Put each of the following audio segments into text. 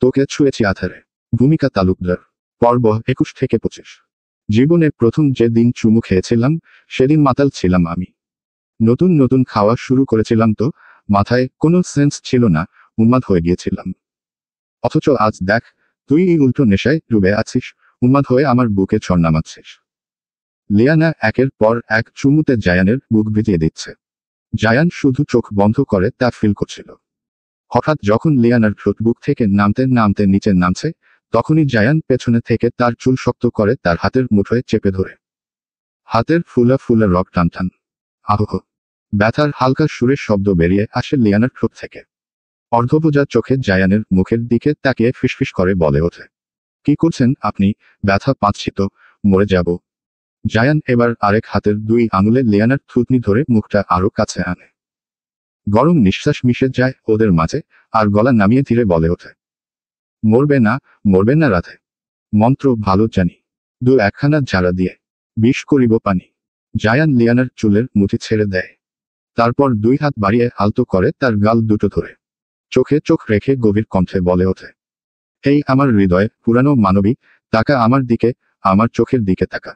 তোকে ছুঁয়েছি আধারে। ভূমিকা তালুকদার। পর্ব 21 থেকে 25। জীবনে প্রথম যে দিন চুমু খেয়েছিলাম, সেদিন মাতাল ছিলাম আমি। নতুন নতুন খাওয়া শুরু করেছিলাম তো, মাথায় কোনো সেন্স ছিল না, উন্মাদ হয়ে গিয়েছিলাম। অথচ আজ দেখ, তুই এই উল্টো নেশায় ডুবে আছিস, উন্মাদ হয়ে আমার বুকে চড় নামাচ্ছিস। লিয়ানা একের পর এক চুমুতে জায়ানের বুক ভিজিয়ে দিচ্ছে। জায়ান শুধু চোখ বন্ধ করে তা ফিল করছিল। হঠাৎ যখন লিয়ানার ঠোঁট বুক থেকে নামতে নামতে নিচে নামছে, তখনই জায়ান পেছনে থেকে তার চুল শক্ত করে তার হাতের মুঠোয় চেপে ধরে। হাতের ফুলা ফুলা রক টান টান। আহহ! ব্যথার হালকা সুরের শব্দ বেরিয়ে আসে লিয়ানার ঠোঁট থেকে। অর্ধবোজা চোখে জায়ানের মুখের দিকে তাকিয়ে ফিসফিস করে বলে ওঠে, কি করছেন আপনি? ব্যথা পাচ্ছি তো, মরে যাব। জায়ান এবার আরেক হাতের 2 আঙুলে লিয়ানার থুতনি ধরে মুখটা আরো কাছে আনে। গরম নিঃশ্বাস মিশে যায় ওদের মাঝে, আর গলা নামিয়ে ধীরে বলে ওঠে, মরবে না, মরবে না রাধে। মন্ত্র ভালো জানি। 2-1খানা ঝাড়া দিয়ে বিষ করিব পানি। জায়ান লিয়ানার চুলের মুঠি ছেড়ে দেয়। তারপর 2 হাত বাড়িয়ে আলতো করে তার গাল দুটো ধরে চোখে চোখ রেখে গভীর কণ্ঠে বলে ওঠে, এই আমার হৃদয় পুরানো মানবী, তাকা আমার দিকে, আমার চোখের দিকে তাকা।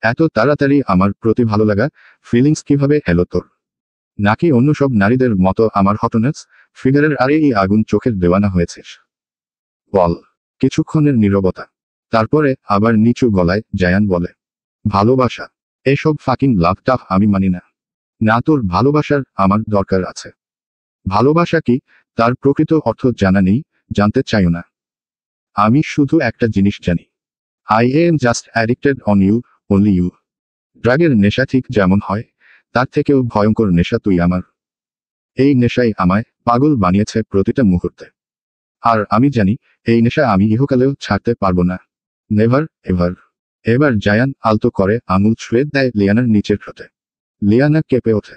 এত তাড়াতাড়ি আমার প্রতি ভালো লাগা, ফিলিংস কিভাবে এলো তোর? নাকি অন্য সব নারীদের মতো আমার হটনেস ফিগারের আরে এই আগুন চোখের দেওয়ানা হয়েছিস? বল। কিছুক্ষণের নীরবতা। তারপরে আবার নিচু গলায় জায়ান বলে, ভালোবাসা। এসব ফাকিং লাভ টাফ আমি মানি না। না, তোর ভালোবাসার আমার দরকার আছে। ভালোবাসা কি, তার প্রকৃত অর্থ জানা নেই, জানতে চাইও না। আমি শুধু একটা জিনিস জানি, I am just addicted on you, only you. ড্রাগের নেশা ঠিক যেমন হয়, তার থেকেও ভয়ঙ্কর নেশা তুই আমার। এই নেশাই আমায় পাগল বানিয়েছে প্রতিটা মুহূর্তে। আর আমি জানি, এই নেশা আমি ইহকালেও ছাড়তে পারবো না। Never ever. এবার জায়ান আলতো করে আঙুল ছুঁয়ে দেয় লিয়ানার নিচের ঠোঁটে। লিয়ানা কেঁপে ওঠে।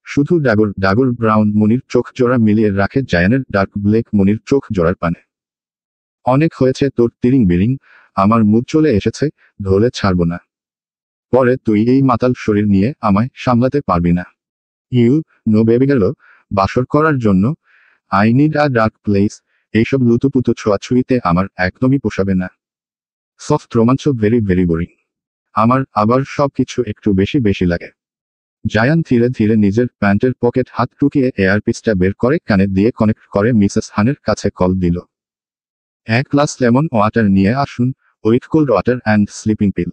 শুধু ডাগর ডাগর ব্রাউন মনির চোখ জোড়া মিলিয়ে রাখে জায়ানের ডার্ক ব্ল্যাক মনির চোখ জোড়ার পানে। অনেক হয়েছে তোর তিরিং বিরিং, আমার মুড চলে এসেছে, ধরে ছাড়বো না। পরে তুই এই মাতাল শরীর নিয়ে আমায় সামলাতে পারবি না। ইউ নো বেবি গেল, বাসর করার জন্য I need a dark place. এইসব লুতুপুতু ছোঁয়াছুঁইতে আমার একদমই পোষাবে না। সফট রোমাঞ্চ ভেরি ভেরি বোরিং। আমার আবার সব কিছু একটু বেশি বেশি লাগে। জায়ান ধীরে ধীরে নিজের প্যান্টের পকেট হাত ঢুকিয়ে এয়ারপিসটা বের করে কানে দিয়ে কানেক্ট করে মিসেস হানের কাছে কল দিল। 1 গ্লাস লেমন ওয়াটার নিয়ে আসুন, with cold water and sleeping pill.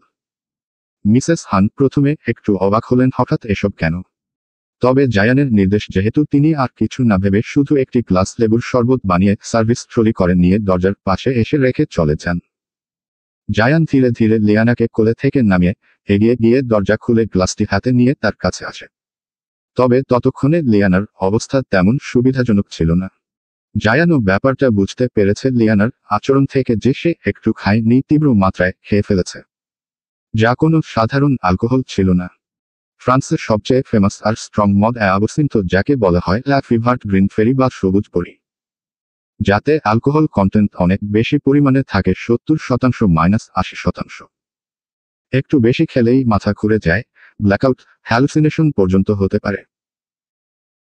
Mrs Han প্রথমে একটু অবাক হলেন, হঠাৎ এসব কেন? তবে জায়ানের নির্দেশ যেহেতু, তিনি আর কিছু না ভেবে শুধু একটি গ্লাস লেবুর শরবত বানিয়ে সার্ভিস ট্রলি করে নিয়ে দরজার পাশে এসে রেখে চলে যান। জায়ান ধীরে ধীরে লিয়ানাকে কোলে থেকে নামিয়ে এগিয়ে গিয়ে দরজা খুলে গ্লাসটি হাতে নিয়ে তার কাছে আসে। তবে ততক্ষণে লিয়ানার অবস্থা তেমন সুবিধাজনক ছিল না। জায়ানও ব্যাপারটা বুঝতে পেরেছে লিয়ানার আচরণ থেকে যে সে একটু খায়নি, তীব্র মাত্রায় খেয়ে ফেলেছে, যা কোনো সাধারণ অ্যালকোহল ছিল না। ফ্রান্সের সবচেয়ে ফেমাস আর স্ট্রং মদ অ্যাবসিন্থ, যাকে বলা হয় লা ফিভার্ট গ্রিন ফেরি বা সবুজ পরি, যাতে অ্যালকোহল কন্টেন্ট অনেক বেশি পরিমাণে থাকে, 70% - 80%। একটু বেশি খেলেই মাথা ঘুরে যায়, ব্ল্যাকআউট, হ্যালুসিনেশন পর্যন্ত হতে পারে।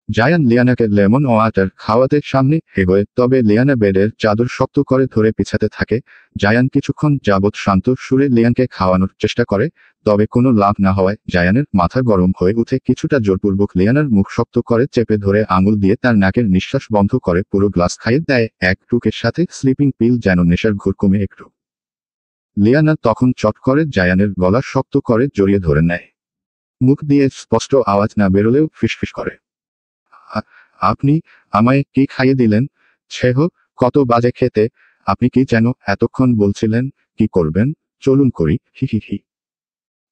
জায়ান লিয়ানাকে লেমন ওয়াটার খাওয়াতে সামনে এগোয়, তবে লিয়ানা বেডের চাদর শক্ত করে ধরে পিছাতে থাকে। জায়ান কিছুক্ষণ যাবৎ শান্ত সুরে লিয়ানকে খাওয়ানোর চেষ্টা করে, তবে কোনো লাভ না হওয়ায় জায়ানের মাথা গরম হয়ে উঠে কিছুটা জোরপূর্বক লিয়ানার মুখ শক্ত করে চেপে ধরে আঙুল দিয়ে তার নাকের নিঃশ্বাস বন্ধ করে পুরো গ্লাস খাইয়ে দেয়, এক টুকের সাথে স্লিপিং পিল, যেন নেশার ঘুর কমে একটু। লিয়ানা তখন চট করে জায়ানের গলা শক্ত করে জড়িয়ে ধরে নেয়। মুখ দিয়ে স্পষ্ট আওয়াজ না বেরোলেও ফিসফিস করে, আপনি আমায় কি খাইয়ে দিলেন? ছেহ, কত বাজে খেতে! আপনি কি যেন এতক্ষণ বলছিলেন, কি করবেন? চলুন করি, হি হি হি।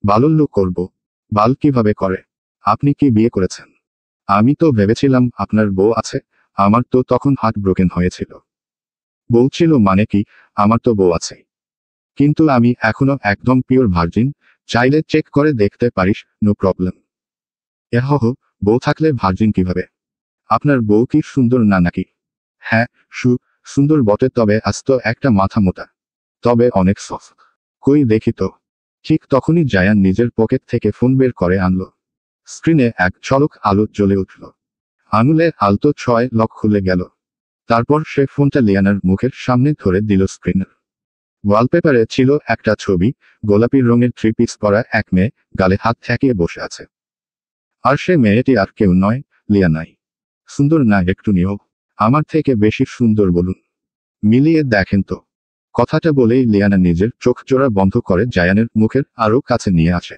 বালল্য করব? বাল কিভাবে করে? আপনি কি বিয়ে করেছেন? আমি তো ভেবেছিলাম আপনার বউ আছে। আমার তো তখন হার্ট ব্রোকেন হয়েছিল। বউ ছিল মানে কি, আমার তো বউ আছে। কিন্তু আমি এখনো একদম পিওর ভার্জিন, চাইলে চেক করে দেখতে পারিস, নো প্রবলেম। এহহ, বউ থাকলে ভার্জিন কিভাবে? আপনার বউ কি সুন্দর না নাকি? হ্যাঁ, সুন্দর বটে, তবে আস্ত একটা মাথা মোটা। তবে অনেক সফট। কই দেখি তো। ঠিক তখনই জায়ান নিজের পকেট থেকে ফোন বের করে আনলো। স্ক্রিনে এক ঝলক আলো জ্বলে উঠল। আঙুলে আলতো 6 লক খুলে গেল। তারপর সে ফোনটা লিয়ানার মুখের সামনে ধরে দিল স্ক্রিনের। ওয়ালপেপারে ছিল একটা ছবি, গোলাপি রঙের থ্রি পিস পরা এক মেয়ে গালে হাত ঠেকিয়ে বসে আছে। আর সে মেয়েটি আর কেউ নয়, লিয়ানাই। সুন্দর না একটু নিও? আমার থেকে বেশি সুন্দর বলুন। মিলিয়ে দেখেন তো। কথাটা বলেই লিয়ানা নিজের চোখ জোড়া বন্ধ করে জায়ানের মুখের আরো কাছে নিয়ে আসে।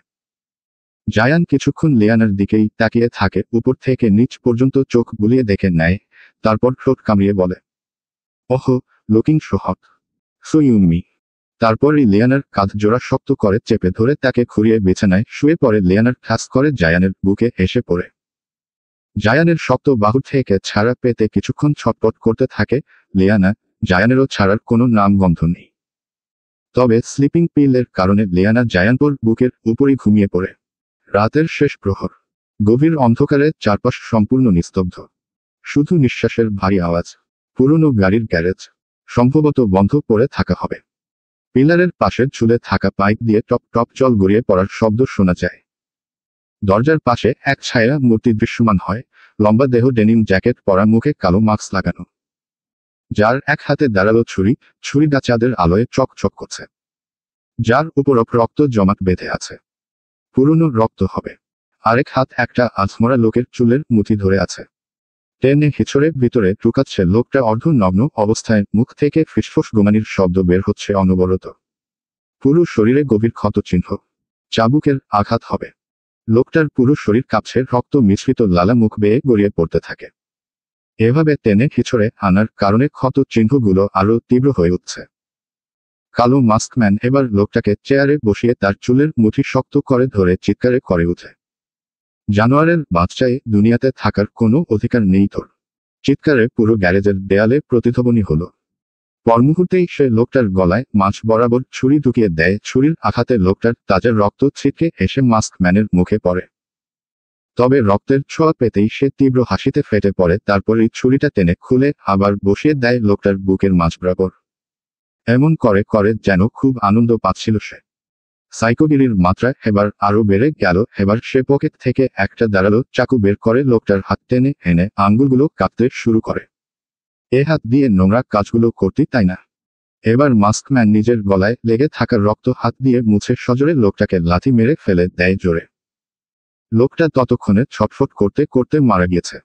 জায়ান কিছুক্ষণ লিয়ানার দিকেই তাকিয়ে থাকে, উপর থেকে নিচ পর্যন্ত চোখ বুলিয়ে দেখে নেয়, তারপর ঠোঁট কামড়িয়ে বলে, ওহো, looking so hot, so you me. তারপরই লিয়ানার কাঁধ জোড়া শক্ত করে চেপে ধরে তাকে ঘুরিয়ে বিছানায় শুয়ে পড়ে লিয়ানার ঠাস করে জায়ানের বুকে এসে পড়ে। জায়ানের শক্ত বাহু থেকে ছাড়া পেতে কিছুক্ষণ ছটপট করতে থাকে লিয়ানা, জায়ানেরও ছাড়ার কোনো নামগন্ধ নেই। তবে স্লিপিং পিলের কারণে লিয়ানা জায়ানপুর বুকের উপরই ঘুমিয়ে পড়ে। রাতের শেষ প্রহর। গভীর অন্ধকারে চারপাশ সম্পূর্ণ নিস্তব্ধ। শুধু নিঃশ্বাসের ভারী আওয়াজ। পুরনো গাড়ির গ্যারেজ সম্ভবত বন্ধ পড়ে থাকা হবে। পিলারের পাশে ঝুলে থাকা পাইপ দিয়ে টপ টপ জল গড়িয়ে পড়ার শব্দ শোনা যায়। দরজার পাশে এক ছায়া মূর্তি দৃশ্যমান হয়, লম্বা দেহ, ডেনিম জ্যাকেট পরা, মুখে কালো মাস্ক লাগানো, যার এক হাতে দাঁড়ালো ছুরি, ছুরিটা চাঁদের আলোয় চকচক করছে, যার উপর রক্ত জমাট বেঁধে আছে। পুরনো রক্ত হবে। আরেক হাত একটা আধমরা লোকের চুলের মুঠি ধরে আছে। টেনে হিঁচড়ে ভিতরে ঢুকাচ্ছে লোকটা অর্ধ নগ্ন অবস্থায়, মুখ থেকে ফিসফোস গোমানির শব্দ বের হচ্ছে অনবরত। পুরো শরীরে গভীর ক্ষত চিহ্ন, চাবুকের আঘাত হবে। লোকটার পুরো শরীর কাঁপছে, রক্ত মিশ্রিত লালা মুখ বেয়ে গড়িয়ে পড়তে থাকে। এভাবে টেনে হিঁচড়ে আনার কারণে ক্ষত চিহ্নগুলো আরো তীব্র হয়ে উঠছে। কালো মাস্কম্যান এবার লোকটাকে চেয়ারে বসিয়ে তার চুলের মুঠি শক্ত করে ধরে চিৎকারে করে উঠে, জানোয়ারের বাচ্চায় দুনিয়াতে থাকার কোনো অধিকার নেই তোর। চিৎকারে পুরো গ্যারেজের দেয়ালে প্রতিধ্বনি হলো। পরমুহূর্তেই সে লোকটার গলায় মাছ বরাবর ছুরি ঢুকিয়ে দেয়। ছুরির আঘাতে লোকটার তাজা রক্ত ছিটকে এসে মাস্কম্যানের মুখে পড়ে। তবে রক্তের ছোঁয়া পেতেই সে তীব্র হাসিতে ফেটে পড়ে। তারপরই ছুরিটা টেনে খুলে আবার বসিয়ে দেয় লোকটার বুকের মাঝ বরাবর। এমন করে করে যেন খুব আনন্দ পাচ্ছিল সে। সাইকোগিরির মাত্রা এবার আরো বেড়ে গেল। এবার সে পকেট থেকে একটা দাঁড়ালো চাকু বের করে লোকটার হাত টেনে এনে আঙ্গুলগুলো কাটতে শুরু করে। এ হাত দিয়ে নোংরা কাজগুলো করতি, তাই না? এবার মাস্কম্যান নিজের গলায় লেগে থাকা রক্ত হাত দিয়ে মুছে সজোরে লোকটাকে লাথি মেরে ফেলে দেয় জোরে। লোকটা ততক্ষণে ছটফট করতে করতে মারা গিয়েছে।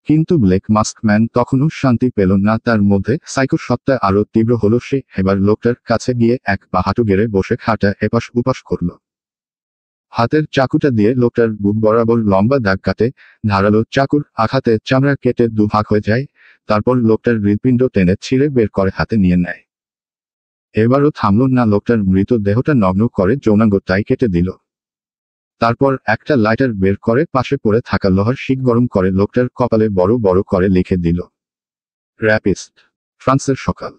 কিন্তু ব্ল্যাক মাস্কম্যান তখনও শান্তি পেল না। তার মধ্যে সাইকো সত্তা আরো তীব্র হলো। সে এবার লোকটার কাছে গিয়ে এক পা হাঁটু গেড়ে বসে খাটা এপাশ উপাস করল। হাতের চাকুটা দিয়ে লোকটার বুক বরাবর লম্বা দাগ কাটে। ধারালো চাকুর আঘাতে চামড়া কেটে দুভাগ হয়ে যায়। তারপর লোকটার হৃৎপিণ্ড টেনে ছিঁড়ে বের করে হাতে নিয়ে নেয়। এবারও থামল না। লোকটার মৃত দেহটা নগ্ন করে যৌনাঙ্গটাই কেটে দিল। তারপর একটা লাইটার বের করে পাশে পড়ে থাকা লোহার শিক গরম করে লোকটার কপালে বড় বড় করে লিখে দিল, র্যাপিস্ট। ফ্রান্সের সকাল।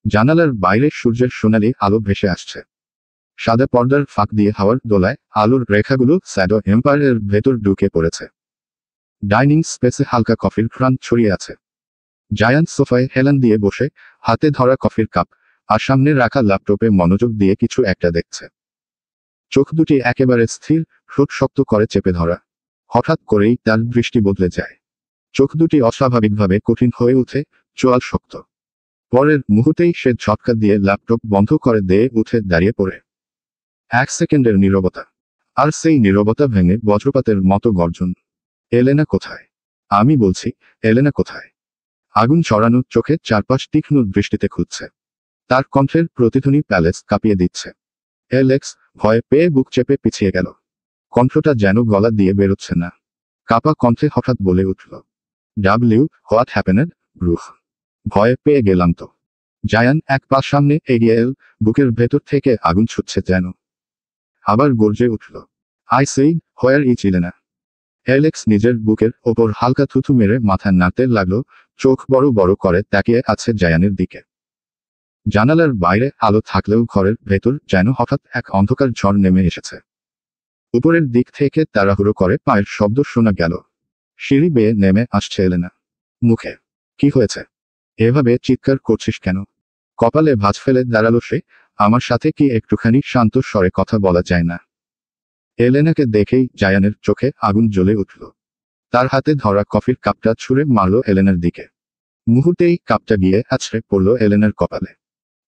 জানালার বাইরে সূর্যের সোনালি আলো ভেসে আসছে। সাদা পর্দার ফাঁক দিয়ে হাওয়ার দোলায় আলোর রেখাগুলো শ্যাডো এম্পায়ারের ভেতর ঢুকে পড়েছে। ডাইনিং স্পেসে হালকা কফির ঘ্রাণ ছড়িয়ে আছে। জায়ান্ট সোফায় হেলান দিয়ে বসে, হাতে ধরা কফির কাপ আর সামনে রাখা ল্যাপটপে মনোযোগ দিয়ে কিছু একটা দেখছে। চোখ দুটি একেবারে স্থির, ঠোঁট শক্ত করে চেপে ধরা। হঠাৎ করেই তার দৃষ্টি বদলে যায়। চোখ দুটি অস্বাভাবিকভাবে কঠিন হয়ে উঠে, চোয়াল শক্ত। পরের মুহূর্তেই সে ঝটকা দিয়ে ল্যাপটপ বন্ধ করে দিয়ে উঠে দাঁড়িয়ে পড়ে। 1 সেকেন্ডের নীরবতা। আর সেই নীরবতা ভেঙে বজ্রপাতের মতো গর্জন। এলেনা কোথায়? আমি বলছি, এলেনা কোথায়? আগুন ছড়ানো চোখে চারপাশ তীক্ষ্ণ দৃষ্টিতে খুঁজছে। তার কণ্ঠের প্রতিধ্বনি প্যালেস কাঁপিয়ে দিচ্ছে। এলেক্স ভয়ে পেয়ে বুক চেপে পিছিয়ে গেল। কণ্ঠটা যেন গলা দিয়ে বেরোচ্ছে না। কাপা কণ্ঠে হঠাৎ বলে উঠল, হোয়াট হ্যাপেনেড, ব্রুহ? ভয়ে পেয়ে গেলাম তো। জায়ান এক পা সামনে এগিয়ে এল, বুকের ভেতর থেকে আগুন ছুটছে যেন। আবার গর্জে উঠল, আই সেই, হোয়ার ইজ ইলেনা? এলেক্স নিজের বুকের ওপর হালকা থুথু মেরে মাথা নাড়তে লাগলো, চোখ বড় বড় করে তাকিয়ে আছে জায়ানের দিকে। জানালার বাইরে আলো থাকলেও ঘরের ভেতর যেন হঠাৎ এক অন্ধকার ঝড় নেমে এসেছে। উপরের দিক থেকে তাড়াহুড়ো করে পায়ের শব্দ শোনা গেল। সিঁড়ি বেয়ে নেমে আসছে এলেনা। মুখে কি হয়েছে? এভাবে চিৎকার করছিস কেন? কপালে ভাঁজ ফেলে দাঁড়ালো সে। আমার সাথে কি একটুখানি শান্ত স্বরে কথা বলা যায় না? এলেনাকে দেখেই জায়ানের চোখে আগুন জ্বলে উঠল। তার হাতে ধরা কফির কাপটা ছুঁড়ে মারল এলেনার দিকে। মুহূর্তেই কাপটা গিয়ে আছড়ে পড়ল এলেনার কপালে।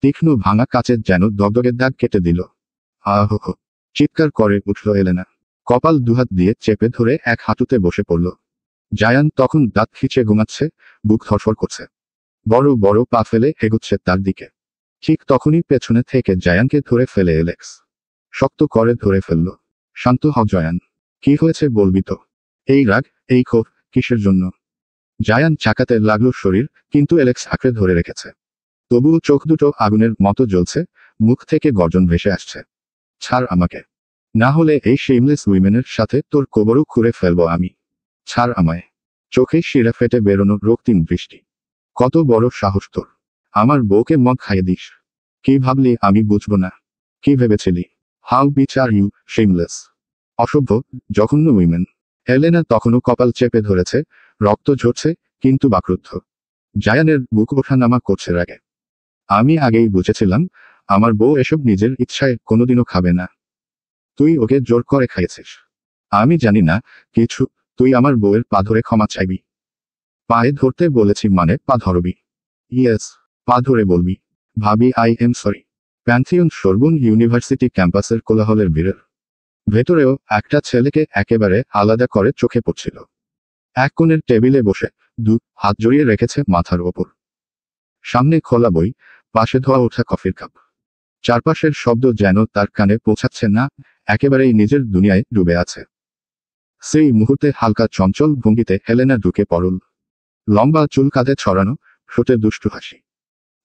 তীক্ষ্ণ ভাঙা কাচের যেন দগদগের দাগ কেটে দিল। আহ হো, চিৎকার করে উঠল এলেনা। কপাল দুহাত দিয়ে চেপে ধরে এক হাঁটুতে বসে পড়ল। জায়ান তখন দাঁত খিচে ঘুমাচ্ছে, বুক ধরফর করছে। বড় বড় পা ফেলে এগুচ্ছে তার দিকে। ঠিক তখনই পেছনে থেকে জায়ানকে ধরে ফেলে এলেক্স। শক্ত করে ধরে ফেলল। শান্ত হ জয়ান, কি হয়েছে বলবি তো? এই রাগ, এই ক্ষোভ, কিসের জন্য? জায়ান চাকাতে লাগলো শরীর, কিন্তু এলেক্স আঁকড়ে ধরে রেখেছে। তবুও চোখ দুটো আগুনের মতো জ্বলছে, মুখ থেকে গর্জন ভেসে আসছে। ছাড় আমাকে, না হলে এই শেমলেস উইমেনের সাথে তোর কোবরও খুঁড়ে ফেলবো আমি। ছাড় আমায়। চোখে শিরা ফেটে বেরোনো রক্তিম দৃষ্টি। কত বড় সাহস তোর! আমার বউকে মদ খাইয়ে দিস। কি ভাবলি আমি বুঝবো না? কি ভেবেছিলি? How bitch are you, shameless, অসভ্য, জঘন্য উইমেন। এলেনা তখনও কপাল চেপে ধরেছে, রক্ত ঝরছে, কিন্তু বাকরুদ্ধ। জায়ানের বুক ওঠানামা করছে রাগে। আমি আগেই বুঝেছিলাম, আমার বউ এসব নিজের ইচ্ছায় কোনোদিনও খাবে না। তুই ওকে জোর করে খাইয়েছিস। আমি জানি না কিছু, তুই আমার বউয়ের পা ধরে ক্ষমা চাইবি। পায়ে ধরতে বলেছি মানে পা ধরবি? ইয়েস, পা ধরে বলবি, ভাবি I am sorry. Pantheon Sorbonne university ক্যাম্পাসের কোলাহলের ভিড়ের ভেতরেও একটা ছেলেকে একেবারে আলাদা করে চোখে পড়ছিল। এক কোণের টেবিলে বসে, দু হাত জড়িয়ে রেখেছে মাথার ওপর। সামনে খোলা বই, পাশে ধোয়া ওঠা কফির কাপ। চারপাশের শব্দ যেন তার কানে পৌঁছাচ্ছে না, একেবারেই নিজের দুনিয়ায় ডুবে আছে। সেই মুহূর্তে হালকা চঞ্চল ভঙ্গিতে হেলেনা ঢুকে পড়ল। লম্বা চুল কাঁধে ছড়ানো, ঠোঁটে দুষ্টু হাসি।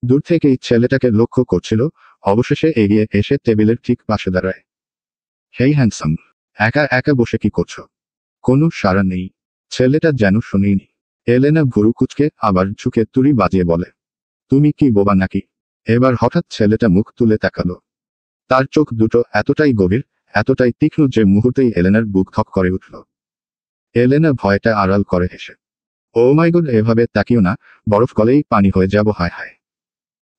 দূর থেকেই ছেলেটাকে লক্ষ্য করছিল, অবশেষে এগিয়ে এসে টেবিলের ঠিক পাশে দাঁড়ায়। হেই হ্যান্ডসাম, একা একা বসে কি করছো? কোনো সাড়া নেই। ছেলেটা যেন শুনেইনি। এলেনা ভুরু কুচকে আবার ঝুঁকে তুড়ি বাজিয়ে বলে, তুমি কি বোবা নাকি? এবার হঠাৎ ছেলেটা মুখ তুলে তাকালো। তার চোখ দুটো এতটাই গভীর, এতটাই তীক্ষ্ণ যে মুহূর্তেই এলেনার বুক ধক করে উঠল। এলেনা ভয়টা আড়াল করে হেসে, ও মাই গড, এভাবে তাকিও না, বরফ গলেই পানি হয়ে যাব। হায় হায়,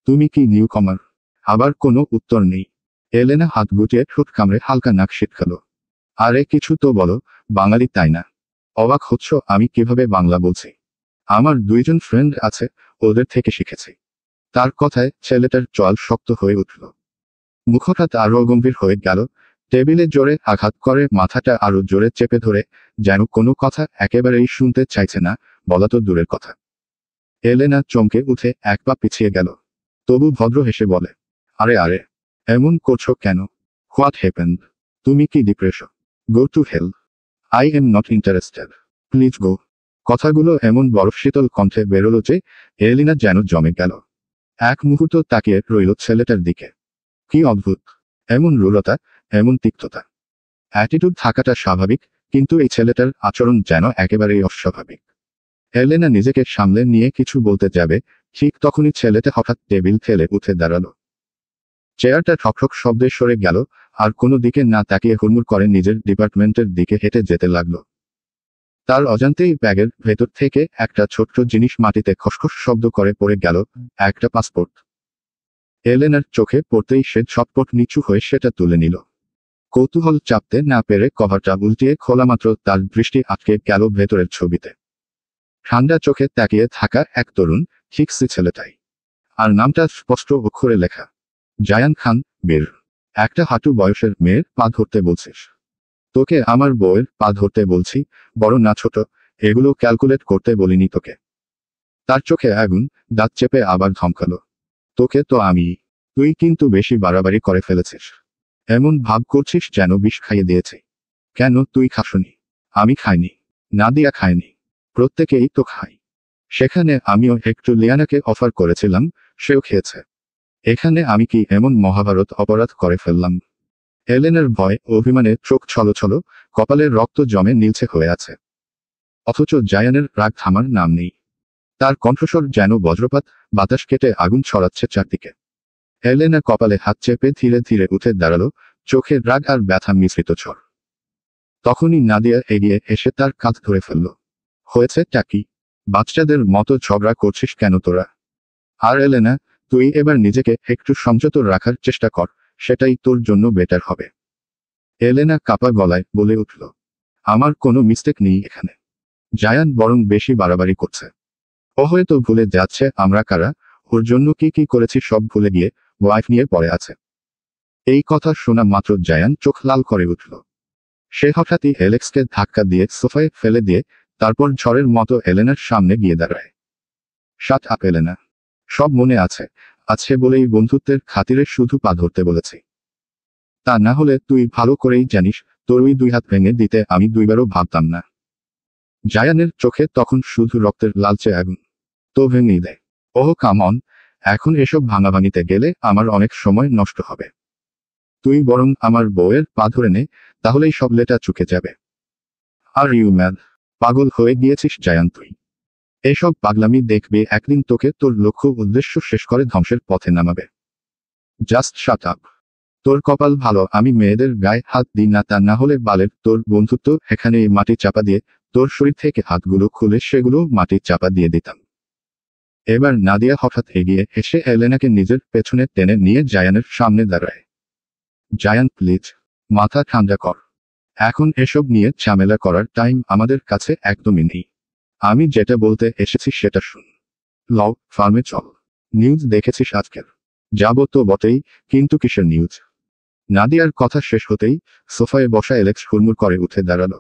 তুমি কি নিউ কমার? আবার কোনো উত্তর নেই। এলেনা হাত গুটিয়ে ঠোঁট কামড়ে হালকা নাক সিটকালো। আরে কিছু তো বলো, বাঙালি তাই না? অবাক হচ্ছ আমি কিভাবে বাংলা বলছি? আমার দুইজন ফ্রেন্ড আছে, ওদের থেকে শিখেছি। তার কথায় ছেলেটার চোয়াল শক্ত হয়ে উঠল। মুখটা আরো গম্ভীর হয়ে গেল। টেবিলে জোরে আঘাত করে মাথাটা আরো জোরে চেপে ধরে, যেন কোনো কথা একেবারেই শুনতে চাইছে না, বলা তো দূরের কথা। এলেনা চমকে উঠে এক পা পিছিয়ে গেল। তবু ভদ্র হেসে বলে, আরে আরে, এমন করছো কেন? What happened? তুমি কি depression? Go to hell. I am not interested. Please go. কথাগুলো এমন বরফ শীতল কণ্ঠে বেরোলো যে এলিনা যেন জমে গেল। এক মুহূর্ত তাকিয়ে রইল ছেলেটার দিকে। কি অদ্ভুত! এমন রূঢ়তা, এমন তিক্ততা। অ্যাটিটিউড থাকাটা স্বাভাবিক, কিন্তু এই ছেলেটার আচরণ যেন একেবারেই অস্বাভাবিক। এলেনা নিজেকে সামলে নিয়ে কিছু বলতে যাবে, ঠিক তখনই ছেলেটা হঠাৎ টেবিল ফেলে উঠে দাঁড়ালো। চেয়ারটা ঠকঠক শব্দে সরে গেল, আর কোনো দিকে না তাকিয়ে হুড়মুড় করে নিজের ডিপার্টমেন্টের দিকে হেঁটে যেতে লাগলো। তার অজান্তেই ব্যাগের ভেতর থেকে একটা ছোট্ট জিনিস মাটিতে খসখস শব্দ করে পড়ে গেল, একটা পাসপোর্ট। এলেনার চোখে পড়তেই সে ছটপট নিচু হয়ে সেটা তুলে নিল। কৌতূহল চাপতে না পেরে কভারটা উল্টিয়ে খোলামাত্র তার দৃষ্টি আটকে গেল ভেতরের ছবিতে। ঠান্ডা চোখে তাকিয়ে থাকা এক তরুণ, ঠিক সে ছেলেটাই। আর নামটা স্পষ্ট অক্ষরে লেখা, জায়ান খান, বীর। একটা হাঁটু বয়সের মেয়ের পা ধরতে বলছিস? তোকে আমার বউয়ের পা ধরতে বলছি, বড় না ছোট, এগুলো ক্যালকুলেট করতে বলিনি তোকে। তার চোখে আগুন, দাঁত চেপে আবার ধমকালো, তোকে তো আমি। তুই কিন্তু বেশি বাড়াবাড়ি করে ফেলেছিস। এমন ভাব করছিস যেন বিষ খাইয়ে দিয়েছি। কেন তুই খাসনি? আমি খাইনি। নাদিয়া খায়নি। প্রত্যেকেই তো খাই। সেখানে আমিও একটু লিয়ানাকে অফার করেছিলাম, সেও খেয়েছে। এখানে আমি কি এমন মহাভারত অপরাধ করে ফেললাম? এলেনের ভয় অভিমানে চোখ ছলছল, কপালের রক্ত জমে নীলছে হয়ে আছে। অথচ জায়ানের রাগ থামার নাম নেই। তার কণ্ঠস্বর যেন বজ্রপাত, বাতাস কেটে আগুন ছড়াচ্ছে চারদিকে। এলেনা কপালে হাত চেপে ধীরে ধীরে উঠে দাঁড়ালো, চোখে রাগ আর ব্যথা মিশ্রিত ঝড়। তখনই নাদিয়া এগিয়ে এসে তার কাঁধ ধরে ফেলল। হয়েছেটা কি? বাচ্চাদের মতো ঝগড়া করছিস কেন তোরা? আর এলেনা, তুই এবার নিজেকে একটু সংযত রাখার চেষ্টা কর, সেটাই তোর জন্য বেটার হবে। এলেনা কাপা গলায় বলে উঠল, আমার কোনো মিস্টেক নেই এখানে। জায়ান বরং বেশি বাড়াবাড়ি করছে। ও হয়তো ভুলে যাচ্ছে আমরা কারা, ওর জন্য কি কি করেছি সব ভুলে গিয়ে ওয়াইফ নিয়ে পড়ে আছে। এই কথা শোনা মাত্র জায়ান চোখ লাল করে উঠল। সে হঠাৎই এলেক্সকে ধাক্কা দিয়ে সোফায় ফেলে দিয়ে তারপর ঝড়ের মতো এলেনার সামনে গিয়ে দাঁড়ায়। Shut up Elena. সব মনে আছে, আছে বলেই বন্ধুত্বের খাতিরে শুধু পা ধরতে বলেছি। তা না হলে তুই ভালো করেই জানিস তোর ওই 2 হাত ভেঙে দিতে আমি 2বারও ভাবতাম না। জায়ানের চোখে তখন শুধু রক্তের লালচে আগুন। তো ভেঙেই দেয়। ওহ কাম অন, এখন এসব ভাঙাভাঙিতে গেলে আমার অনেক সময় নষ্ট হবে। তুই বরং আমার বউয়ের পা ধরে নে, তাহলেই সব লেটা চুকে যাবে। Are you mad? পাগল হয়ে গিয়েছিস জায়ান তুই? এসব পাগলামি দেখবে একদিন তোকে তোর লক্ষ্য উদ্দেশ্য শেষ করে ধ্বংসের পথে নামাবে। Just shut up. তোর কপাল ভালো আমি মেয়েদের গায়ে হাত দিই না, তা না হলে বালের তোর বন্ধুত্ব এখানে মাটি চাপা দিয়ে তোর শরীর থেকে হাতগুলো খুলে সেগুলো মাটি চাপা দিয়ে দিতাম। এবার নাদিয়া হঠাৎ এগিয়ে এসে এলেনাকে নিজের পেছনে টেনে নিয়ে জায়ানের সামনে দাঁড়ায়। জায়ান প্লিজ, মাথা ঠান্ডা কর। এখন এসব নিয়ে ঝামেলা করার টাইম আমাদের কাছে একদমই নেই। আমি যেটা বলতে এসেছি সেটা শুন। লও, ফার্মে চল। নিউজ দেখেছিস আজকের? যাবো তো বটেই, কিন্তু কিসের নিউজ? নাদিয়ার কথা শেষ হতেই সোফায় বসা এলেক্স হুড়মুড় করে উঠে দাঁড়ালো।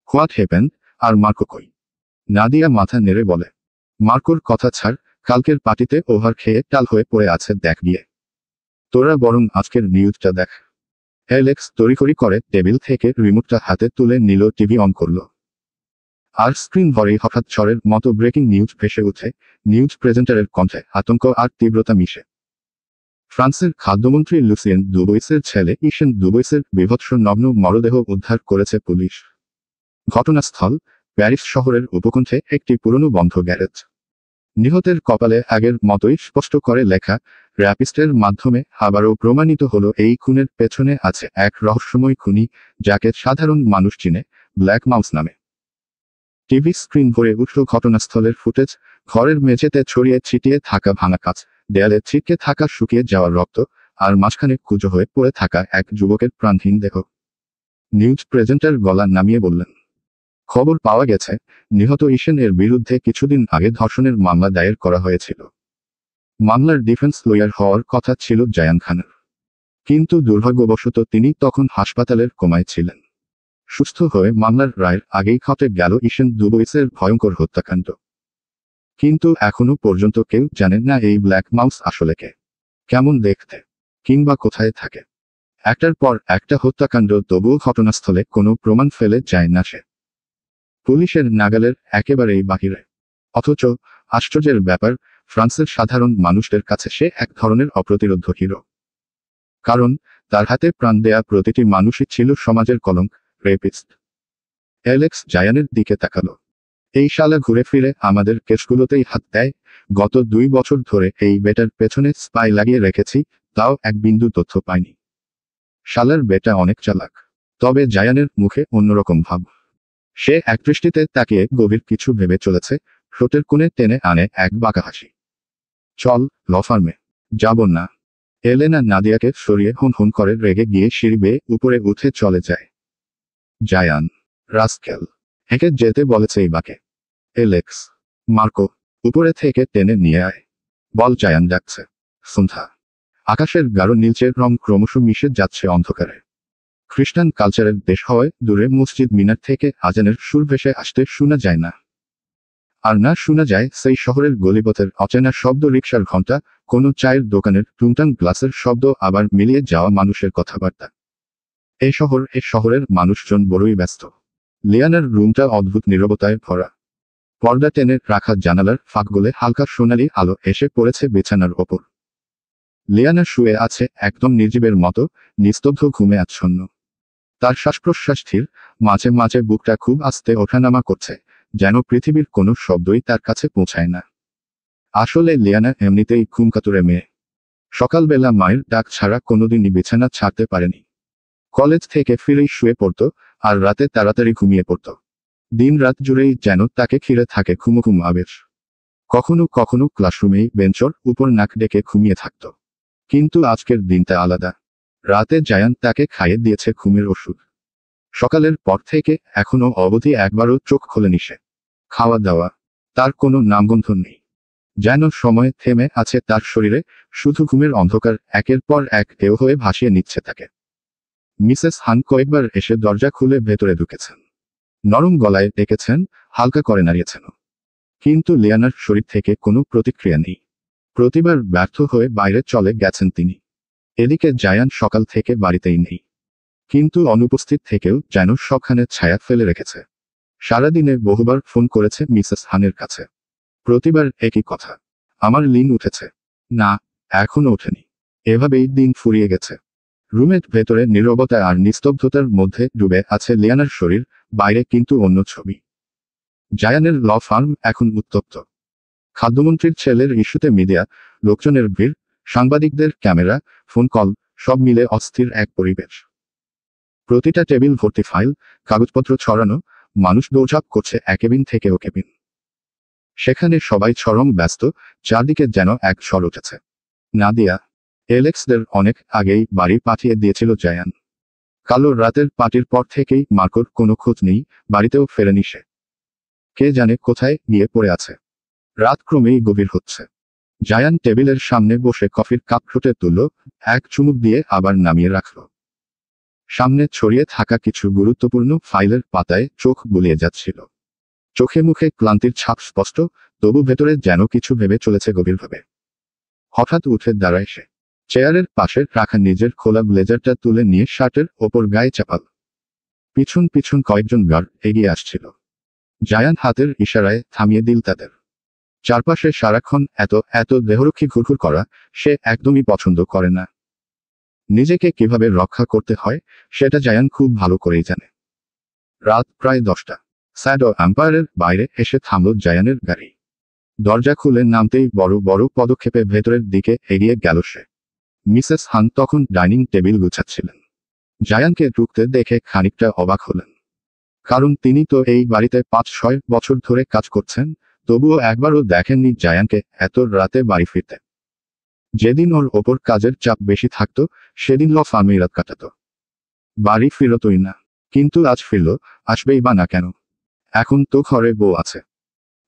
What happened? আর মার্কো কই? নাদিয়া মাথা নেড়ে বলে। মার্কোর কথা ছাড়, কালকের পার্টিতে ওভার খেয়ে টাল হয়ে পড়ে আছে দেখ গিয়ে। তোরা বরং আজকের নিউজটা দেখ। এলেক্স তড়িঘড়ি করে টেবিল থেকে রিমোটটা হাতে তুলে নিল, টিভি অন করল। আর স্ক্রিন ভরেই হঠাৎ ঝড়ের মতো ব্রেকিং নিউজ ভেসে উঠে, নিউজ প্রেজেন্টারের কণ্ঠে আতঙ্ক আর তীব্রতা মিশে। ফ্রান্সের খাদ্যমন্ত্রী লুসিয়েন দুবইসের ছেলে ইশেন দুবইসের বিভৎস নগ্ন মরদেহ উদ্ধার করেছে পুলিশ। ঘটনাস্থল প্যারিস শহরের উপকণ্ঠে একটি পুরনো বন্ধ গ্যারেজ। নিহতের কপালে আগের মতোই স্পষ্ট করে লেখা, র্যাপিস্টের মাধ্যমে আবারও প্রমাণিত হলো এই খুনের পেছনে আছে এক রহস্যময় খুনি, যাকে সাধারণ মানুষ চিনে ব্ল্যাক মাউস নামে। টিভি স্ক্রিন ভরে উঠল ঘটনাস্থলের ফুটেজ, ঘরের মেঝেতে ছড়িয়ে ছিটিয়ে থাকা ভাঙা কাঁচ, দেয়ালে ছিটকে থাকা শুকিয়ে যাওয়ার রক্ত, আর মাঝখানে কুঁজো হয়ে পড়ে থাকা এক যুবকের প্রাণহীন দেহ। নিউজ প্রেজেন্টার গলা নামিয়ে বললেন, খবর পাওয়া গেছে নিহত ইশেন এর বিরুদ্ধে কিছুদিন আগে ধর্ষণের মামলা দায়ের করা হয়েছিল। মামলার ডিফেন্স লয়ার হওয়ার কথা ছিল জায়ান খানের, কিন্তু দুর্ভাগ্যবশত তিনি তখন হাসপাতালের কোমায় ছিলেন। সুস্থ হয়ে মামলার রায়ের আগেই ঘটে গেল ইশেন দুবইসের ভয়ঙ্কর হত্যাকাণ্ড। কিন্তু এখনো পর্যন্ত কেউ জানেন না এই ব্ল্যাক মাউস আসলে কে, কেমন দেখতে, কিংবা কোথায় থাকে। একটার পর একটা হত্যাকাণ্ড, তবুও ঘটনাস্থলে কোনো প্রমাণ ফেলে যায় না সে। পুলিশের নাগালের একেবারেই বাহিরে। অথচ আশ্চর্যের ব্যাপার, ফ্রান্সের সাধারণ মানুষদের কাছে সে এক ধরনের অপ্রতিরোধ হিরো। কারণ তার হাতে প্রাণ দেয়া প্রতিটি মানুষই ছিল সমাজের কলঙ্ক, রেপিস্ট। এলেক্স জায়ানের দিকে তাকালো। এই শালা ঘুরে ফিরে আমাদের কেসগুলোতেই হাত দেয়। গত 2 বছর ধরে এই বেটার পেছনে স্পাই লাগিয়ে রেখেছি, তাও এক বিন্দু তথ্য পাইনি। শালার বেটা অনেক চালাক। তবে জায়ানের মুখে অন্যরকম ভাব। সে একদৃষ্টিতে তাকিয়ে গভীর কিছু ভেবে চলেছে, ঠোঁটের কোণে টেনে আনে এক বাঁকা হাসি। চল, ল ফার্মে। যাব না। এলেনা নাদিয়াকে সরিয়ে হুন হুন করে রেগে গিয়ে সিঁড়ি বেয়ে উপরে উঠে চলে যায়। জায়ান, রাস্কেল, হেঁকে যেতে বলেছে এই বাকে। এলেক্স, মার্কো, উপরে থেকে টেনে নিয়ে আয়। বল জায়ান ডাকছে। সন্ধ্যা। আকাশের গাঢ় নীলচে রং ক্রমশ মিশে যাচ্ছে অন্ধকারে। খ্রিস্টান কালচারের দেশ হওয়ায় দূরে মসজিদ মিনার থেকে আজানের সুর ভেসে আসতে শোনা যায় না। আর না শোনা যায় সেই শহরের গলিপথের অচেনা শব্দ, রিকশার ঘণ্টা, কোনো চায়ের দোকানের টুংটাং গ্লাসের শব্দ, আবার মিলিয়ে যাওয়া মানুষের কথাবার্তা। এ শহরের মানুষজন বড়ই ব্যস্ত। লিয়ানার রুমটা অদ্ভুত নীরবতায় ভরা। পর্দা টেনে রাখা জানালার ফাঁক গলে হালকা সোনালি আলো এসে পড়েছে বিছানার ওপর। লিয়ানা শুয়ে আছে একদম নির্জীবের মতো, নিস্তব্ধ ঘুমে আচ্ছন্ন। তার শ্বাস প্রশ্বাস স্থির, মাঝে মাঝে বুকটা খুব আস্তে ওঠানামা করছে, যেন পৃথিবীর কোনো শব্দই তার কাছে পৌঁছায় না। আসলে লিয়ানা এমনিতেই ঘুমকাতুরে মেয়ে। সকালবেলা মায়ের ডাক ছাড়া কোনোদিনই বিছানা ছাড়তে পারেনি। কলেজ থেকে ফিরেই শুয়ে পড়ত, আর রাতে তাড়াতাড়ি ঘুমিয়ে পড়ত। দিন রাত জুড়েই যেন তাকে ঘিরে থাকে ঘুমঘুম আবেশ। কখনো কখনো ক্লাসরুমেই বেঞ্চর উপর নাক ডেকে ঘুমিয়ে থাকত। কিন্তু আজকের দিনটা আলাদা। রাতে জায়ান তাকে খাইয়ে দিয়েছে ঘুমের ওষুধ। সকালের পর থেকে এখনো অবধি একবারও চোখ খোলেনি সে। খাওয়া দাওয়া, তার কোনো নামগন্ধ নেই। যেন সময় থেমে আছে তার শরীরে, শুধু ঘুমের অন্ধকার একের পর এক ঢেউ হয়ে ভাসিয়ে নিচ্ছে তাকে। মিসেস হান কয়েকবার এসে দরজা খুলে ভেতরে ঢুকেছেন। নরম গলায় ডেকেছেন, হালকা করে নাড়িয়েছেন। কিন্তু লিয়ানার শরীর থেকে কোনো প্রতিক্রিয়া নেই। প্রতিবার ব্যর্থ হয়ে বাইরে চলে গেছেন তিনি। এদিকে জায়ান সকাল থেকে বাড়িতেই নেই। কিন্তু অনুপস্থিত থেকেও যেন সবখানে ছায়া ফেলে রেখেছে। সারাদিনে বহুবার ফোন করেছে মিসেস হানের কাছে। প্রতিবার একই কথা, আমার লিন উঠেছে। না, এখনো ওঠেনি। এভাবেই দিন ফুরিয়ে গেছে। রুমের ভেতরে নীরবতা আর নিস্তব্ধতার মধ্যে ডুবে আছে লিয়ানার শরীর, বাইরে কিন্তু অন্য ছবি। জায়ানের ল ফার্ম এখন উত্তপ্ত। খাদ্যমন্ত্রীর ছেলের ইস্যুতে মিডিয়া, লোকজনের ভিড়, সাংবাদিকদের ক্যামেরা, ফোন কল, সব মিলে অস্থির এক পরিবেশ। প্রতিটা টেবিল ভর্তি ফাইল, কাগজপত্র ছড়ানো, মানুষ দৌড়ঝাঁপ করছে এক কেবিন থেকে ও কেবিন। সেখানে সবাই চরম ব্যস্ত, চারদিকে যেন এক ঝড় উঠেছে। নাদিয়া, এলেক্সদের অনেক আগেই বাড়ি পাঠিয়ে দিয়েছিল জায়ান। কালো রাতের পার্টির পর থেকেই মার্কোর কোনো খোঁজ নেই, বাড়িতেও ফেরেনি সে। কে জানে কোথায় গিয়ে পড়ে আছে। রাত ক্রমেই গভীর হচ্ছে। জায়ান টেবিলের সামনে বসে কফির কাপ ফুটে তুলল, এক চুমুক দিয়ে আবার নামিয়ে রাখল। সামনে ছড়িয়ে থাকা কিছু গুরুত্বপূর্ণ ফাইলের পাতায় চোখ বুলিয়ে যাচ্ছিল। চোখে মুখে ক্লান্তির ছাপ স্পষ্ট, তবু ভেতরে যেন কিছু ভেবে চলেছে গভীরভাবে। হঠাৎ উঠে দাঁড়ায় সে। চেয়ারের পাশে রাখা নিজের খোলা ব্লেজারটা তুলে নিয়ে শার্টের ওপর গায়ে চাপাল। পিছন পিছন কয়েকজন গার্ড এগিয়ে আসছিল। জায়ান হাতের ইশারায় থামিয়ে দিল তাদের। চারপাশে সারাক্ষণ এত দেহরক্ষী ঘুরঘুর করা সে একদমই পছন্দ করে না। নিজেকে কিভাবে রক্ষা করতে হয় সেটা জায়ান খুব ভালো করেই জানে। রাত প্রায় 10টা। স্যাডো এম্পায়ারের বাইরে এসে থামল জায়ানের গাড়ি। দরজা খুলে নামতেই বড় বড় পদক্ষেপে ভেতরের দিকে এগিয়ে গেল সে। মিসেস হান তখন ডাইনিং টেবিল গুছাচ্ছিলেন। জায়ানকে ঢুকতে দেখে খানিকটা অবাক হলেন। কারণ তিনি তো এই বাড়িতে 5-6 বছর ধরে কাজ করছেন, তবুও একবারও দেখেননি জায়ানকে এত রাতে বাড়ি ফিরতে। যেদিন ওর ওপর কাজের চাপ বেশি থাকতো সেদিন ল ফার্মেই রাত কাটাত। বাড়ি ফিরতই না। কিন্তু আজ ফিরল, আসবেই বা না কেন? এখন তো ঘরে বউ আছে।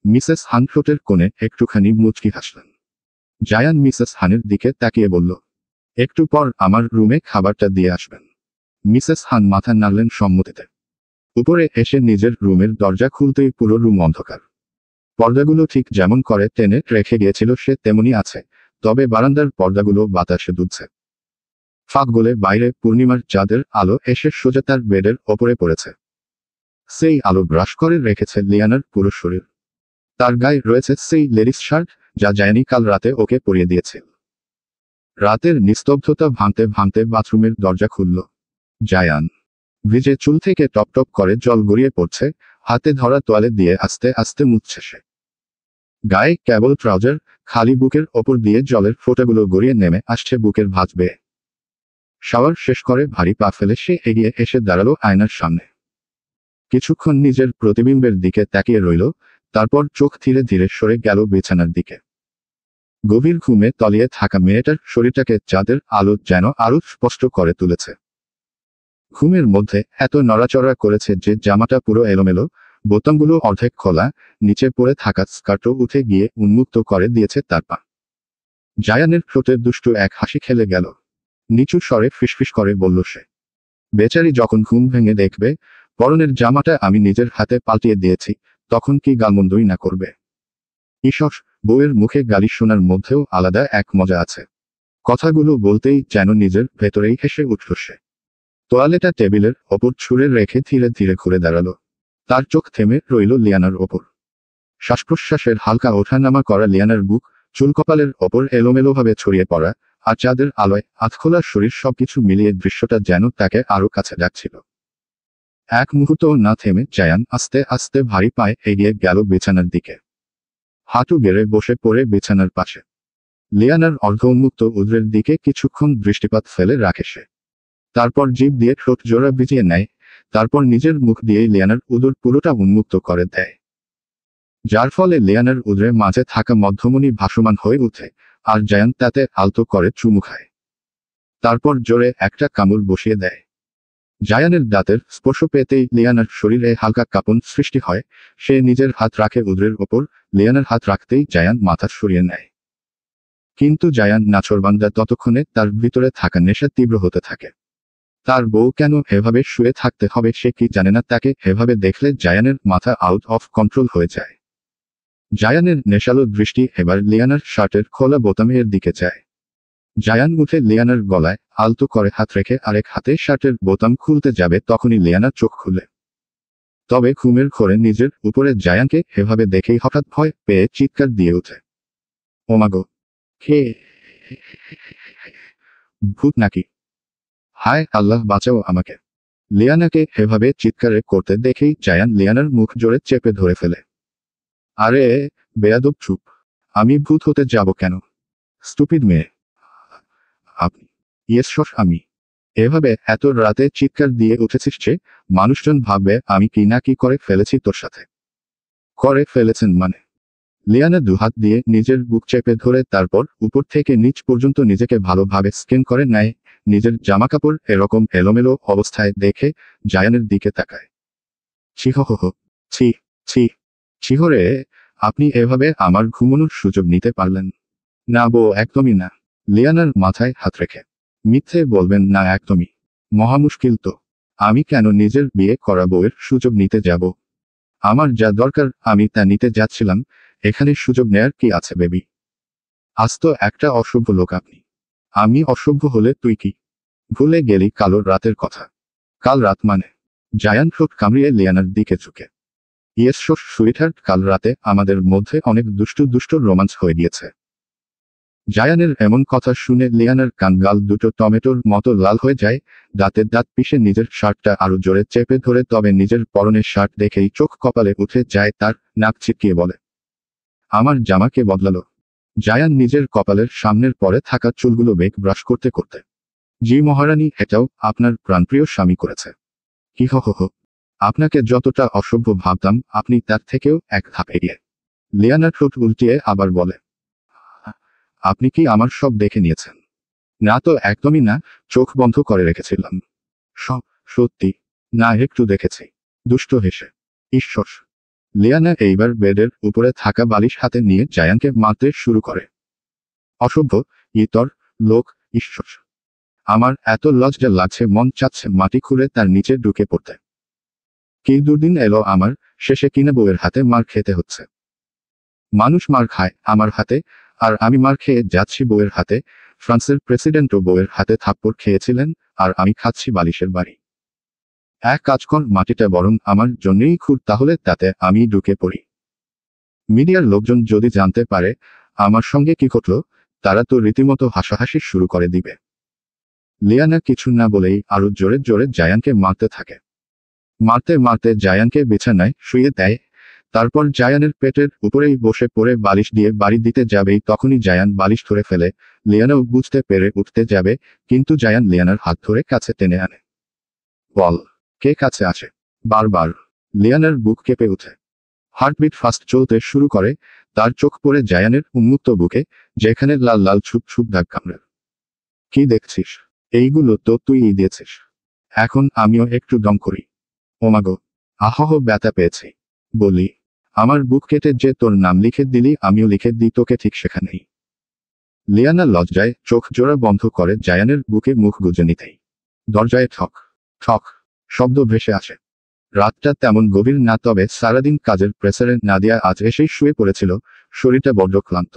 মিসেস হান ঠোঁটের কোণে একটুখানি মুচকি হাসলেন। জায়ান মিসেস হানের দিকে তাকিয়ে বলল, একটু পর আমার রুমে খাবারটা দিয়ে আসবেন। মিসেস হান মাথা নাড়লেন সম্মতিতে। উপরে এসে নিজের রুমের দরজা খুলতেই পুরো রুম অন্ধকার। পর্দাগুলো ঠিক যেমন করে টেনে রেখে গিয়েছিল সে তেমনি আছে, তবে বারান্দার পর্দাগুলো বাতাসে দুলছে। ফাঁক গলে বাইরে পূর্ণিমার চাঁদের আলো এসে সোজা তার বেডের ওপরে পড়েছে। সেই আলো ব্রাশ করে রেখেছে লিয়ানার পুরো শরীর। তার গায়ে রয়েছে সেই লেডিস শার্ট যা জায়ানি কাল রাতে ওকে পরিয়ে দিয়েছিল। রাতের নিস্তব্ধতা ভাঙতে ভাঙতে বাথরুমের দরজা খুলল। জায়ান। ভিজে চুল থেকে টপ টপ করে জল গড়িয়ে পড়ছে, হাতে ধরা তোয়ালে দিয়ে আস্তে আস্তে মুছছে সে। গায়ে কেবল ট্রাউজার, খালি বুকের ওপর দিয়ে জলের ফোঁটাগুলো গড়িয়ে নেমে আসছে বুকের ভাঁজ বেয়ে। শাওয়ার শেষ করে ভারী পা ফেলে সে এগিয়ে এসে দাঁড়ালো আয়নার সামনে। কিছুক্ষণ নিজের প্রতিবিম্বের দিকে তাকিয়ে রইল, তারপর চোখ ধীরে ধীরে সরে গেল বিছানার দিকে। গভীর ঘুমে তলিয়ে থাকা মেয়েটার শরীরটাকে চাঁদের আলো যেন আরো স্পষ্ট করে তুলেছে। ঘুমের মধ্যে এত নড়াচড়া করেছে যে জামাটা পুরো এলোমেলো, বোতামগুলো অর্ধেক খোলা, নিচে পড়ে থাকা স্কার্টও উঠে গিয়ে উন্মুক্ত করে দিয়েছে তার পা। জায়ানের ঠোঁটে দুষ্টু এক হাসি খেলে গেল। নিচু স্বরে ফিসফিস করে বলল সে, বেচারি যখন ঘুম ভেঙে দেখবে পরনের জামাটা আমি নিজের হাতে পাল্টিয়ে দিয়েছি, তখন কি গালমন্দই না করবে। ঈষৎ বউয়ের মুখে গালি শোনার মধ্যেও আলাদা এক মজা আছে। কথাগুলো বলতেই যেন নিজের ভেতরেই হেসে উঠল সে। তোয়ালেটা টেবিলের ওপর ছুঁড়ে রেখে ধীরে ধীরে ঘুরে দাঁড়ালো। তার চোখ থেমে রইল লিয়ানার ওপর। শ্বাসপ্রশ্বাসের হালকা ওঠানামা করা লিয়ানার বুক, চুল কপালের ওপর এলোমেলোভাবে ছড়িয়ে পড়া, আর চাঁদের আলোয় আধখোলা শরীর সবকিছু মিলিয়ে দৃশ্যটা যেন তাকে আরো কাছে ডাকছিল। এক মুহূর্তও না থেমে জায়ান আস্তে আস্তে ভারী পায়ে এগিয়ে গেল বিছানার দিকে। হাঁটু গেড়ে বসে পড়ে বিছানার পাশে। লিয়ানার অর্ধ উন্মুক্ত উদরের দিকে কিছুক্ষণ দৃষ্টিপাত ফেলে রাখে সে। তারপর জিভ দিয়ে ঠোঁট জোড়া ভিজিয়ে নেয়, তারপর নিজের মুখ দিয়েই লিয়ানার উদর পুরোটা উন্মুক্ত করে দেয়। যার ফলে লিয়ানার উদরের মাঝে থাকা মধ্যমণি ভাসমান হয়ে ওঠে, আর জায়ান তাতে আলতো করে চুমু খায়। তারপর জোরে একটা কামড় বসিয়ে দেয়। জায়ানের দাঁতের স্পর্শ পেতেই লিয়ানার শরীরে হালকা কাঁপন সৃষ্টি হয়। সে নিজের হাত রাখে উদরের ওপর। লিয়ানার হাত রাখতেই জায়ান মাথা সরিয়ে নেয়। কিন্তু জায়ান নাছোড়বান্দা ততক্ষণে তার ভিতরে থাকা নেশা তীব্র হতে থাকে। তার বউ কেন এভাবে শুয়ে থাকতে হবে সে কি জানে না। তাকে এভাবে দেখলে জায়ানের মাথা আউট অফ কন্ট্রোল হয়ে যায়। জায়ানের নেশালো দৃষ্টি এবার লিয়ানার শার্টের খোলা বোতামের দিকে যায়। জায়ান উঠে লিয়ানার গলায় আলতো করে হাত রেখে আরেক হাতে শার্টের বোতাম খুলতে যাবে তখনই লিয়ানা চোখ খুলে। তবে ঘুমের ঘোরে নিজের উপরে জায়ানকে এভাবে দেখেই হঠাৎ ভয় পেয়ে চিৎকার দিয়ে ওঠে। ওমাগো, কে? ভূত নাকি? হায় আল্লাহ, বাঁচাও আমাকে! লিয়ানাকে এভাবে চিৎকারে করতে দেখেই জায়ান লিয়ানার মুখ জোরে চেপে ধরে ফেলে। আরে বেয়াদব, চুপ! আমি ভূত হতে যাব কেন? স্টুপিড মেয়ে! আপনি? ইয়েস শশ, আমি। এভাবে এত রাতে চিৎকার দিয়ে উঠেছিস যে মানুষজন ভাববে আমি কি না কি করে ফেলেছি তোর সাথে। করে ফেলেছেন মানে? লিয়ানা দুহাত দিয়ে নিজের বুক চেপে ধরে তারপর উপর থেকে নিচ পর্যন্ত নিজেকে ভালোভাবে স্ক্যান করে নেয়। নিজের জামাকাপড় এরকম এলোমেলো অবস্থায় দেখে জায়ানের দিকে তাকায়। ছিহহ, ছি ছি, ছিহরে! আপনি এভাবে আমার ঘুমানোর সুযোগ নিতে পারলেন না? বউ, একদমই না। লিয়ানার মাথায় হাত রেখে। মিথ্যে বলবেন না, একদমই। মহা মুশকিল তো। আমি কেন নিজের বিয়ে করা বউয়ের সুযোগ নিতে যাব? আমার যা দরকার আমি তা নিতে যাচ্ছিলাম। এখানে সুযোগ নেয়ার কি আছে বেবি? আজ তো একটা অসভ্য লোক আপনি। আমি অসভ্য হলে তুই কি ভুলে গেলি কালো রাতের কথা? কাল রাত মানে? জায়ান ঠোঁট কামড়িয়ে লিয়ানার দিকে ঝুঁকে। ইয়েস শোষ সুইটহার্ট, কাল রাতে আমাদের মধ্যে অনেক দুষ্টু দুষ্ট রোমান্স হয়ে গিয়েছে। জায়ানের এমন কথা শুনে লিয়ানার কান গাল দুটো টমেটোর মতো লাল হয়ে যায়। দাঁতের দাঁত পিষে নিজের শার্টটা আরো জোরে চেপে ধরে, তবে নিজের পরনের শার্ট দেখেই চোখ কপালে উঠে যায় তার। নাক ছিটকিয়ে বলে, আমার জামা কে বদলালো? জায়ান নিজের কপালের সামনের পরে থাকা চুলগুলো বেক ব্রাশ করতে করতে। জি মহারানী, এটাও আপনার প্রাণপ্রিয় স্বামী করেছে। কি হো হো হো। আপনাকে যতটা অসভ্য ভাবতাম আপনি তার থেকেও এক ধাপ এগিয়ে। লিয়ানা ঠোঁট উল্টিয়ে আবার বলে, আপনি কি আমার সব দেখে নিয়েছেন? না তো, একদমই না। চোখ বন্ধ করে রেখেছিলাম। সব? সত্যি? না, একটু দেখেছি। দুষ্ট হেসে। ঈশ্বর! লিয়ানা এইবার বেডের উপরে থাকা বালিশ হাতে নিয়ে জায়ানকে মারতে শুরু করে। অসভ্য, ইতর লোক! ঈশ্বর! আমার এত লজ্জা লাগছে, মন চাচ্ছে মাটি খুঁড়ে তার নিচে ঢুকে পড়তে। কি দুর্দিন এলো আমার, শেষে কিনা বউয়ের হাতে মার খেতে হচ্ছে। মানুষ মার খায় আমার হাতে, আর আমি মার খেয়ে যাচ্ছি বউয়ের হাতে। ফ্রান্সের প্রেসিডেন্টও বউয়ের হাতে থাপ্পড় খেয়েছিলেন, আর আমি খাচ্ছি বালিশের বাড়ি। এক কাজ কর, মাটিটা বরং আমার জন্যই খুঁড়, তাহলে তাতে আমি ঢুকে পড়ি। মিডিয়ার লোকজন যদি জানতে পারে আমার সঙ্গে কি ঘটল, তারা তো রীতিমতো হাসাহাসি শুরু করে দিবে। লিয়ানা কিছু না বলেই আরো জোরে জোরে জায়ানকে মারতে থাকে। মারতে মারতে জায়ানকে বিছানায় শুইয়ে দেয়। তারপর জায়ানের পেটের উপরেই বসে পড়ে বালিশ দিয়ে বাড়ি দিতে যাবেই তখনই জায়ান বালিশ ধরে ফেলে। লিয়ানাও বুঝতে পেরে উঠতে যাবে, কিন্তু জায়ান লিয়ানার হাত ধরে কাছে টেনে আনে। বল, কে কাছে আসে? বারবার। লিয়ানার বুক কেঁপে ওঠে। হার্টবিট ফাস্ট চলতে শুরু করে। তার চোখ পড়ে জায়ানের উন্মুক্ত বুকে, যেখানে লাল লাল ছুপ ছুপ দাগ কামড়ে। কি দেখছিস? এইগুলো তো তুইই দিয়েছিস। এখন আমিও একটু দম করি। ওমাগো, আহহ, ব্যথা পেয়েছি। বলি, আমার বুক কেটে যে তোর নাম লিখে দিলি আমিও লিখে দিই তোকে ঠিক সেখানেই। লিয়ানা লজ্জায় চোখ জোড়া বন্ধ করে জায়ানের বুকে মুখ গুজে নিতেই দরজায় ঠক ঠক শব্দ ভেসে আসে। রাতটা তেমন গভীর না, তবে সারাদিন কাজের প্রেসারে নাদিয়া আজ এসেই শুয়ে পড়েছিল। শরীরটা বড্ড ক্লান্ত।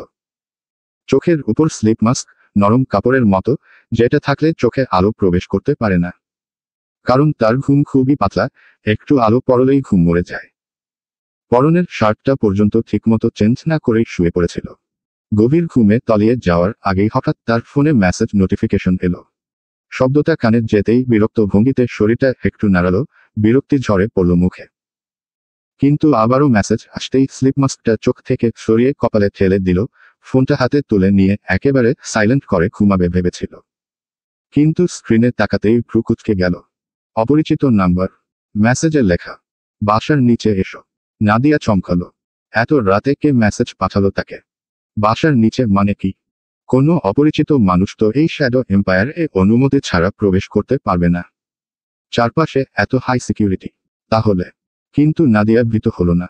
চোখের উপর স্লিপ মাস্ক, নরম কাপড়ের মতো, যেটা থাকলে চোখে আলো প্রবেশ করতে পারে না। কারণ তার ঘুম খুবই পাতলা, একটু আলো পড়লেই ঘুম মরে যায়। পরনের শার্টটা পর্যন্ত ঠিকমতো চেঞ্জ না করেই শুয়ে পড়েছিল। গভীর ঘুমে তলিয়ে যাওয়ার আগেই হঠাৎ তার ফোনে মেসেজ নোটিফিকেশন এলো। শব্দটা কানে যেতেই বিরক্ত ভঙ্গিতে শরীরটা একটু নাড়ালো। বিরক্তি ঝরে পড়ল মুখে। কিন্তু আবারও মেসেজ আসতেই স্লিপ মাস্কটা চোখ থেকে সরিয়ে কপালে ঠেলে দিল। ফোনটা হাতে তুলে নিয়ে একেবারে সাইলেন্ট করে ঘুমাবে ভেবেছিল। কিন্তু স্ক্রিনে তাকাতেই ভ্রু কুঁচকে গেল। অপরিচিত নাম্বার। মেসেজে লেখা, বাসার নিচে এসো। নাদিয়া চমকালো। এত রাতে কে মেসেজ পাঠালো তাকে? বাসার নিচে মানে কি? কোনো অপরিচিত মানুষ তো এই শ্যাডো এম্পায়ার এ অনুমতি ছাড়া প্রবেশ করতে পারবে না। চারপাশে এত হাই সিকিউরিটি। তাহলে কিন্তু নাদিয়া ভীত হলো না।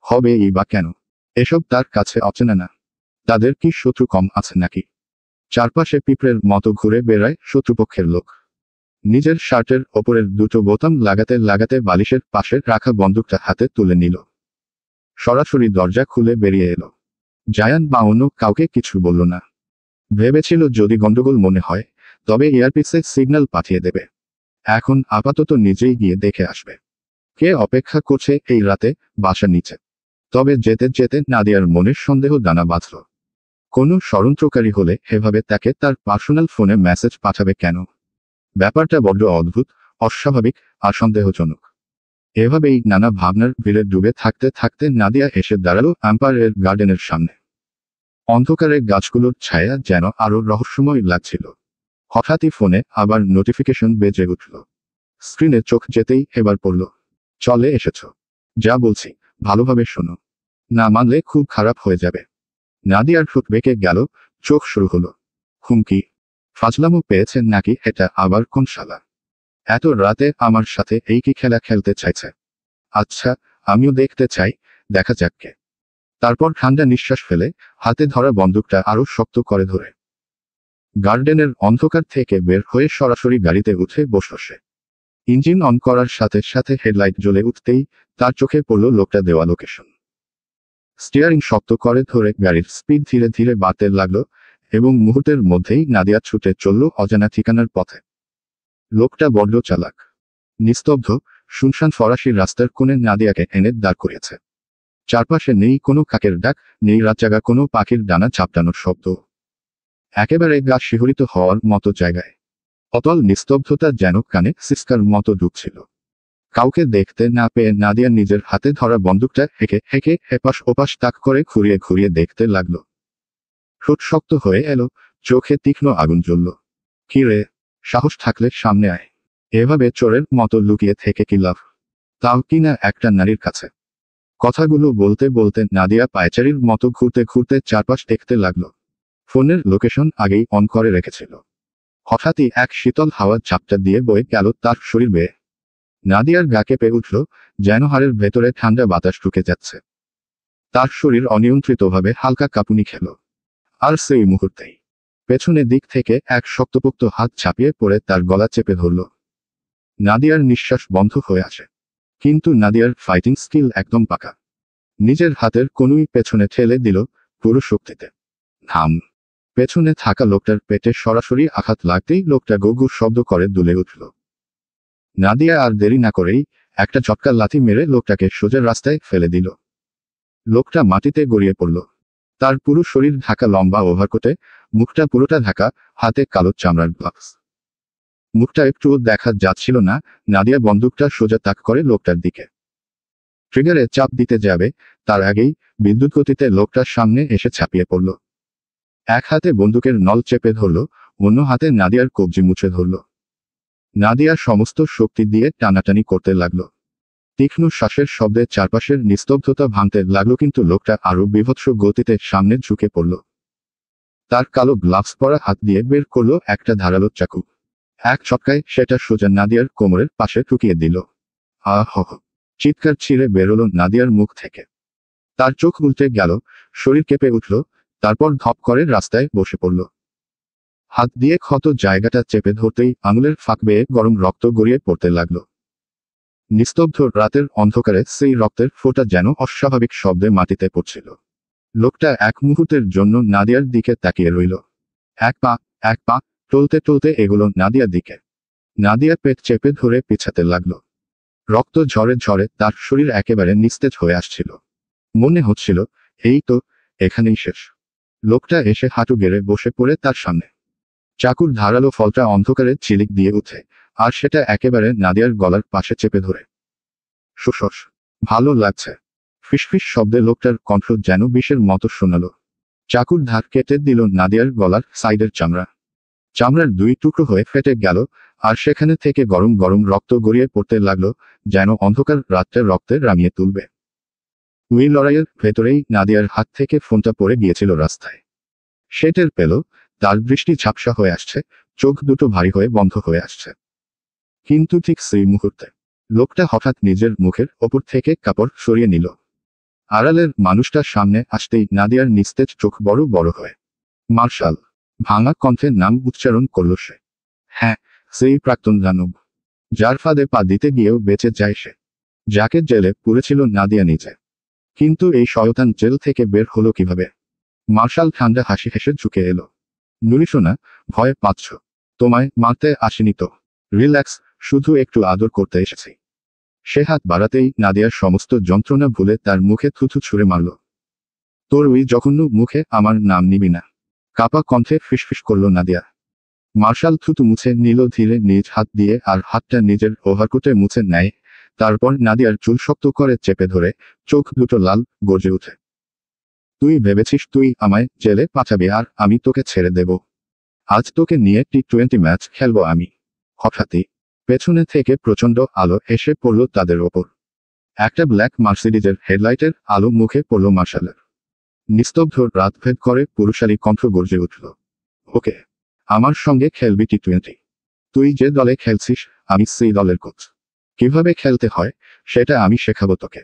হবে এই বা কেন? এসব তার কাছে অচেনা না। তাদের কি শত্রু কম আছে নাকি? চারপাশে পিঁপড়ের মতো ঘুরে বেড়ায় শত্রুপক্ষের লোক। নিজের শার্টের ওপরের দুটো বোতাম লাগাতে লাগাতে বালিশের পাশে রাখা বন্দুকটা হাতে তুলে নিল। সরাসরি দরজা খুলে বেরিয়ে এলো। জায়ান বা অন্য কাউকে কিছু বলল না। ভেবেছিল যদি গন্ডগোল মনে হয় তবে এয়ারপিসে সিগন্যাল পাঠিয়ে দেবে। এখন আপাতত নিজেই গিয়ে দেখে আসবে কে অপেক্ষা করছে এই রাতে বাসার নিচে। তবে যেতে যেতে নাদিয়ার মনের সন্দেহ দানা বাঁধল। কোনো ষড়যন্ত্রকারী হলে এভাবে তাকে তার পার্সোনাল ফোনে মেসেজ পাঠাবে কেন? ব্যাপারটা বড্ড অদ্ভুত, অস্বাভাবিক আর সন্দেহজনক। এভাবেই নানা ভাবনার ভিড়ে ডুবে থাকতে থাকতে নাদিয়া এসে দাঁড়ালো এম্পায়ার গার্ডেনের সামনে। অন্ধকারে গাছগুলোর ছায়া যেন আরো রহস্যময় লাগছিল। হঠাৎই ফোনে আবার নোটিফিকেশন বেজে উঠল। স্ক্রিনে চোখ যেতেই এবার পড়ল, চলে এসেছ। যা বলছি ভালোভাবে শোনো, না মানলে খুব খারাপ হয়ে যাবে। নাদিয়ার ঠোঁট বেঁকে গেল, চোখ শুরু হলো। হুমকি? ফাজলামো পেয়েছেন নাকি এটা আবার কোন শালা? এত রাতে আমার সাথে এই কি খেলা খেলতে চাইছে? আচ্ছা, আমিও দেখতে চাই, দেখা যাক কে। তারপর ঠান্ডা নিঃশ্বাস ফেলে হাতে ধরা বন্দুকটা আরো শক্ত করে ধরে গার্ডেনের অন্ধকার থেকে বের হয়ে সরাসরি গাড়িতে উঠে বসল সে। ইঞ্জিন অন করার সাথে সাথে হেডলাইট জ্বলে উঠতেই তার চোখে পড়ল লোকটা দেওয়া লোকেশন। স্টিয়ারিং শক্ত করে ধরে গাড়ির স্পিড ধীরে ধীরে বাড়তে লাগলো এবং মুহূর্তের মধ্যেই নাদিয়া ছুটে চলল অজানা ঠিকানার পথে। লোকটা বড্ড চালাক। নিস্তব্ধ শুনশান ফরাসি রাস্তার কোণে নাদিয়াকে এনে দাঁড় করিয়েছে। চারপাশে নেই কোনো কাকের ডাক, নেই রাতজাগা কোনো পাখির ডানা চাপটানোর শব্দ। একেবারে গা শিহরিত হওয়ার মতো জায়গায়। অতল নিস্তব্ধতা যেন কানে সিস্কার মতো ঢুকছিল। কাউকে দেখতে না পেয়ে নাদিয়া নিজের হাতে ধরা বন্দুকটা হেঁকে হেঁকে এপাশ ওপাশ তাক করে ঘুরিয়ে ঘুরিয়ে দেখতে লাগলো। ঠোঁট শক্ত হয়ে এলো, চোখে তীক্ষ্ণ আগুন জ্বলল। কি রে, সাহস থাকলে সামনে আয়। এভাবে চোরের মতো লুকিয়ে থেকে কি লাভ, তাও কিনা একটা নারীর কাছে। কথাগুলো বলতে বলতে নাদিয়া পায়চারির মতো ঘুরতে ঘুরতে চারপাশ দেখতে লাগলো। ফোনের লোকেশন আগেই অন করে রেখেছিল। হঠাৎই এক শীতল হাওয়া ঝাপটা দিয়ে বয়ে গেল তার শরীর বেয়ে। নাদিয়ার গা কেঁপে উঠল, যেন হাড়ের ভেতরে ঠান্ডা বাতাস ঢুকে যাচ্ছে। তার শরীর অনিয়ন্ত্রিতভাবে হালকা কাঁপুনি খেল। আর সেই মুহূর্তেই পেছনের দিক থেকে এক শক্তপোক্ত হাত ঝাঁপিয়ে পড়ে তার গলা চেপে ধরল। নাদিয়ার নিঃশ্বাস বন্ধ হয়ে আসে। কিন্তু নাদিয়ার ফাইটিং স্কিল একদম পাকা। নিজের হাতের কনুই পেছনে ঠেলে দিল পুরো শক্তিতে। থাম! পেছনে থাকা লোকটার পেটে সরাসরি আঘাত লাগতেই লোকটা গো গো শব্দ করে দুলে উঠল। নাদিয়া আর দেরি না করেই একটা ঝটকা লাথি মেরে লোকটাকে সোজা রাস্তায় ফেলে দিল। লোকটা মাটিতে গড়িয়ে পড়ল। তার পুরো শরীর ঢাকা লম্বা ওভারকোটে, মুখটা পুরোটা ঢাকা, হাতে কালো চামড়ার গ্লাভস। মুখটা একটুও দেখা যাচ্ছিল না। নাদিয়া বন্দুকটা সোজা তাক করে লোকটার দিকে ট্রিগারে চাপ দিতে যাবে, তার আগেই বিদ্যুৎ গতিতে লোকটার সামনে এসে ছাপিয়ে পড়ল। এক হাতে বন্দুকের নল চেপে ধরল, অন্য হাতে নাদিয়ার কবজি মুছে ধরল। নাদিয়া সমস্ত শক্তি দিয়ে টানাটানি করতে লাগলো। তীক্ষ্ণ শ্বাসের শব্দে চারপাশের নিস্তব্ধতা ভাঙতে লাগলো, কিন্তু লোকটা আরো বিভৎস গতিতে সামনে ঝুঁকে পড়ল। তার কালো গ্লাভস পরা হাত দিয়ে বের করলো একটা ধারালো চাকু। এক ছটকায় সেটা সোজা নাদিয়ার কোমরের পাশে ঠুকিয়ে দিল। আহ! চিৎকার ছিঁড়ে বেরোলো নাদিয়ার মুখ থেকে। তার চোখ উল্টে গেল, শরীর কেঁপে উঠল, তারপর ধপ করে রাস্তায় বসে পড়ল। হাত দিয়ে ক্ষত জায়গাটা চেপে ধরতেই আঙুলের ফাঁক বেয়ে গরম রক্ত গড়িয়ে পড়তে লাগল। নিস্তব্ধ রাতের অন্ধকারে সেই রক্তের ফোঁটা যেন অস্বাভাবিক শব্দে মাটিতে পড়ছিল। লোকটা এক মুহূর্তের জন্য নাদিয়ার দিকে তাকিয়ে রইল। এক পা টলতে টলতে এগুলো নাদিয়ার দিকে। নাদিয়া পেট চেপে ধরে পিছাতে লাগল। রক্ত ঝরে ঝরে তার শরীর একেবারে নিস্তেজ হয়ে আসছিল। মনে হচ্ছিল এই তো, এখানেই শেষ। লোকটা এসে হাঁটু গেড়ে বসে পড়ে তার সামনে। চাকুর ধারালো ফলটা অন্ধকারে ঝিলিক দিয়ে উঠে, আর সেটা একেবারে নাদিয়ার গলার পাশে চেপে ধরে। সুসস! ভালো লাগছে। ফিসফিস শব্দে লোকটার কণ্ঠ যেন বিষের মতো শোনালো। চাকুর ধার কেটে দিল নাদিয়ার গলার সাইডের চামড়া। চামড়ার দুই টুকরো হয়ে ফেটে গেল, আর সেখানে থেকে গরম গরম রক্ত গড়িয়ে পড়তে লাগলো, যেন অন্ধকার রাতটা রক্তে রাঙিয়ে তুলবে। ওই লড়াইয়ের ভেতরেই নাদিয়ার হাত থেকে ফোনটা পড়ে গিয়েছিল রাস্তায়। সে টের পেল, তার দৃষ্টি ঝাপসা হয়ে আসছে, চোখ দুটো ভারী হয়ে বন্ধ হয়ে আসছে। কিন্তু ঠিক সেই মুহূর্তে লোকটা হঠাৎ নিজের মুখের ওপর থেকে কাপড় সরিয়ে নিল। আড়ালের মানুষটার সামনে আসতেই নাদিয়ার নিস্তেজ চোখ বড় বড় হয়। মার্শাল! ভাঙা কণ্ঠে নাম উচ্চারণ করল সে। হ্যাঁ, সেই প্রাক্তন দানব, যার ফাঁদে পা দিতে গিয়েও বেঁচে যায় সে, যাকে জেলে পুরেছিল নাদিয়া নিজে। কিন্তু এই শয়তান জেল থেকে বের হলো কিভাবে? মার্শাল ঠান্ডা হাসি হেসে ঝুঁকে এলো। নুরিসোনা, ভয় পাচ্ছ? তোমায় মারতে আসেনি তো। রিল্যাক্স, শুধু একটু আদর করতে এসেছি। সে হাত বাড়াতেই নাদিয়ার সমস্ত যন্ত্রণা ভুলে তার মুখে থুথু ছুঁড়ে মারল। তোর ওই জঘন্য মুখে আমার নাম নিবি না, কাপা কণ্ঠে ফিসফিস করল নাদিয়া। মার্শাল থুতু মুছে নিল ধীরে নিজ হাত দিয়ে আর হাতটা নিজের ওভারকোটে মুছে নেয়। তারপর নাদিয়ার চুল শক্ত করে চেপে ধরে চোখ দুটো লাল গর্জে উঠে। তুই ভেবেছিস তুই আমায় জেলে পাঠাবি আর আমি তোকে ছেড়ে দেব? আজ তোকে নিয়ে টি-20 ম্যাচ খেলবো আমি। হঠাৎই পেছনে থেকে প্রচণ্ড আলো এসে পড়ল তাদের ওপর। একটা ব্ল্যাক মার্সিডিজের হেডলাইটের আলো মুখে পড়ল মার্শালের। নিস্তব্ধ রাত ভেদ করে পুরুষালী কণ্ঠ গর্জে উঠল। ওকে, আমার সঙ্গে খেলবি টি-20? তুই যে দলে খেলছিস আমি সেই দলের কোচ। কিভাবে খেলতে হয় সেটা আমি শেখাবো তোকে।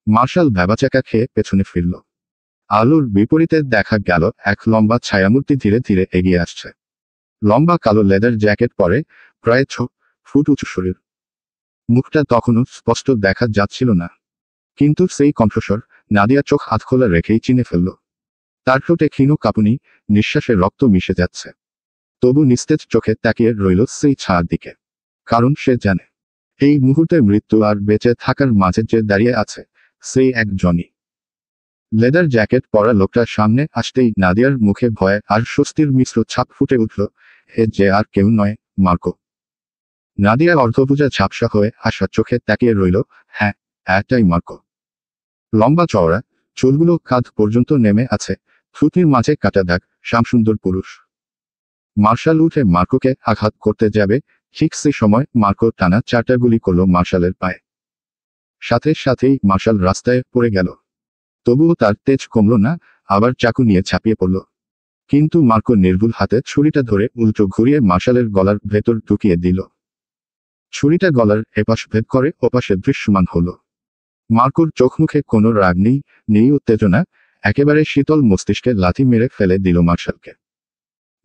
মার্শাল ভ্যাবাচাকা খেয়ে পেছনে ফিরল। আলোর বিপরীতে দেখা গেল এক লম্বা ছায়ামূর্তি ধীরে ধীরে এগিয়ে আসছে। লম্বা কালো লেদার জ্যাকেট পরে, প্রায় 6 ফুট উঁচু শরীর। মুখটা তখনও স্পষ্ট দেখা যাচ্ছিল না, কিন্তু সেই কণ্ঠস্বর নাদিয়া চোখ হাত খোলা রেখেই চিনে ফেলল। তার ঠোঁটে ক্ষীণ কাঁপুনি, নিঃশ্বাসে রক্ত মিশে যাচ্ছে। তবু নিস্তেজ চোখে তাকিয়ে রইল সেই ছায়ার দিকে, কারণ সে জানে এই মুহূর্তে মৃত্যু আর বেঁচে থাকার মাঝে যে দাঁড়িয়ে আছে সেই একজনই। লেদার জ্যাকেট পরা লোকটার সামনে আসতেই নাদিয়ার মুখে ভয় আর স্বস্তির মিশ্র ছাপ ফুটে উঠল। এ যে আর কেউ নয়, মার্কো। নাদিয়া অর্ধভুজা ঝাপসা হয়ে আসা চোখে তাকিয়ে রইল। হ্যাঁ, একটাই মার্কো। লম্বা চওড়া, চুলগুলো কাঁধ পর্যন্ত নেমে আছে, থুতনির মাঝে কাটা দাগ, শ্যামসুন্দর পুরুষ। মার্শাল উঠে মার্কোকে আঘাত করতে যাবে, ঠিক সেই সময় মার্কো টানা 4টা গুলি করল মার্শালের পায়ে। সাথে সাথেই মার্শাল রাস্তায় পড়ে গেল। তবুও তার তেজ কমল না, আবার চাকু নিয়ে ঝাঁপিয়ে পড়ল। কিন্তু মার্কো নির্ভুল হাতে ছুরিটা ধরে উল্টো ঘুরিয়ে মার্শালের গলার ভেতর ঢুকিয়ে দিল। ছুরিটা গলার এপাশ ভেদ করে ওপাশে দৃশ্যমান হল। মার্কোর চোখ মুখে কোনো রাগ নেই, নেই উত্তেজনা, একেবারে শীতল মস্তিষ্কে লাথি মেরে ফেলে দিল মার্শালকে।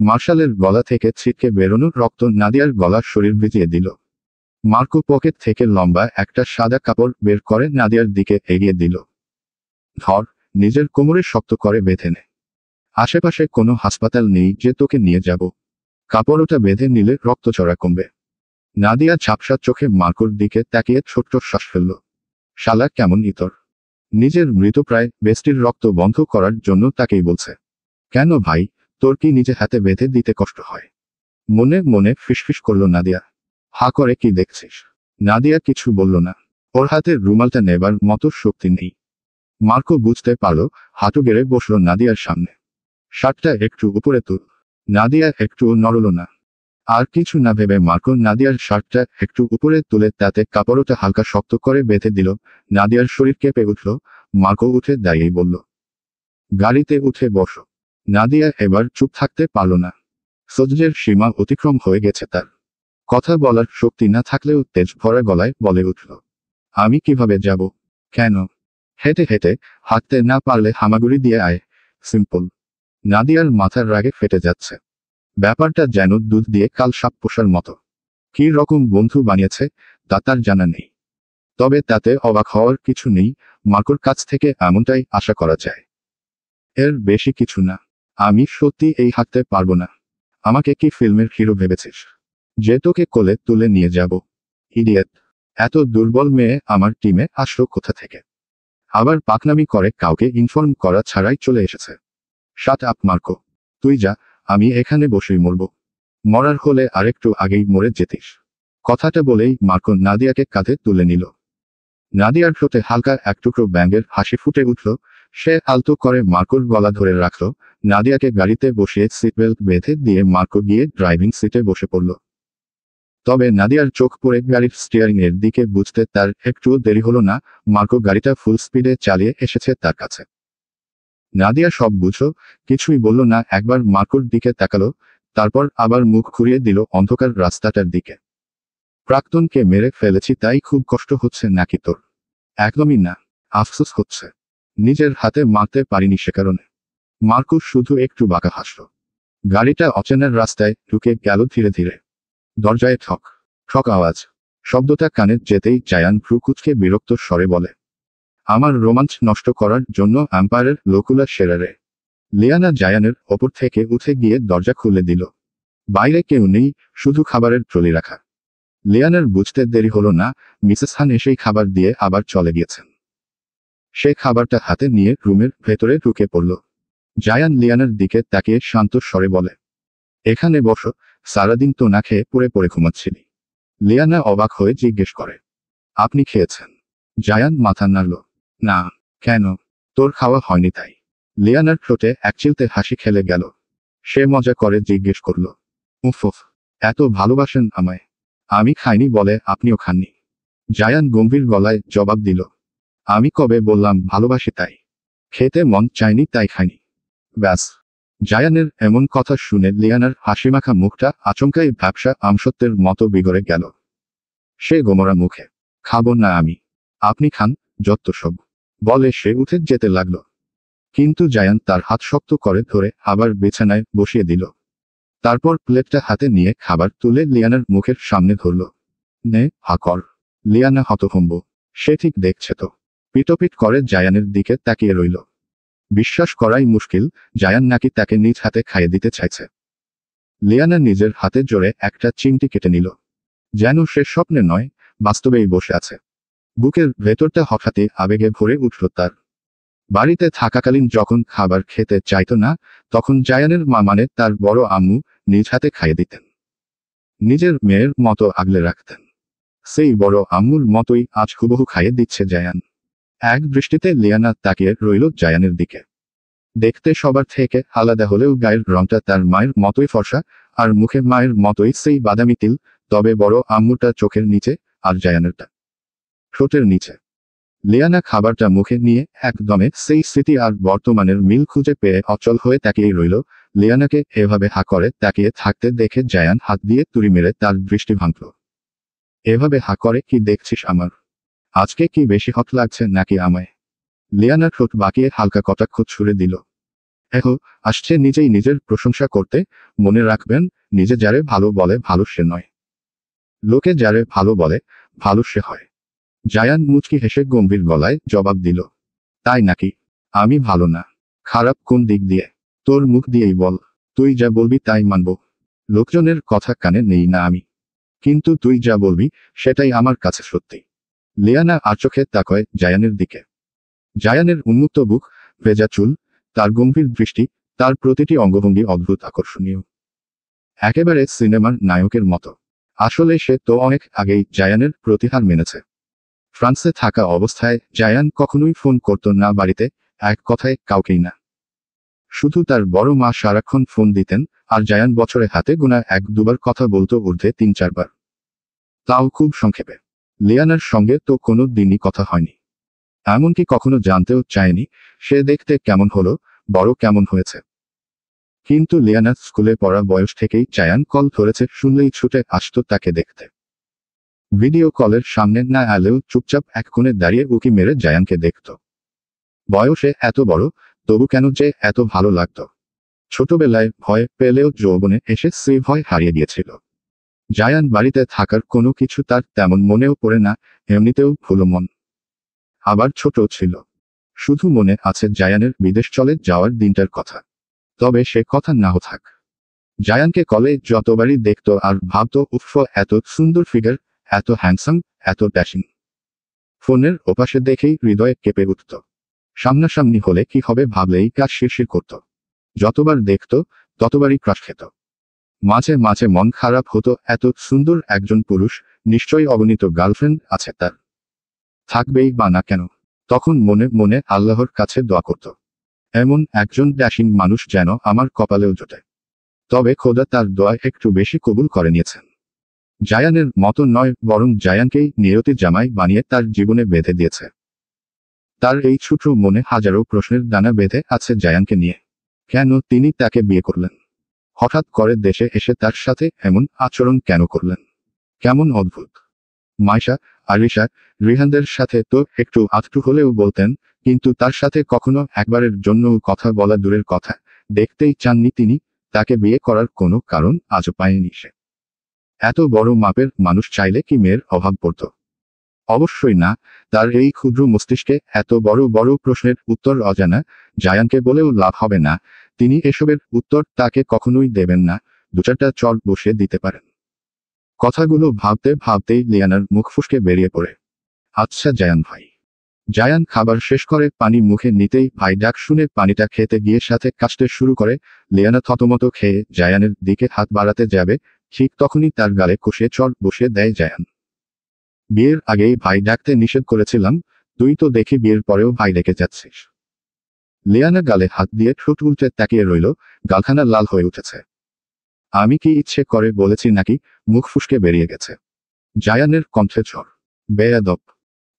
মার্শালের গলা থেকে ছিটকে বেরোনো রক্ত নাদিয়ার গলার শরীর ভিজিয়ে দিল। মার্কো পকেট থেকে লম্বা একটা সাদা কাপড় বের করে নাদিয়ার দিকে এগিয়ে দিল। ধর, নিজের কোমরে শক্ত করে বেঁধে নে। আশেপাশে কোনো হাসপাতাল নেই যে তোকে নিয়ে যাব। কাপড়টা বেঁধে নিলে রক্তচড়া কমবে। নাদিয়া ঝাপসা চোখে মার্কোর দিকে তাকিয়ে ছোট্ট শ্বাস ফেলল। শালা কেমন ইতর, নিজের মৃতপ্রায় বেস্টির রক্ত বন্ধ করার জন্য তাকেই বলছে। কেন ভাই, তোর কি নিজে হাতে বেঁধে দিতে কষ্ট হয়? মনে মনে ফিসফিস করল নাদিয়া। হা করে কি দেখছিস? নাদিয়া কিছু বলল না। ওর হাতের রুমালটা নেবার মতো শক্তি নেই। মার্কো বুঝতে পারল, হাঁটু গেড়ে বসল নাদিয়ার সামনে। শার্টটা একটু উপরে তুল। নাদিয়া একটুও নড়ল না। আর কিছু না ভেবে মার্কো নাদিয়ার শার্টটা একটু উপরে তুলে তাতে কাপড়টা হালকা শক্ত করে বেঁধে দিল। নাদিয়ার শরীর কেঁপে উঠল। মার্কো উঠে দাঁড়িয়েই বলল, গাড়িতে উঠে বসো। নাদিয়া এবার চুপ থাকতে পারল না। সহ্যের সীমা অতিক্রম হয়ে গেছে তার। কথা বলার শক্তি না থাকলেও তেজ ভরা গলায় বলে উঠল, আমি কিভাবে যাব? কেন? হেঁটে হেঁটে, হাঁটতে না পারলে হামাগুড়ি দিয়ে আয়, সিম্পল। নাদিয়ার মাথার রাগে ফেটে যাচ্ছে। ব্যাপারটা যেন দুধ দিয়ে কাল সাপ পোষার মতো। কী রকম বন্ধু বানিয়েছে তা তার জানা নেই। তবে তাতে অবাক হওয়ার কিছু নেই, মার্কোর কাছ থেকে এমনটাই আশা করা যায়। এর বেশি কিছু না। আমি সত্যি এই হাঁটতে পারবো না। আমাকে কি ফিল্মের হিরো ভেবেছিস যে তোকে কোলে তুলে নিয়ে যাব? ইডিয়েট! এত দুর্বল মেয়ে আমার টিমে আসলো কোথা থেকে? আবার পাকনামি করে কাউকে ইনফর্ম করা ছাড়াই চলে এসেছে। শাট আপ মার্কো, তুই যা, আমি এখানে বসেই মরব। মরার হলে আরেকটু আগেই মরে যেতিস। কথাটা বলেই মার্কো নাদিয়াকে কাঁধে তুলে নিল। নাদিয়ার ঠোঁটে হালকা এক টুকরো ব্যাঙের হাসি ফুটে উঠল। সে আলতো করে মার্কোর গলা ধরে রাখল। নাদিয়াকে গাড়িতে বসিয়ে সিটবেল্ট বেঁধে দিয়ে মার্কো গিয়ে ড্রাইভিং সিটে বসে পড়ল। তবে নাদিয়ার চোখ পড়ে গাড়ির স্টিয়ারিং এর দিকে, বুঝতে তার একটুও দেরি হলো না। মার্কো গাড়িটা ফুল স্পিডে চালিয়ে এসেছে তার কাছে। নাদিয়া সব বুঝল, কিছুই বলল না, একবার মার্কোর দিকে তাকালো, তারপর আবার মুখ ঘুরিয়ে দিল অন্ধকার রাস্তাটার দিকে। প্রাক্তনকে মেরে ফেলেছি তাই খুব কষ্ট হচ্ছে নাকি তোর? একদমই না, আফসোস হচ্ছে। নিজের হাতে মারতে পারিনি সে কারণে। মার্কুস শুধু একটু বাঁকা হাসল। গাড়িটা অচেনার রাস্তায় ঢুকে গেল ধীরে ধীরে। দরজায় ঠক ঠক আওয়াজ। শব্দটা কানে যেতেই জায়ান ভ্রু কুঁচকে বিরক্ত স্বরে বলে, আমার রোমাঞ্চ নষ্ট করার জন্য আম্পায়ারের লোকুলা সেরারে। লিয়ানা জায়ানের ওপর থেকে উঠে গিয়ে দরজা খুলে দিল। বাইরে কেউ নেই, শুধু খাবারের ট্রলি রাখা। লিয়ানার বুঝতে দেরি হলো না, মিসেস হান এসেই খাবার দিয়ে আবার চলে গিয়েছেন। সে খাবারটা হাতে নিয়ে রুমের ভেতরে ঢুকে পড়ল। জায়ান লিয়ানার দিকে তাকিয়ে শান্ত স্বরে বলে, এখানে বসো, সারাদিন তো না খেয়ে পড়ে পড়ে ঘুমাচ্ছিলি। লিয়ানা অবাক হয়ে জিজ্ঞেস করে, আপনি খেয়েছেন? জায়ান মাথা নাড়ল। না। কেন? তোর খাওয়া হয়নি তাই। লিয়ানার ঠোঁটে একচিলতে হাসি খেলে গেল। সে মজা করে জিজ্ঞেস করল, উফ, এত ভালোবাসেন আমায়? আমি খাইনি বলে আপনিও খাননি? জায়ান গম্ভীর গলায় জবাব দিল, আমি কবে বললাম ভালোবাসি তাই? খেতে মন চাইনি তাই খাইনি। ব্যাস। জায়ানের এমন কথা শুনে লিয়ানার হাসিমাখা মুখটা আচমকাই ভ্যাপসা আমসত্বের মতো বিগড়ে গেল। সে গোমরা মুখে, খাবো না আমি। আপনি খান, যত সব, বলে সে উঠে যেতে লাগল। কিন্তু জায়ান তার হাত শক্ত করে ধরে আবার বিছানায় বসিয়ে দিল। তারপর প্লেটটা হাতে নিয়ে খাবার তুলে লিয়ানার মুখের সামনে ধরল। নে, হা কর। লিয়ানা হতভম্ব। সে ঠিক দেখছে তো। পিটপিট করে জায়ানের দিকে তাকিয়ে রইল। বিশ্বাস করাই মুশকিল, জায়ান নাকি তাকে নিজ হাতে খাইয়ে দিতে চাইছে। লিয়ানা নিজের হাতে জোরে একটা চিমটি কেটে নিল। যেন সে স্বপ্নে নয়, বাস্তবেই বসে আছে। বুকের ভেতরটা হঠাৎই আবেগে ভরে উঠল তার। বাড়িতে থাকাকালীন যখন খাবার খেতে চাইতো না, তখন জায়ানের মা মানে তার বড় আম্মু নিজ হাতে খাইয়ে দিতেন। নিজের মেয়ের মতো আগলে রাখতেন। সেই বড় আম্মুর মতোই আজ হুবহু খাইয়ে দিচ্ছে জায়ান। এক দৃষ্টিতে লিয়ানা তাকিয়ে রইল জায়ানের দিকে। দেখতে সবার থেকে আলাদা হলেও গায়ের রংটা তার মায়ের মতোই ফর্সা, আর মুখে মায়ের মতোই সেই বাদামি তিল, তবে বড় আম্মুটা চোখের নিচে, আর জায়ানেরটা ঠোঁটের নিচে। লিয়ানা খাবারটা মুখে নিয়ে একদমে সেই স্মৃতি আর বর্তমানের মিল খুঁজে পেয়ে অচল হয়ে তাকিয়েই রইল। লিয়ানাকে এভাবে হা করে তাকিয়ে থাকতে দেখে জায়ান হাত দিয়ে তুড়ি মেরে তার দৃষ্টি ভাঙল। এভাবে হা করে কি দেখছিস আমার? আজকে কি বেশি হট লাগছে নাকি আমায়? লিয়ানা ঠোঁট বাঁকিয়ে হালকা কটাক্ষ ছুড়ে দিল। এহো, আসছে নিজেই নিজের প্রশংসা করতে। মনে রাখবেন, নিজে যারে ভালো বলে ভালো সে নয়, লোকে যারে ভালো বলে ভালো সে হয়। জায়ান মুচকি হেসে গম্ভীর গলায় জবাব দিল, তাই নাকি? আমি ভালো না? খারাপ কোন দিক দিয়ে? তোর মুখ দিয়েই বল। তুই যা বলবি তাই মানব। লোকজনের কথা কানে নেই না আমি। কিন্তু তুই যা বলবি সেটাই আমার কাছে সত্যি। লিয়ানা আর চোখে তাকায় জায়ানের দিকে। জায়ানের উন্মুক্ত বুক, ভেজা চুল, তার গম্ভীর দৃষ্টি, তার প্রতিটি অঙ্গভঙ্গি অদ্ভুত আকর্ষণীয়। একেবারে সিনেমার নায়কের মতো। আসলে সে তো অনেক আগেই জায়ানের প্রতিহার মেনেছে। ফ্রান্সে থাকা অবস্থায় জায়ান কখনোই ফোন করত না বাড়িতে, এক কথায় কাউকেই না। শুধু তার বড় মা সারাক্ষণ ফোন দিতেন, আর জায়ান বছরে হাতে গোনা এক দুবার কথা বলতো, ঊর্ধ্বে 3-4 বার। তাও খুব সংক্ষেপে। লিয়ানার সঙ্গে তো কোনো দিনই কথা হয়নি। এমনকি কখনো জানতেও চায়নি সে দেখতে কেমন হলো, বড় কেমন হয়েছে। কিন্তু লিয়ানা স্কুলে পড়া বয়স থেকেই জায়ান কল ধরেছে শুনলেই ছুটে আসতো তাকে দেখতে। ভিডিও কলের সামনে না এলেও চুপচাপ এক কোণে দাঁড়িয়ে উকি মেরে জায়ানকে দেখত। বয়সে এত বড়, তবু কেন যে এত ভালো লাগতো। ছোটবেলায় ভয় পেলেও যৌবনে এসে সেই ভয় হারিয়ে গিয়েছিল। জায়ান বাড়িতে থাকার কোনো কিছু তার তেমন মনেও পড়ে না, এমনিতেও ভুলো মন। আবার ছোট ছিল। শুধু মনে আছে জায়ানের বিদেশ চলে যাওয়ার দিনটার কথা। তবে সে কথা নাও থাক। জায়ানকে কলে যতবারই দেখত আর ভাবতো, উফ, এত সুন্দর ফিগার, এত হ্যান্ডসাম, এত ড্যাশিং। ফোনের ওপাশে দেখেই হৃদয়ে কেঁপে উঠত। সামনাসামনি হলে কি হবে ভাবলেই গা শিরশির করত। যতবার দেখত ততবারই ক্রাশ খেত। মাঝে মাঝে মন খারাপ হতো, এত সুন্দর একজন পুরুষ, নিশ্চয়ই অগণিত গার্লফ্রেন্ড আছে তার। থাকবেই বা না কেন? তখন মনে মনে আল্লাহর কাছে দোয়া করত, এমন একজন ড্যাশিং মানুষ যেন আমার কপালেও জোটে। তবে খোদা তার দোয়া একটু বেশি কবুল করে নিয়েছেন। জায়ানের মতো নয়, বরং জায়ানকেই নিয়তি জামাই বানিয়ে তার জীবনে বেঁধে দিয়েছে। তার এই ছোট মনে হাজারো প্রশ্নের দানা বেঁধে আছে জায়ানকে নিয়ে। কেন তিনি তাকে বিয়ে করলেন? হঠাৎ করে দেশে এসে তার সাথে এমন আচরণ কেন করলেন? কেমন অদ্ভুত। মাইশা, আরিশা, রিহানদের সাথে তো একটু আধটু হলেও বলতেন, কিন্তু তার সাথে কখনো একবারের জন্যও কথা বলা দূরের কথা, দেখতেই চাননি তিনি। তাকে বিয়ে করার কোনো কারণ আজও পায়নি সে। এত বড় মাপের মানুষ চাইলে কি মেয়ের অভাব পড়ত? অবশ্যই না। তার এই ক্ষুদ্র মস্তিষ্কে এত বড় বড় প্রশ্নের উত্তর অজানা। জায়ানকে বলেও লাভ হবে না, তিনি এসবের উত্তর তাকে কখনোই দেবেন না। দু চারটা চট বসিয়ে দিতে পারেন। কথাগুলো ভাবতে ভাবতেই লিয়ানার মুখ ফসকে বেরিয়ে পড়ে, আচ্ছা জায়ান ভাই। জায়ান খাবার শেষ করে পানি মুখে নিতেই ভাই ডাক শুনে পানিটা খেতে গিয়ে সাথে কাশতে শুরু করে। লিয়ানা থতমত খেয়ে জায়ানের দিকে হাত বাড়াতে যাবে, ঠিক তখনই তার গালে কষিয়ে চট বসিয়ে দেয় জায়ান। বিয়ের আগেই ভাই ডাকতে নিষেধ করেছিলাম, তুই তো দেখি বিয়ের পরেও ভাই ডেকে যাচ্ছিস। লিয়ানা গালে হাত দিয়ে ঠোঁট উল্টে তাকিয়ে রইল, গালখানা লাল হয়ে উঠেছে। আমি কি ইচ্ছে করে বলেছি নাকি? মুখ ফুসকে বেরিয়ে গেছে। জায়ানের কণ্ঠে ঝড়। বেয়াদব,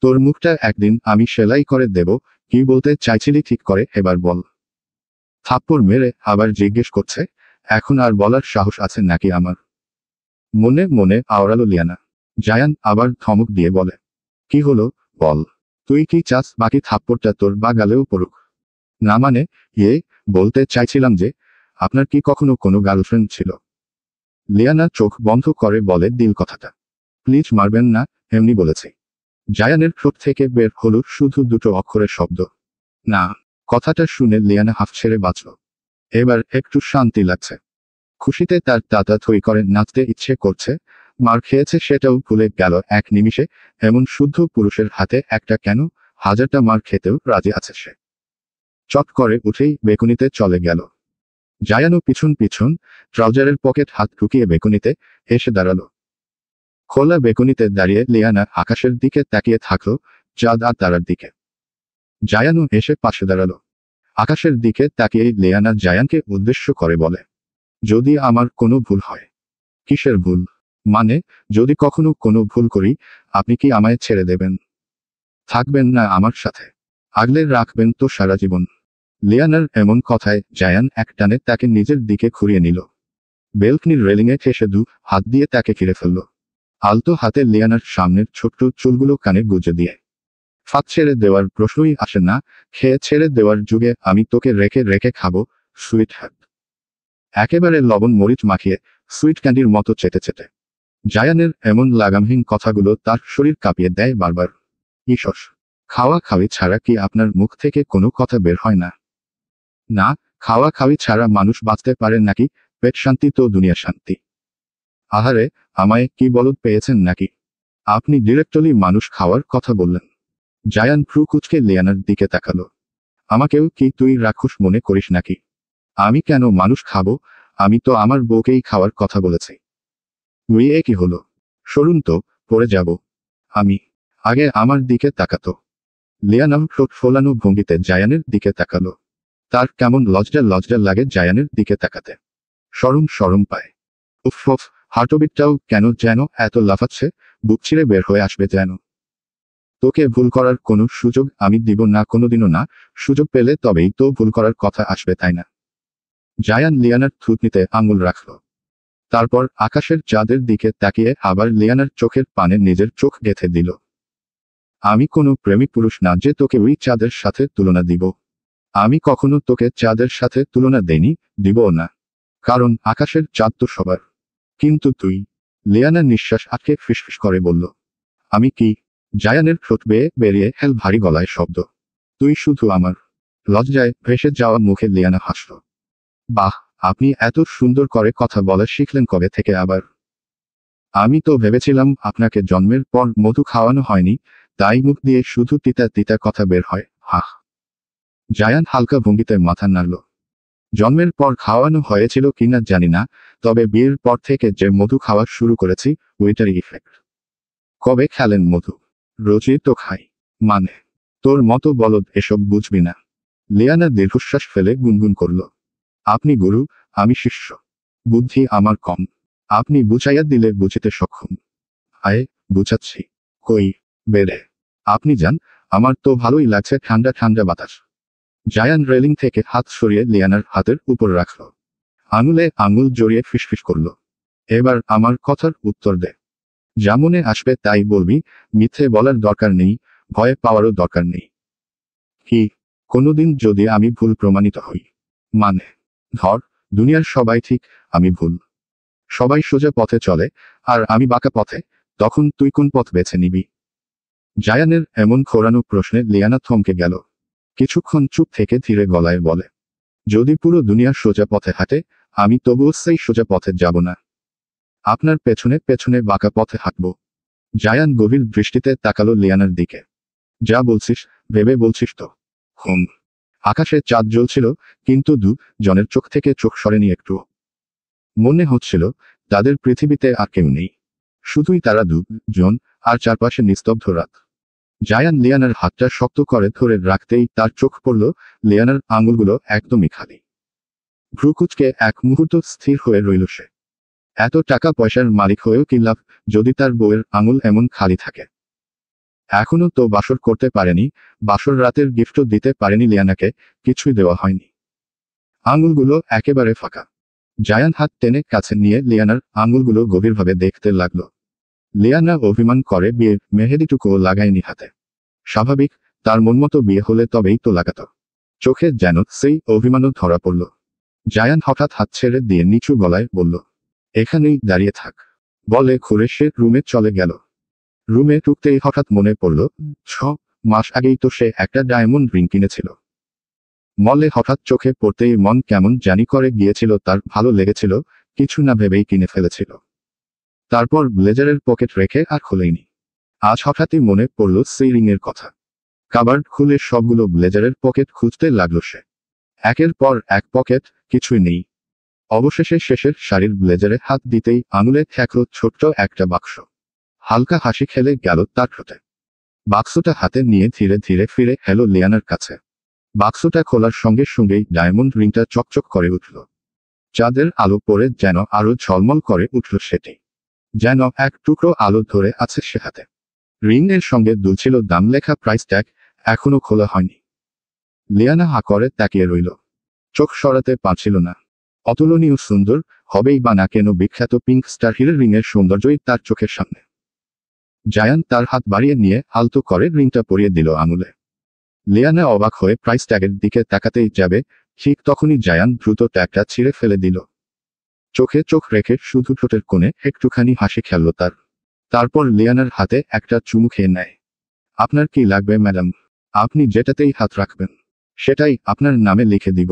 তোর মুখটা একদিন আমি সেলাই করে দেব। কি বলতে চাইছিলি ঠিক করে এবার বল। থাপ্পড় মেরে আবার জিজ্ঞেস করছে, এখন আর বলার সাহস আছে নাকি আমার? মনে মনে আওড়ালো লিয়ানা। জায়ান আবার ধমক দিয়ে বলে, কি হলো বল। তুই কি চাস বাকি থাপ্পড়টা তোর বা গালেও পড়ুক? না মানে, ইয়ে, বলতে চাইছিলাম যে, আপনার কি কখনো কোনো গার্লফ্রেন্ড ছিল? লিয়ানা চোখ বন্ধ করে বলে দিল কথাটা। প্লিজ মারবেন না, এমনি বলেছি। জায়ানের ঠোঁট থেকে বের হলো শুধু দুটো অক্ষরের শব্দ, না। কথাটা শুনে লিয়ানা হাফ ছেড়ে বাঁচল। এবার একটু শান্তি লাগছে। খুশিতে তার তাতা থই করে নাচতে ইচ্ছে করছে। মার খেয়েছে সেটাও ভুলে গেল এক নিমিষে। এমন শুদ্ধ পুরুষের হাতে একটা কেন, হাজারটা মার খেতেও রাজি আছে সে। চট করে উঠেই বেকুনিতে চলে গেল। জায়ানও পিছন পিছন ট্রাউজারের পকেট হাত ঢুকিয়ে বেকুনিতে এসে দাঁড়ালো। খোলা বেকুনিতে দাঁড়িয়ে লিয়ানা আকাশের দিকে তাকিয়ে থাকলো, চাঁদ আর তারার দিকে। জায়ানও এসে পাশে দাঁড়ালো। আকাশের দিকে তাকিয়েই লিয়ানা জায়ানকে উদ্দেশ্য করে বলে, যদি আমার কোনো ভুল হয়। কিসের ভুল? মানে, যদি কখনো কোনো ভুল করি, আপনি কি আমায় ছেড়ে দেবেন? থাকবেন না আমার সাথে? আগলে রাখবেন তো সারা জীবন? লিয়ানার এমন কথায় জায়ান একটানে তাকে নিজের দিকে ঘুরিয়ে নিল। বেলকনির রেলিংয়ে ঠেসে দু হাত দিয়ে তাকে ঘিরে ফেলল। আলতো হাতে লিয়ানার সামনের ছোট্ট চুলগুলো কানে গুজে দিয়ে, ফাঁক ছেড়ে দেওয়ার প্রশ্নই আসে না। খেয়ে ছেড়ে দেওয়ার যুগে আমি তোকে রেখে রেখে খাবো, সুইট হার্ট। একেবারে লবণ মরিচ মাখিয়ে, সুইট ক্যান্ডির মতো চেটে চেটে। জায়ানের এমন লাগামহীন কথাগুলো তার শরীর কাঁপিয়ে দেয় বারবার। ইসস, খাওয়া খাওয়ি ছাড়া কি আপনার মুখ থেকে কোনো কথা বের হয় না? না, খাওয়া খাওয়ি ছাড়া মানুষ বাঁচতে পারে নাকি? পেট শান্তি তো দুনিয়া শান্তি। আহারে, আমায় কি বলদ পেয়েছেন নাকি? আপনি ডিরেক্টলি মানুষ খাওয়ার কথা বললেন। জায়ান ভ্রু কুঁচকে লিয়ানার দিকে তাকালো। আমাকেও কি তুই রাক্ষস মনে করিস নাকি? আমি কেন মানুষ খাবো? আমি তো আমার বউকেই খাওয়ার কথা বলেছি। এ কি হলো? সরুন তো, পড়ে যাব। আমি। আগে আমার দিকে তাকাতো। লিয়ানাম ঠোঁট ফোলানো ভঙ্গিতে জায়ানের দিকে তাকালো। তার কেমন লজ্জা লজ্জা লাগে জায়ানের দিকে তাকাতে। শরম শরম পায়। উফ উফ, হার্টবিটটাও কেন যেন এত লাফাচ্ছে, বুক ছিঁড়ে বের হয়ে আসবে যেন। তোকে ভুল করার কোনো সুযোগ আমি দিব না কোনোদিনও না। সুযোগ পেলে তবেই তো ভুল করার কথা আসবে তাই না? জায়ান লিয়ানার থুতনিতে আঙুল রাখল। তারপর আকাশের চাঁদের দিকে তাকিয়ে আবার লিয়ানার চোখের পানে নিজের চোখ গেঁথে দিল। আমি কোনো প্রেমিক পুরুষ না যে তোকে ওই চাঁদের সাথে তুলনা দিব। আমি কখনো তোকে চাঁদের সাথে তুলনা দেইনি, দিবও না। কারণ আকাশের চাঁদ তো সবার। কিন্তু তুই। লিয়ানা নিঃশ্বাস আটকে ফিসফিস করে বলল, আমি কি? জায়ানের ঠোঁট বেয়ে বেরিয়ে হেল ভারী গলায় শব্দ, তুই শুধু আমার। লজ্জায় ভেসে যাওয়া মুখে লিয়ানা হাসল। বাহ, আপনি এত সুন্দর করে কথা বলা শিখলেন কবে থেকে আবার? আমি তো ভেবেছিলাম আপনাকে জন্মের পর মধু খাওয়ানো হয়নি, তাই মুখ দিয়ে শুধু তিতা তিতা কথা বের হয়। হাহ। জায়ান হালকা ভঙ্গিতে মাথা নাড়ল। জন্মের পর খাওয়ানো হয়েছিল কিনা জানি না, তবে বিয়ের পর থেকে যে মধু খাওয়া শুরু করেছি, ওইটারই ইফেক্ট। কবে খেলেন মধু? রোজই তো খাই। মানে, তোর মতো বলদ এসব বুঝবি না। লিয়ানা দীর্ঘশ্বাস ফেলে গুনগুন করল, আপনি গুরু, আমি শিষ্য। বুদ্ধি আমার কম। আপনি বুঝাইয়া দিলে বুঝিতে সক্ষম। আয়, বুঝাচ্ছি। কই, বেড়ে। আপনি যান, আমার তো ভালোই লাগছে ঠান্ডা ঠান্ডা বাতাস। জায়ান রেলিং থেকে হাত সরিয়ে লিয়ানার হাতের উপর রাখল। আঙুলে আঙুল জড়িয়ে ফিসফিস করল, এবার আমার কথার উত্তর দে। যা মনে আসবে তাই বলবি, মিথ্যে বলার দরকার নেই, ভয় পাওয়ারও দরকার নেই। কি, কোনোদিন যদি আমি ভুল প্রমাণিত হই? মানে, ধর, দুনিয়ার সবাই ঠিক, আমি ভুল। সবাই সোজা পথে চলে, আর আমি বাঁকা পথে, তখন তুই কোন পথ বেছে নিবি? জায়ানের এমন খোঁড়ানো প্রশ্নে লিয়ানা থমকে গেল। কিছুক্ষণ চুপ থেকে ধীরে গলায় বলে, যদি পুরো দুনিয়া সোজা পথে হাঁটে, আমি তবুও সেই সোজা পথে যাব না। আপনার পেছনে পেছনে বাঁকা পথে হাঁটব। জায়ান গভীর দৃষ্টিতে তাকালো লিয়ানার দিকে। যা বলছিস, ভেবে বলছিস তো? হুম। আকাশে চাঁদ জ্বলছিল, কিন্তু জনের চোখ থেকে চোখ সরেনি একটুও। মনে হচ্ছিল তাদের পৃথিবীতে আর কেউ নেই, শুধুই তারা জন, আর চারপাশে নিস্তব্ধ রাত। জায়ান লিয়ানার হাতটা শক্ত করে ধরে রাখতেই তার চোখ পড়ল লিয়ানার আঙুলগুলো একদমই খালি। ভ্রুকুচকে এক মুহূর্ত স্থির হয়ে রইল সে। এত টাকা পয়সার মালিক হয়েও কি লাভ, যদি তার বউয়ের আঙুল এমন খালি থাকে? এখনো তো বাসর করতে পারেনি, বাসর রাতের গিফটও দিতে পারেনি লিয়ানাকে, কিছুই দেওয়া হয়নি। আঙুলগুলো একেবারে ফাঁকা। জায়ান হাত টেনে কাছে নিয়ে লিয়ানার আঙুলগুলো গভীরভাবে দেখতে লাগলো। লিয়ানা অভিমান করে বিয়ে মেহেদিটুকুও লাগায়নি হাতে। স্বাভাবিক, তার মনমতো বিয়ে হলে তবেই তো লাগাতো। চোখে যেন সেই অভিমানও ধরা পড়ল। জায়ান হঠাৎ হাত ছেড়ে দিয়ে নিচু গলায় বলল, এখানেই দাঁড়িয়ে থাক, বলে ঘুরে সে রুমে চলে গেল। রুমে ঢুকতেই হঠাৎ মনে পড়ল, 6 মাস আগেই তো সে একটা ডায়মন্ড রিং কিনেছিল। মলে হঠাৎ চোখে পড়তেই মন কেমন জানি করে গিয়েছিল, তার ভালো লেগেছিল, কিছু না ভেবেই কিনে ফেলেছিল। তারপর ব্লেজারের পকেট রেখে আর খোলেনি। আজ হঠাৎই মনে পড়ল সেই রিংয়ের কথা। কাবার্ড খুলে সবগুলো ব্লেজারের পকেট খুঁজতে লাগলো সে। একের পর এক পকেট, কিছুই নেই। অবশেষে শেষের শাড়ির ব্লেজারে হাত দিতেই আঙুলে ঠেকল ছোট্ট একটা বাক্স। হালকা হাসি খেলে গেল তার ঠোঁটে। বাক্সটা হাতে নিয়ে ধীরে ধীরে ফিরে এলো লিয়ানার কাছে। বাক্সটা খোলার সঙ্গে সঙ্গেই ডায়মন্ড রিংটা চকচক করে উঠল। চাঁদের আলো পড়ে যেন আরো ঝলমল করে উঠল সেটি। যেন এক টুকরো আলো ধরে আছে সে হাতে। রিং এর সঙ্গে দুলছিল দাম লেখা প্রাইস ট্যাগ, এখনো খোলা হয়নি। লিয়ানা হা করে তাকিয়ে রইল। চোখ সরাতে পারছিল না। অতুলনীয় সুন্দর হবেই বা না কেন, বিখ্যাত পিঙ্ক স্টার হিলের রিংয়ের সৌন্দর্যই তার চোখের সামনে। জায়ান তার হাত বাড়িয়ে নিয়ে আলতো করে রিংটা পরিয়ে দিল আঙুলে। লিয়ানা অবাক হয়ে প্রাইস ট্যাগের দিকে তাকাতেই যাবে, ঠিক তখনই জায়ান দ্রুত ট্যাগটা ছিঁড়ে ফেলে দিল। চোখে চোখ রেখে শুধু ঠোঁটের কোণে একটুখানি হাসি খেলল তার। তারপর লিয়ানার হাতে একটা চুমু খেয়ে নেয়। আপনার কি লাগবে ম্যাডাম? আপনি যেটাতেই হাত রাখবেন, সেটাই আপনার নামে লিখে দিব।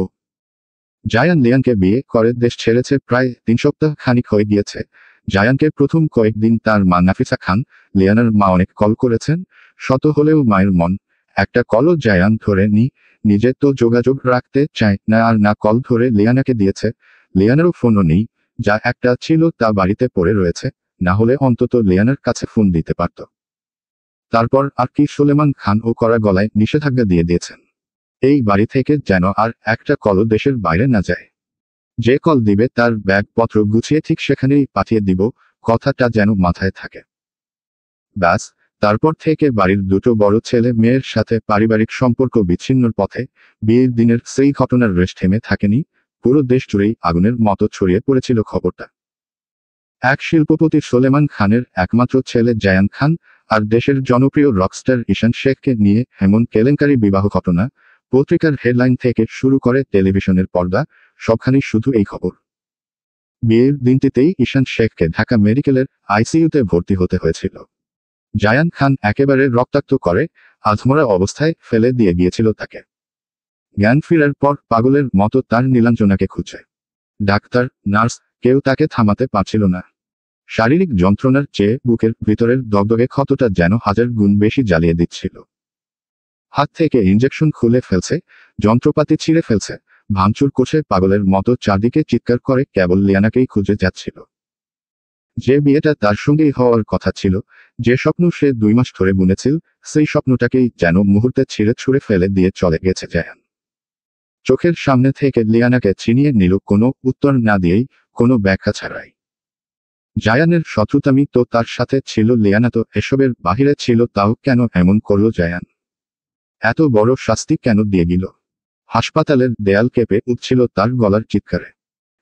জায়ান লিয়ানকে বিয়ে করে দেশ ছেড়েছে প্রায় 3 সপ্তাহ খানিক হয়ে গিয়েছে। জায়ানকে প্রথম কয়েকদিন তার মা নাফিসা খান, লিয়ানার মা অনেক কল করেছেন, শত হলেও মায়ের মন একটা কলও জায়ান ধরে নিজে তো যোগাযোগ রাখতে চায় না, আর না কল ধরে লিয়ানাকে দিয়েছে। লিয়ানারও ফোনও নেই, যা একটা ছিল তা বাড়িতে পড়ে রয়েছে, না হলে অন্তত লিয়ানার কাছে ফোন দিতে পারত। তারপর আর কি সুলেমান খান ও কড়া গলায় নিষেধাজ্ঞা দিয়ে দিয়েছেন, এই বাড়ি থেকে যেন আর একটা কলও দেশের বাইরে না যায়। যে কল দিবে তার ব্যাগপত্র গুছিয়ে ঠিক সেখানেই পাঠিয়ে দিব, কথাটা যেন মাথায় থাকে। ব্যাস, তারপর থেকে বাড়ির দুটো বড় ছেলে মেয়ের সাথে পারিবারিক সম্পর্ক বিচ্ছিন্নর পথে। বিয়ের দিনের সেই ঘটনার রেশ থেমে থাকেনি, পুরো দেশ জুড়েই আগুনের মতো ছড়িয়ে পড়েছিল খবরটা। এক শিল্পপতি সোলেমান খানের একমাত্র ছেলে জায়ান খান, আর দেশের জনপ্রিয় রকস্টার ঈশান শেখকে নিয়ে এমন কেলেঙ্কারি বিবাহ ঘটনা। পত্রিকার হেডলাইন থেকে শুরু করে টেলিভিশনের পর্দা, সবখানেই শুধু এই খবর। বিয়ের দিনটিতেই ঈশান শেখকে ঢাকা মেডিকেলের আইসিইউতে ভর্তি হতে হয়েছিল। জায়ান খান একেবারে রক্তাক্ত করে আধমরা অবস্থায় ফেলে দিয়ে গিয়েছিল তাকে। জ্ঞান ফেরার পর পাগলের মতো তার নীলাঞ্জনাকে খুঁজে। ডাক্তার, নার্স, কেউ তাকে থামাতে পারছিল না। শারীরিক যন্ত্রণার চেয়ে বুকের ভিতরের দগদগে ক্ষতটা যেন 1000 গুণ বেশি জ্বালিয়ে দিচ্ছিল। হাত থেকে ইঞ্জেকশন খুলে ফেলছে, যন্ত্রপাতি ছিঁড়ে ফেলছে, ভাঙচুর করছে, পাগলের মতো চারদিকে চিৎকার করে কেবল লিয়ানাকেই খুঁজে যাচ্ছিল। যে বিয়েটা তার সঙ্গেই হওয়ার কথা ছিল, যে স্বপ্ন সে 2 মাস ধরে বুনেছিল, সেই স্বপ্নটাকেই যেন মুহূর্তে ছিঁড়ে ছুঁড়ে ফেলে দিয়ে চলে গেছে জায়ান। চোখের সামনে থেকে লিয়ানাকে ছিনিয়ে নিল কোনো উত্তর না দিয়েই, কোনো ব্যাখ্যা ছাড়াই। জায়ানের শত্রুতামি তো তার সাথে ছিল, লিয়ানা তো এসবের বাহিরে ছিল, তাও কেন এমন করলো জায়ান? এত বড় শাস্তি কেন দিয়ে গেল? হাসপাতালের দেয়াল কেঁপে উঠছিল তার গলার চিৎকারে।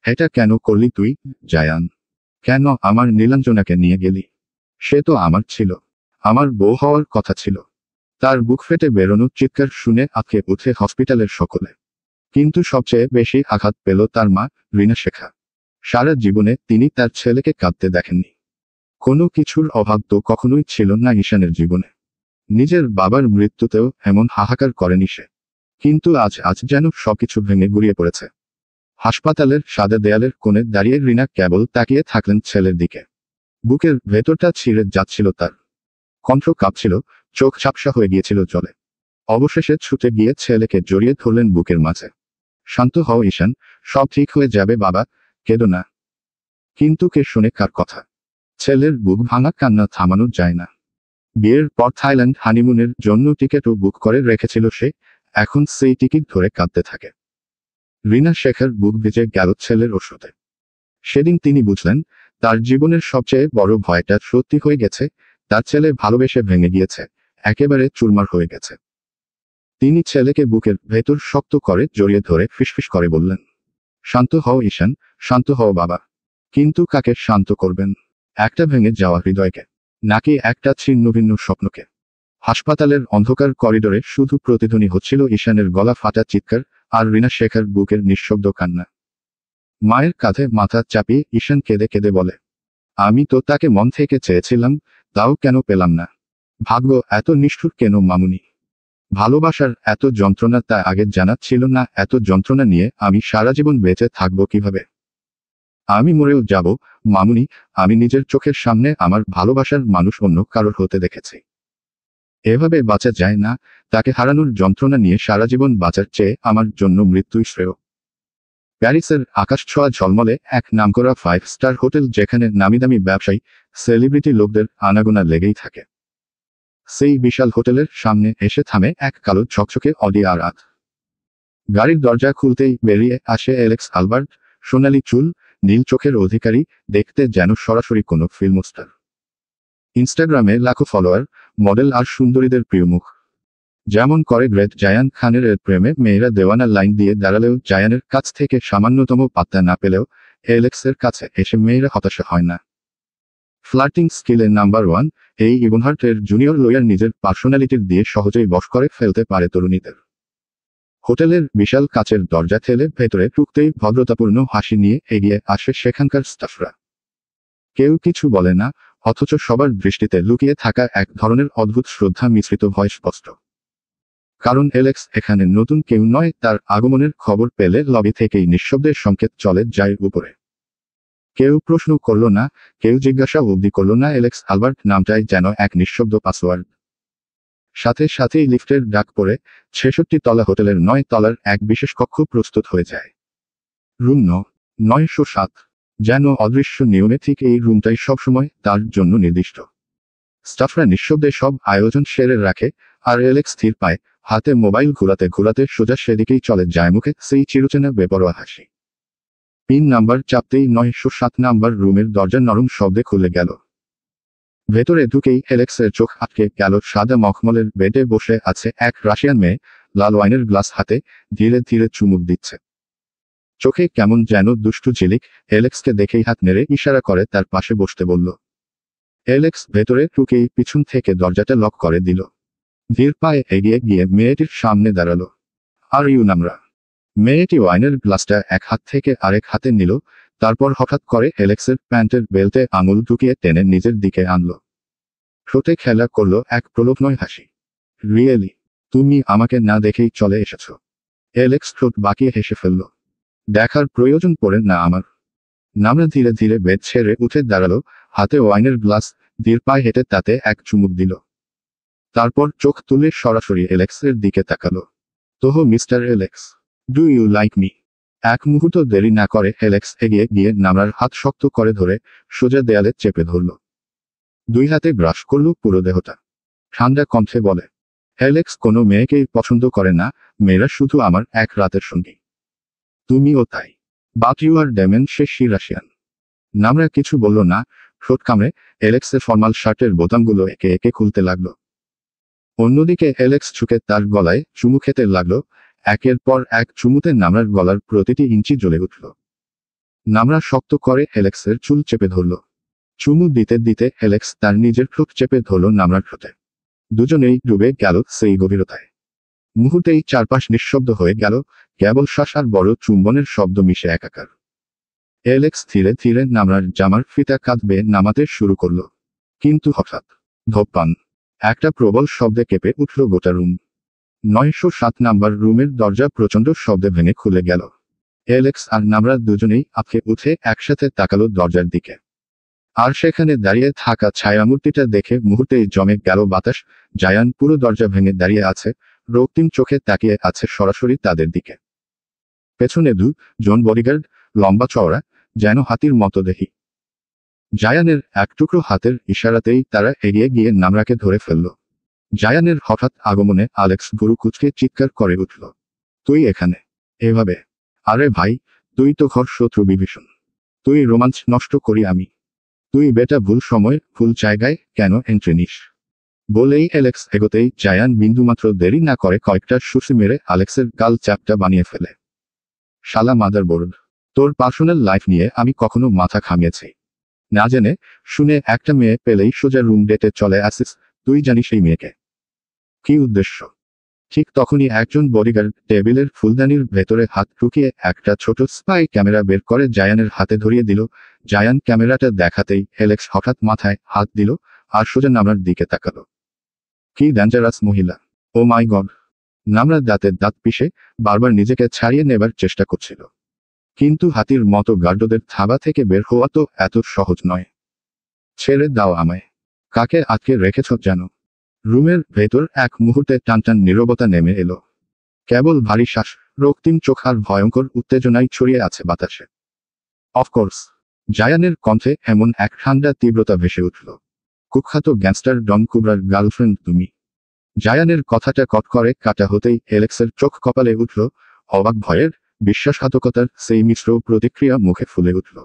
এটা কেন করলি তুই, জায়ান? কেন আমার নীলাঞ্জনাকে নিয়ে গেলি? সে তো আমার ছিল, আমার বউ হওয়ার কথা ছিল। তার বুক ফেটে বেরোনো চিৎকার শুনে আঁতকে উঠে হসপিটালের সকলে। কিন্তু সবচেয়ে বেশি আঘাত পেল তার মা, রিনা শেখা। সারা জীবনে তিনি তার ছেলেকে কাঁদতে দেখেননি। কোনো কিছুর অভাব তো কখনোই ছিল না ঈশানের জীবনে। নিজের বাবার মৃত্যুতেও এমন হাহাকার করেনি সে। কিন্তু আজ যেন সবকিছু ভেঙে গুড়িয়ে পড়েছে। হাসপাতালের সাদা দেয়ালের কোণে দাঁড়িয়ে রিনা কেবল তাকিয়ে থাকলেন ছেলের দিকে। বুকের ভেতরটা ছিঁড়ে যাচ্ছিল তার। কণ্ঠ কাঁপছিল, চোখ ঝাপসা হয়ে গিয়েছিল জলে। অবশেষে ছুটে গিয়ে ছেলেকে জড়িয়ে ধরলেন বুকের মাঝে। শান্ত হও ঈশান, সব ঠিক হয়ে যাবে বাবা, কেঁদো না। কিন্তু কে শোনে কার কথা? ছেলের বুক ভাঙা কান্না থামানো যায় না। বিয়ের পর থাইল্যান্ড হানিমুনের জন্য টিকিটও বুক করে রেখেছিল সে, এখন সেই টিকিট ধরে কাঁদতে থাকে। রিনা শেখার বুক ভিজে গেল ছেলের ওষুধে। সেদিন তিনি বুঝলেন, তার জীবনের সবচেয়ে বড় ভয়টা সত্যি হয়ে গেছে। তার ছেলে ভালোবেসে ভেঙে গিয়েছে, একেবারে চুরমার হয়ে গেছে। তিনি ছেলেকে বুকের ভেতর শক্ত করে জড়িয়ে ধরে ফিসফিস করে বললেন, শান্ত হও ঈশান, শান্ত হও বাবা। কিন্তু কাকে শান্ত করবেন? একটা ভেঙে যাওয়া হৃদয়কে, নাকি একটা ছিন্ন ভিন্ন স্বপ্নকে? হাসপাতালের অন্ধকার করিডোরে শুধু প্রতিধ্বনি হচ্ছিল ঈশানের গলা ফাটা চিৎকার আর রিনা শেখার বুকের নিঃশব্দ কান্না। মায়ের কাঁধে মাথা চাপিয়ে ঈশান কেঁদে কেঁদে বলে, আমি তো তাকে মন থেকে চেয়েছিলাম, তাও কেন পেলাম না? ভাগ্য এত নিষ্ঠুর কেন মামুনি? ভালোবাসার এত যন্ত্রণা তা আগে জানা ছিল না। এত যন্ত্রণা নিয়ে আমি সারা জীবন বেঁচে থাকবো কিভাবে? আমি মরেও যাব মামুনি। আমি নিজের চোখের সামনে আমার ভালোবাসার মানুষ অন্য কারোর হতে দেখেছি। এভাবে বাঁচা যায় না। তাকে হারানোর যন্ত্রণা নিয়ে সারা জীবন বাঁচার চেয়ে আমার জন্য মৃত্যুই শ্রেয়। প্যারিসের আকাশছোঁয়া ঝলমলে এক নামকরা 5 স্টার হোটেল, যেখানে নামিদামি ব্যবসায়ী, সেলিব্রিটি লোকদের আনাগোনা লেগেই থাকে। সেই বিশাল হোটেলের সামনে এসে থামে এক কালো ঝকঝকে অডি আর8। গাড়ির দরজা খুলতেই বেরিয়ে আসে অ্যালেক্স আলবার্ট, সোনালি চুল, নীল চোখের অধিকারী, দেখতে যেন সরাসরি কোনো ফিল্ম স্টার। ইনস্টাগ্রামে লাখো ফলোয়ার, মডেল আর সুন্দরীদের প্রিয় মুখ। যেমন করে গ্রেট জায়ান খানের এর প্রেমে মেয়েরা দেওয়ানা লাইন দিয়ে দাঁড়ালেও জায়ানের কাছ থেকে সামান্যতম পাত্তা না পেলেও অ্যালেক্সের কাছে এসে মেয়েরা হতাশা হয় না। ফ্লার্টিং স্কিলে নাম্বার 1, এই ইবনহার্টের জুনিয়র লয়ার নিজের পার্সোনালিটির দিয়ে সহজেই বশ করে ফেলতে পারে তরুণীদের। হোটেলের বিশাল কাচের দরজা ঠেলে ভেতরে ঢুকতেই ভদ্রতাপূর্ণ হাসি নিয়ে এগিয়ে আসে সেখানকার স্টাফরা। কেউ কিছু বলে না, অথচ সবার দৃষ্টিতে লুকিয়ে থাকা এক ধরনের অদ্ভুত শ্রদ্ধা মিশ্রিত ভয় স্পষ্ট। কারণ অ্যালেক্স এখানে নতুন কেউ নয়। তার আগমনের খবর পেলে লবি থেকেই নিঃশব্দের সংকেত চলে যায় উপরে। কেউ প্রশ্ন করল না, কেউ জিজ্ঞাসা অবধি করল না। অ্যালেক্স আলবার্ট নামটাই যেন এক নিঃশব্দ পাসওয়ার্ড। সাথে সাথেই লিফটের ডাক পড়ে 66 তলা হোটেলের 9 তলার এক বিশেষ কক্ষ প্রস্তুত হয়ে যায়। রুম 907। যেন অদৃশ্য নিয়মে ঠিক এই রুমটাই সবসময় তার জন্য নির্দিষ্ট। স্টাফরা নিঃশব্দে সব আয়োজন সেরে রাখে, আর অ্যালেক্স স্থির পায়, হাতে মোবাইল ঘোরাতে ঘোরাতে সোজা সেদিকেই চলে যায়, মুখে সেই চিরচেনা বেপরোয়া হাসি। পিন নাম্বার চাপতেই 907 নাম্বার রুমের দরজা নরম শব্দে খুলে গেল। ভেতরে ঢুকেই অ্যালেক্সের চোখ আটকে গেল। সাদা মখমলের বেডে বসে আছে এক রাশিয়ান মেয়ে, লাল ওয়াইনের গ্লাস হাতে, ধীরে ধীরে চুমুক দিচ্ছে। চোখে কেমন যেন দুষ্টু ঝিলিক। অ্যালেক্সকে দেখেই হাত নেড়ে ইশারা করে তার পাশে বসতে বলল। অ্যালেক্স ভেতরে ঢুকেই পিছন থেকে দরজাটা লক করে দিল। ধীর পায়ে এগিয়ে গিয়ে মেয়েটির সামনে দাঁড়ালো। Are you Namra? মেয়েটি ওয়াইনের গ্লাসটা এক হাত থেকে আরেক হাতে নিল, তারপর হঠাৎ করে অ্যালেক্সের প্যান্টের বেল্টে আঙুল ঢুকিয়ে টেনে নিজের দিকে আনলো। ঠোঁটে খেলা করলো এক প্রলোভনয় হাসি। রিয়েলি? তুমি আমাকে না দেখেই চলে এসেছো? অ্যালেক্স ঠোঁট বাঁকিয়ে হেসে ফেলল। দেখার প্রয়োজন পড়ে না আমার। নামরা ধীরে ধীরে বেড ছেড়ে উঠে দাঁড়ালো, হাতে ওয়াইনের গ্লাস, ধীর পায়ে হেঁটে তাতে এক চুমুক দিল। তারপর চোখ তুলে সরাসরি অ্যালেক্সের দিকে তাকালো। তোহ mister Alex, do you like me? এক মুহূর্ত দেরি না করে অ্যালেক্স এগিয়ে গিয়ে নামরার হাত শক্ত করে ধরে সোজা দেয়ালে চেপে ধরল। দুই হাতে ব্রাশ করল পুরো দেহটা। ঠান্ডা কণ্ঠে বলে, অ্যালেক্স কোনো মেয়েকেই পছন্দ করে না, মেয়েরা শুধু আমার এক রাতের সঙ্গী। তুমিও তাই। বাট ইউ আর ড্যামেন সে রাশিয়ান। নামরা কিছু বলল না, ঠোঁট কামড়ে অ্যালেক্সের ফর্মাল শার্টের বোতামগুলো একে একে খুলতে লাগলো। অন্যদিকে অ্যালেক্স ঝুঁকে তার গলায় চুমু খেতে লাগলো। একের পর এক চুমুতে নামরার গলার প্রতিটি ইঞ্চি জ্বলে উঠল। নামরা শক্ত করে অ্যালেক্সের চুল চেপে ধরল। চুমু দিতে দিতে অ্যালেক্স তার নিজের ঠোঁট চেপে ধরল নামরার ঠোঁটে। দুজনেই ডুবে গেল সেই গভীরতায়। মুহূর্তেই চারপাশ নিঃশব্দ হয়ে গেল, কেবল শ্বাস আর বড় চুম্বনের শব্দ মিশে একাকার। অ্যালেক্স ধীরে ধীরে নামরার জামার ফিতা কাঁধ বেয়ে নামাতে শুরু করল। কিন্তু হঠাৎ ধপ্পান, একটা প্রবল শব্দে কেঁপে উঠল গোটা রুম। 907 নাম্বার রুমের দরজা প্রচণ্ড শব্দে ভেঙে খুলে গেল। অ্যালেক্স আর নামরা দুজনেই আঁতকে উঠে একসাথে তাকালো দরজার দিকে। আর সেখানে দাঁড়িয়ে থাকা ছায়ামূর্তিটা দেখে মুহূর্তেই জমে গেল বাতাস। জায়ান পুরো দরজা ভেঙে দাঁড়িয়ে আছে, রক্তিম চোখে তাকিয়ে আছে সরাসরি তাদের দিকে। পেছনে জন বডিগার্ড, লম্বা চওড়া, যেন হাতির মতো দেহি। জায়ানের এক টুকরো হাতের ইশারাতেই তারা এগিয়ে গিয়ে নামরাকে ধরে ফেলল। জায়ানের হঠাৎ আগমনে অ্যালেক্স ভুরু কুঁচকে চিৎকার করে উঠল। তুই এখানে? এভাবে? আরে ভাই, তুই তো ঘর শত্রু বিভীষণ। তুই রোমাঞ্চ নষ্ট করি আমি। তুই বেটা ভুল সময় ভুল জায়গায় কেন এন্ট্রি নিস? বলেই অ্যালেক্স এগোতেই জায়ান বিন্দুমাত্র দেরি না করে কয়েকটা সুসি মেরে অ্যালেক্সের গাল চ্যাপটা বানিয়ে ফেলে। শালা মাদারবোর্ড, তোর পার্সোনাল লাইফ নিয়ে আমি কখনো মাথা ঘামিয়েছি? না জেনে শুনে একটা মেয়ে পেলেই সোজা রুম ডেটে চলে আসিস। তুই জানিস এই মেয়েকে? কি উদ্দেশ্য? ঠিক তখনই একজন বডিগার্ড টেবিলের ফুলদানির ভেতরে হাত ঢুকিয়ে একটা ছোট স্পাই ক্যামেরা বের করে জায়ানের হাতে ধরিয়ে দিল। জায়ান ক্যামেরাটা দেখাতেই অ্যালেক্স হঠাৎ মাথায় হাত দিল আর সোজা নামরার দিকে তাকালো। কি ডেঞ্জারাস মহিলা! ও মাই গড! নামরা দাঁতে দাঁত পিষে বারবার নিজেকে ছাড়িয়ে নেবার চেষ্টা করছিল। কিন্তু হাতির মতো গার্ডদের থাবা থেকে বের হওয়া তো এত সহজ নয়। ছেড়ে দাও আমায়। কাকে আটকে রেখেছ জানো? রুমের ভেতর এক মুহূর্তে টানটান নীরবতা নেমে এলো। কেবল ভারী শ্বাস, রক্তিম চোখ আর ভয়ঙ্কর উত্তেজনায় ছড়িয়ে আছে বাতাসে। অফকোর্স, জায়ানের কণ্ঠে এমন এক ঠান্ডা তীব্রতা ভেসে উঠল। কুখ্যাত গ্যাংস্টার ডন কুবরার গার্লফ্রেন্ড তুমি? জায়ানের কথাটা কট করে কাটা হতেই অ্যালেক্সের চোখ কপালে উঠল। অবাক ভয়ের, বিশ্বাসঘাতকতার সেই মিশ্র প্রতিক্রিয়া মুখে ফুলে উঠল।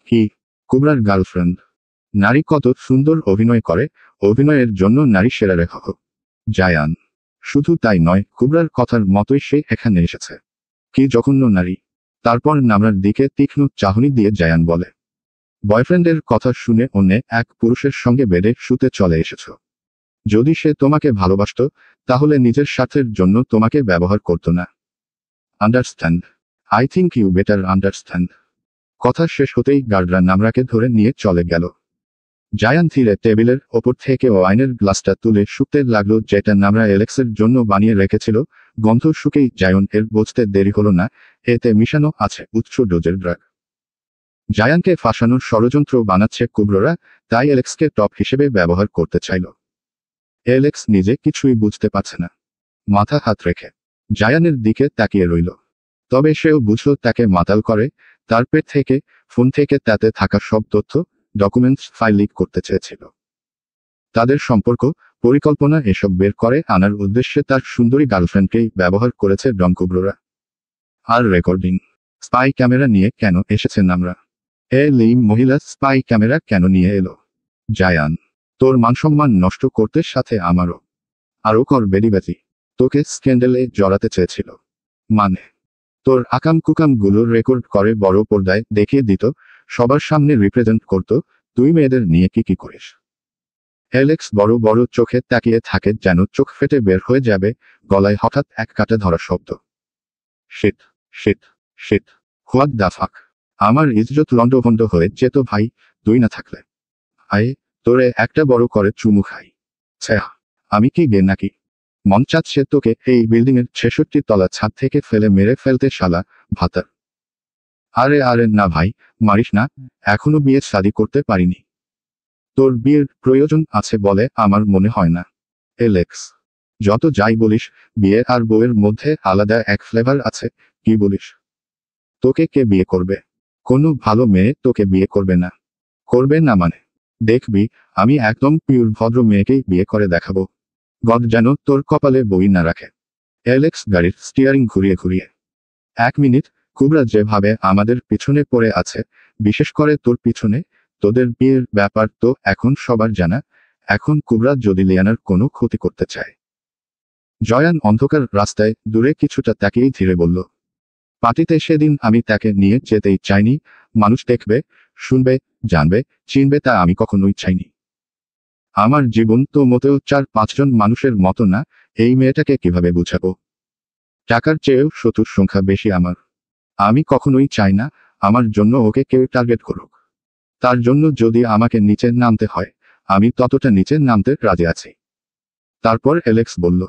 কি? কুবরার গার্লফ্রেন্ড? নারী কত সুন্দর অভিনয় করে, অভিনয়ের জন্য নারী সেরা রেখা। জায়ান শুধু তাই নয়, কুবরার কথার মতোই সে এখানে এসেছে। কি জঘন্য নারী! তারপর নামরার দিকে তীক্ষ্ণ চাহনি দিয়ে জায়ান বলে, বয়ফ্রেন্ডের কথা শুনে অন্য এক পুরুষের সঙ্গে বেডে শুতে চলে এসেছ। যদি সে তোমাকে ভালোবাসত তাহলে নিজের স্বার্থের জন্য তোমাকে ব্যবহার করত না। Understand? I think you better understand. কথা শেষ হতেই গার্ডরা নামরাকে ধরে নিয়ে চলে গেল। জায়ান ধীরে টেবিলের ওপর থেকে ওয়াইনের গ্লাসটা তুলে শুকতে লাগলো, যেটা নামরা অ্যালেক্সের জন্য বানিয়ে রেখেছিল। গন্ধ শুকেই জায়ন এর বুঝতে দেরি হলো না, এতে মিশানো আছে উচ্চ ডোজের ড্রাগ। জায়ানকে ফাঁসানোর ষড়যন্ত্র বানাচ্ছে কুবররা, তাই অ্যালেক্সকে টপ হিসেবে ব্যবহার করতে চাইল। অ্যালেক্স নিজে কিছুই বুঝতে পারছে না। মাথা হাত রেখে জায়ানের দিকে তাকিয়ে রইল। তবে সেও বুঝল তাকে মাতাল করে। তার পেট থেকে, ফোন থেকে তাতে থাকা সব তথ্য, ডকুমেন্টস ফাইল লিক করতে চেয়েছিল। তাদের সম্পর্ক, পরিকল্পনা এসব বের করে আনার উদ্দেশ্যে তার সুন্দরী গার্লফ্রেন্ডকেই ব্যবহার করেছে ডন কুবররা। আর রেকর্ডিং স্পাই ক্যামেরা নিয়ে কেন এসেছে নামরা? লিম মহিলা স্পাই ক্যামেরা কেন নিয়ে এলো? জায়ান, তোর মানসম্মান নষ্ট করতে সাথে আমারও। আরও কর বেডিবাজি। তোকে স্ক্যান্ডেলে জড়াতে চেয়েছিল। মানে, তোর আকাম কুকাম গুলোর রেকর্ড করে বড় পর্দায় দেখিয়ে দিত, সবার সামনে রিপ্রেজেন্ট করত। তুই মেয়েদের নিয়ে কি করিস? অ্যালেক্স বড় বড় চোখে তাকিয়ে থাকে, যেন চোখ ফেটে বের হয়ে যাবে। গলায় হঠাৎ এক কাটা ধরা শব্দ। Shit, shit, shit, what the fuck! আমার ইজ্জত লন্ডভন্ড হয়ে যেত ভাই, তুই না থাকলে। আয়, তোরে একটা বড় করে চুমু খাই। ছ্যাঃ, আমি কি গে নাকি? মন চাচ্ছে তোকে এই বিল্ডিংয়ের 66 তলা ছাদ থেকে ফেলে মেরে ফেলতে শালা ভাতার। আরে আরে না ভাই, মারিস না, এখনো বিয়ে শাদি করতে পারিনি। তোর বিয়ের প্রয়োজন আছে বলে আমার মনে হয় না। অ্যালেক্স, যত যাই বলিস, বিয়ে আর বউয়ের মধ্যে আলাদা এক ফ্লেভার আছে। কি বলিস? তোকে কে বিয়ে করবে? কোনো ভালো মেয়ে তোকে বিয়ে করবে না। করবে না মানে? দেখবি, আমি একদম পিওর ভদ্র মেয়েকেই বিয়ে করে দেখাবো। গড যেন তোর কপালে বই না রাখে। অ্যালেক্স গাড়ির স্টিয়ারিং ঘুরিয়ে ঘুরিয়ে। 1 মিনিট, কুবরা যেভাবে আমাদের পিছনে পড়ে আছে, বিশেষ করে তোর পিছনে, তোদের বিয়ের ব্যাপার তো এখন সবার জানা। এখন কুবরা যদি লিয়ানার কোনো ক্ষতি করতে চায়। জয়ান অন্ধকার রাস্তায় দূরে কিছুটা তাকিয়েই ধীরে বলল, পার্টিতে সেদিন আমি তাকে নিয়ে যেতেই চাইনি। মানুষ দেখবে, শুনবে, জানবে, চিনবে তা আমি কখনোই চাইনি। আমার জীবন তো মোটেও 4-5 জন মানুষের মতো না, এই মেয়েটাকে কিভাবে বুঝাবো? টাকার চেয়েও শত্রুর সংখ্যা বেশি আমার। আমি কখনোই চাই না আমার জন্য ওকে কেউ টার্গেট করুক। তার জন্য যদি আমাকে নিচে নামতে হয়, আমি ততটা নিচে নামতে রাজি আছি। তারপর অ্যালেক্স বলল,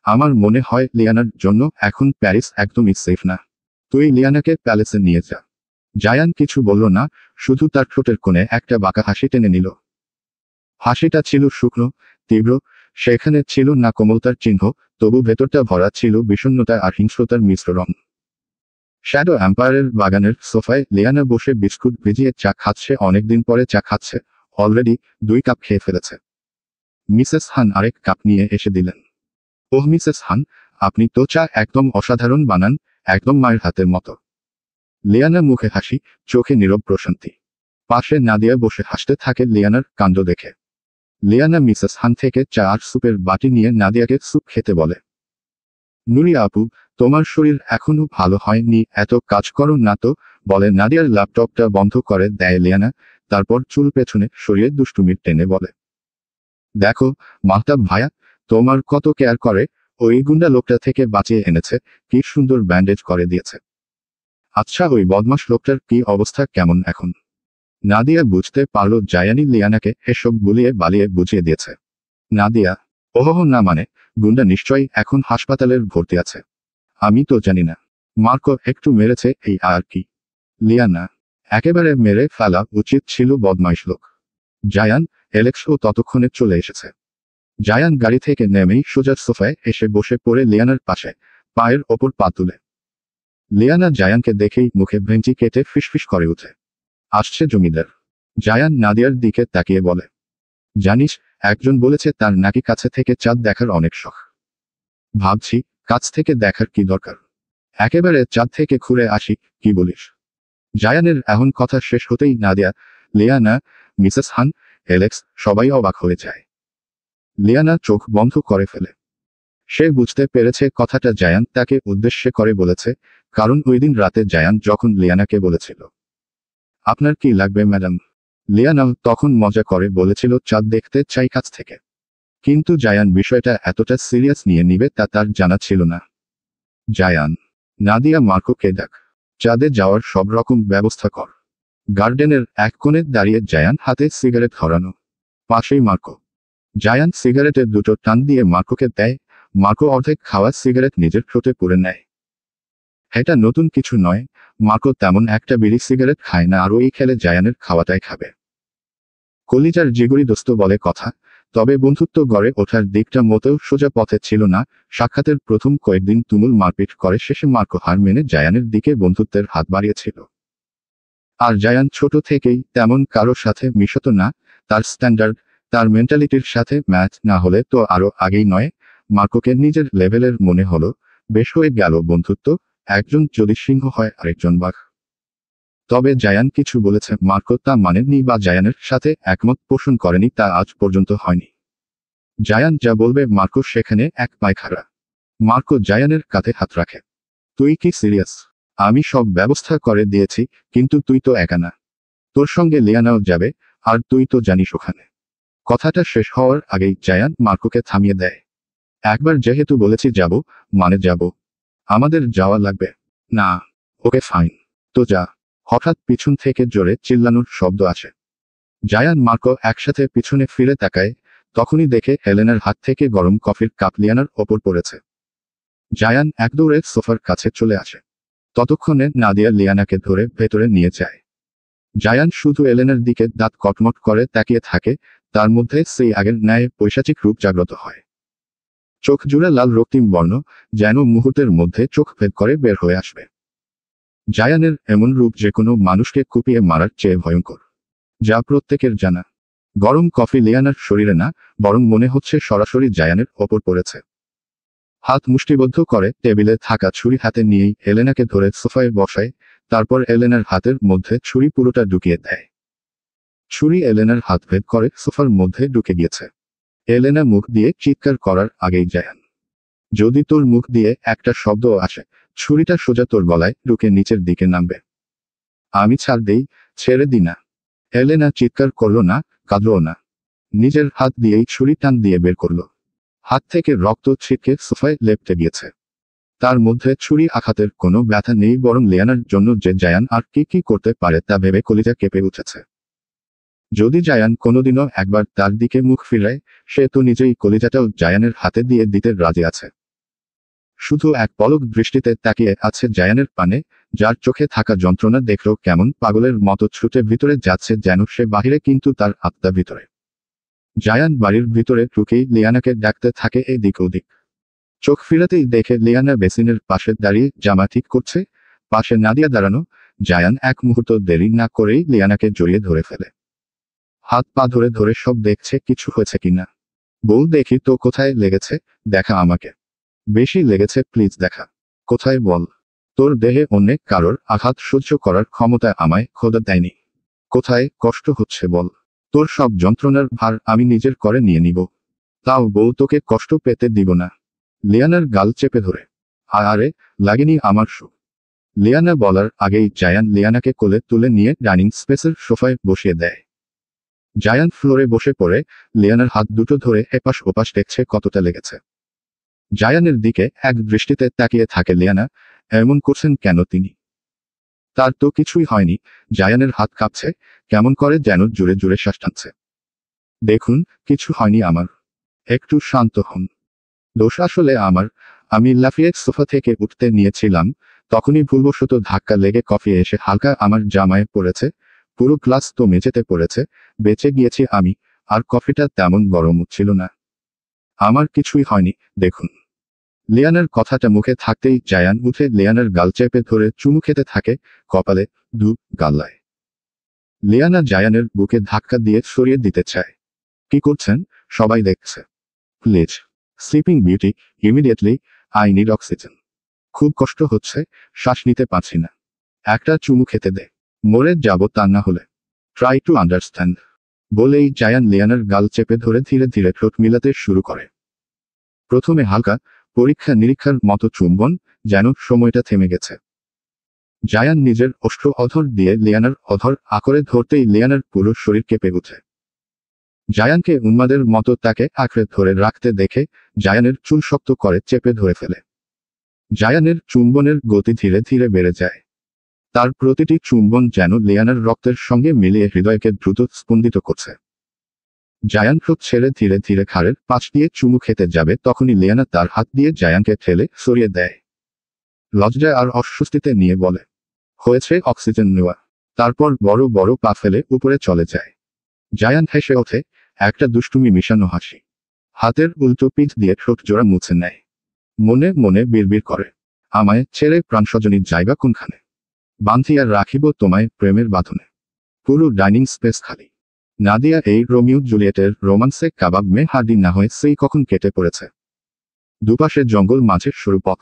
আমার মনে হয় লিয়ানার জন্য এখন প্যারিস একদমই সেফ না। তুই লিয়ানাকে প্যালেসে নিয়ে যা। জায়ান কিছু বলল না, শুধু তার ঠোঁটের কোণে একটা বাঁকা হাসি টেনে নিল। হাসিটা ছিল শুকনো, তীব্র, সেখানে ছিল না কোমলতার চিহ্ন, তবু ভেতরটা ভরা ছিল বিষণ্ণতা আর হিংস্রতার মিশ্র রং। শ্যাডো এম্পায়ারের বাগানের সোফায় লিয়ানা বসে বিস্কুট ভিজিয়ে চা খাচ্ছে। অনেকদিন পরে চা খাচ্ছে, অলরেডি 2 কাপ খেয়ে ফেলেছে। মিসেস হান আরেক কাপ নিয়ে এসে দিলেন। ওহ মিসেস হান, আপনি তো চা একদম অসাধারণ বানান, একদম মায়ের হাতের মতো। লিয়ানা মুখে হাসি, চোখে নীরব প্রশান্তি। পাশে নাদিয়া বসে হাসতে থাকে লিয়ানার কাণ্ড দেখে। লিয়ানা মিসেস হান থেকে চা আর স্যুপের বাটি নিয়ে নাদিয়াকে স্যুপ খেতে বলে। নুরি আপু, তোমার শরীর এখনো ভালো হয়নি, এত কাজ করো না তো, বলে নাদিয়ার ল্যাপটপটা বন্ধ করে দেয় লিয়ানা, তারপর চুল পেছনে সরিয়ে দুষ্টুমির টেনে বলে, দেখো মাহতাব ভাইয়া তোমার কত কেয়ার করে, ওই গুন্ডা লোকটা থেকে বাঁচিয়ে এনেছে, কি সুন্দর ব্যান্ডেজ করে দিয়েছে। আচ্ছা ওই বদমাশ লোকটার কি অবস্থা কেমন এখন? নাদিয়া বুঝতে পারল জায়ানি লিয়ানাকে এসব গুলিয়ে বালিয়ে বুঝিয়ে দিয়েছে। নাদিয়া, ওহ না মানে, গুন্ডা নিশ্চয়ই এখন হাসপাতালের ভর্তি আছে। আমি তো জানি না, মার্কো একটু মেরেছে এই আর কি। লিয়ানা, একেবারে মেরে ফেলা উচিত ছিল বদমাইশ লোক। জায়ান, অ্যালেক্সও ততক্ষণে চলে এসেছে। জায়ান গাড়ি থেকে নেমেই সোজা সোফায় এসে বসে পড়ে লিয়ানার পাশে, পায়ের ওপর পা তুলে। লিয়ানা জায়ানকে দেখেই মুখে ভেঙচি কেটে ফিসফিস করে উঠে। আসছে জমিদার। জায়ান নাদিয়ার দিকে তাকিয়ে বলে, জানিস একজন বলেছে তার নাকি কাছে থেকে চাঁদ দেখার অনেক শখ। ভাবছি কাছ থেকে দেখার কি দরকার, একেবারে চাঁদ থেকে ঘুরে আসি, কি বলিস? জায়ানের এখন কথা শেষ হতেই নাদিয়া, লিয়ানা, মিসেস হান, অ্যালেক্স সবাই অবাক হয়ে যায়। লিয়ানা চোখ বন্ধ করে ফেলে। সে বুঝতে পেরেছে কথাটা জায়ান তাকে উদ্দেশ্য করে বলেছে, কারণ ওই দিন রাতে জায়ান যখন লিয়ানাকে বলেছিল, আপনার কি লাগবে ম্যাডাম, লিয়ানা তখন মজা করে বলেছিল চাঁদ দেখতে চাই কাছ থেকে। কিন্তু জায়ান বিষয়টা এতটা সিরিয়াস নিয়ে নিবে তা তার জানা ছিল না। জায়ান, নাদিয়া মার্কোকে ডাক, চাঁদে যাওয়ার সব রকম ব্যবস্থা কর। গার্ডেনের এক কোণে দাঁড়িয়ে জায়ান হাতে সিগারেট ধরানো, পাশেই মার্কো। জায়ান সিগারেটের দুটো টান দিয়ে মার্কোকে দেয়, মার্কো অর্ধেক খাওয়া সিগারেট নিজের ঠোঁটে পুরে নেয়। এটা নতুন কিছু নয়, মার্কো তেমন একটা বিড়ি সিগারেট খায় না, আর ওই খেলে জায়ানের খাওয়াটাই খাবে। কলিজার জিগুরি দোস্ত বলে কথা, তবে বন্ধুত্ব গড়ে ওঠার দিকটা মোটেও সোজা পথে ছিল না। সাক্ষাতের প্রথম কয়েকদিন তুমুল মারপিট করে শেষে মার্কো হার মেনে জায়ানের দিকে বন্ধুত্বের হাত বাড়িয়েছিল। আর জায়ান ছোট থেকেই তেমন কারোর সাথে মিশত না, তার স্ট্যান্ডার্ড, তার মেন্টালিটির সাথে ম্যাচ না হলে তো আরো আগেই নয়। মার্কোকে নিজের লেভেলের মনে হলো, বেশ হয়ে গেল বন্ধুত্ব, একজন যদি সিংহ হয় আরেকজন বাঘ। তবে জায়ান কিছু বলেছে মার্কো তা মানেননি বা জায়ানের সাথে একমত পোষণ করেনি তা আজ পর্যন্ত হয়নি। জায়ান যা বলবে মার্কো সেখানে এক পায়ে খাড়া। মার্কো জায়ানের কাঁধে হাত রাখে। তুই কি সিরিয়াস? আমি সব ব্যবস্থা করে দিয়েছি, কিন্তু তুই তো একা না, তোর সঙ্গে লিয়ানাও যাবে, আর তুই তো জানিস ওখানে। কথাটা শেষ হওয়ার আগেই জায়ান মার্কোকে থামিয়ে দেয়। একবার যেহেতু বলেছি যাব, মানে যাব। আমাদের যাওয়া লাগবে। না। ওকে ফাইন, তো যা। হঠাৎ পিছন থেকে জোরে চিল্লানোর শব্দ আসে। জায়ান মার্কো একসাথে পিছনে ফিরে তাকায়, তখনই দেখে হেলেনার হাত থেকে গরম কফির কাপ লিয়ানার ওপর পড়েছে। জায়ান এক দৌড়ে সোফার কাছে চলে আসে। ততক্ষণে নাদিয়া লিয়ানাকে ধরে ভেতরে নিয়ে যায়। জায়ান শুধু এলেনার দিকে দাঁত কটমট করে তাকিয়ে থাকে, তার মধ্যে সেই আগের ন্যায় পৈশাচিক রূপ জাগ্রত হয়। চোখ জুড়ে লাল রক্তিম বর্ণ, যেন মুহূর্তের মধ্যে চোখ ভেদ করে বের হয়ে আসবে। জায়ানের এমন রূপ যে কোনো মানুষকে কুপিয়ে মারার চেয়ে ভয়ঙ্কর, যা প্রত্যেকের জানা। গরম কফি লিয়ানার শরীরে না, বরং মনে হচ্ছে সরাসরি জায়ানের ওপর পড়েছে। হাত মুষ্টিবদ্ধ করে টেবিলে থাকা ছুরি হাতে নিয়েই এলেনাকে ধরে সোফায় বসায়, তারপর এলেনার হাতের মধ্যে ছুরি পুরোটা ঢুকিয়ে দেয়। ছুরি এলেনার হাত ভেদ করে সোফার মধ্যে ঢুকে গিয়েছে। এলেনা মুখ দিয়ে চিৎকার করার আগেই জায়ান, যদি তোর মুখ দিয়ে একটা শব্দ আসে, ছুরিটা সোজা তোর গলায় ঢুকে নিচের দিকে নামবে। আমি ছাড় দেই, ছেড়ে দি না। এলেনা চিৎকার করল না, কাঁদল না। নিজের হাত দিয়েই ছুরি টান দিয়ে বের করল। হাত থেকে রক্ত ছিটকে সোফায় লেপ্টে গিয়েছে। তার মধ্যে ছুরি আঘাতের কোনো ব্যথা নেই, বরং লিয়ানার জন্য যে জায়ান আর কি করতে পারে তা ভেবে কলিজা কেঁপে উঠেছে। যদি জায়ান কোনোদিনও একবার তার দিকে মুখ ফিরায়, সে তো নিজেই কলিজাটাও জায়ানের হাতে দিয়ে দিতে রাজি আছে। শুধু এক পলক দৃষ্টিতে তাকিয়ে আছে জায়ানের পানে, যার চোখে থাকা যন্ত্রণা দেখল কেমন পাগলের মতো ছুটে ভিতরে যাচ্ছে, যেন সে বাহিরে কিন্তু তার আত্মা ভিতরে। জায়ান বাড়ির ভিতরে ঢুকেই লিয়ানাকে ডাকতে থাকে এদিক ওদিক। চোখ ফিরাতেই দেখে লিয়ানা বেসিনের পাশে দাঁড়িয়ে জামা ঠিক করছে, পাশে নাদিয়া দাঁড়ানো। জায়ান এক মুহূর্ত দেরি না করেই লিয়ানাকে জড়িয়ে ধরে ফেলে। হাত পা ধরে ধরে সব দেখছে কিছু হয়েছে কিনা। বউ, দেখি তো কোথায় লেগেছে, দেখা আমাকে। বেশি লেগেছে প্লিজ দেখা। কোথায় বল। তোর দেহে অন্য কারোর আঘাত সহ্য করার ক্ষমতা আমায় খোদা দেয়নি। কোথায় কষ্ট হচ্ছে বল। তোর সব যন্ত্রণার ভার আমি নিজের করে নিয়ে নিব। তাও বউ, তোকে কষ্ট পেতে দিব না। লিয়ানার গাল চেপে ধরে। আরে লাগেনি আমার শু। লিয়ানা বলার আগেই জায়ান লিয়ানাকে কোলে তুলে নিয়ে ডাইনিং স্পেসের সোফায় বসিয়ে দেয়। জায়ান ফ্লোরে বসে পড়ে লিয়ানার হাত দুটো ধরে এপাশ ওপাশ দেখছে কতটা লেগেছে। জায়ানের দিকে এক দৃষ্টিতে তাকিয়ে থাকে লিয়ানা। এমন করছেন কেন তিনি? তার তো কিছুই হয়নি। জায়ানের হাত কাঁপছে, কেমন করে যেন জোরে জোরে শ্বাস টানছে। দেখুন, কিছু হয়নি আমার। একটু শান্ত হন। দোষ আসলে আমার। আমি লাফিয়ে সোফা থেকে উঠতে নিয়েছিলাম, তখনই ভুলবশত ধাক্কা লেগে কফি এসে হালকা আমার জামায় পড়েছে। পুরো গ্লাস তো মেঝেতে পড়েছে। বেঁচে গিয়েছি আমি, আর কফিটা তেমন গরম ছিল না। আমার কিছুই হয়নি, দেখুন। লিয়ানার কথাটা মুখে থাকতেই জায়ান উঠে লিয়ানার গাল চেপে ধরে চুমু খেতে থাকে, কপালে, গাল্লায়। লিয়ানা জায়ানের বুকে ধাক্কা দিয়ে সরিয়ে দিতে চায়। কি করছেন? সবাই দেখছে। Please. Sleeping beauty, immediately, I need oxygen. খুব কষ্ট হচ্ছে, শ্বাস নিতে পারছি না। একটা চুমু খেতে দে। মরে যাব তা না হলে। Try to understand. বলেই জায়ান লিয়ানার গাল চেপে ধরে ধীরে ধীরে ঠোঁট মিলাতে শুরু করে। প্রথমে হালকা, পরীক্ষা নিরীক্ষার মতো চুম্বন, যেন সময়টা থেমে গেছে। জায়ান নিজের ওষ্ঠ অধর দিয়ে লিয়ানার অধর আঁকড়ে ধরতেই লিয়ানার পুরো শরীর কেঁপে ওঠে। জায়ানকে উন্মাদের মতো তাকে আঁকড়ে ধরে রাখতে দেখে জায়ানের চুল শক্ত করে চেপে ধরে ফেলে। জায়ানের চুম্বনের গতি ধীরে ধীরে বেড়ে যায়। তার প্রতিটি চুম্বন যেন লিয়ানার রক্তের সঙ্গে মিলিয়ে হৃদয়কে দ্রুত স্পন্দিত করছে। জায়ান ঠোঁট ছেড়ে ধীরে ধীরে ঘাড়ের পাশ দিয়ে চুমু খেতে যাবে, তখনই লিয়ানা তার হাত দিয়ে জায়ানকে ঠেলে সরিয়ে দেয়। লজ্জায় আর অস্বস্তিতে নিয়ে বলে, হয়েছে অক্সিজেন নেওয়া। তারপর বড় বড় পা ফেলে উপরে চলে যায়। জায়ান হেসে ওঠে, একটা দুষ্টুমি মিশানো হাসি। হাতের উল্টো পিঠ দিয়ে ঠোঁট জোড়া মুছে নেয়। মনে মনে বিড়বিড় করে, আমায় ছেড়ে প্রাণস্বজনীর জায়গা কোনখানে? বান্ধিয়া রাখিব তোমায় প্রেমের বাঁধনে। পুরো ডাইনিং স্পেস খালি। নাদিয়া এই রোমিও জুলিয়েটের রোমান্সে কাবাব মে হাড্ডি না হয়ে সেই কখন কেটে পড়েছে। দুপাশে জঙ্গল, মাঝে সরু পথ।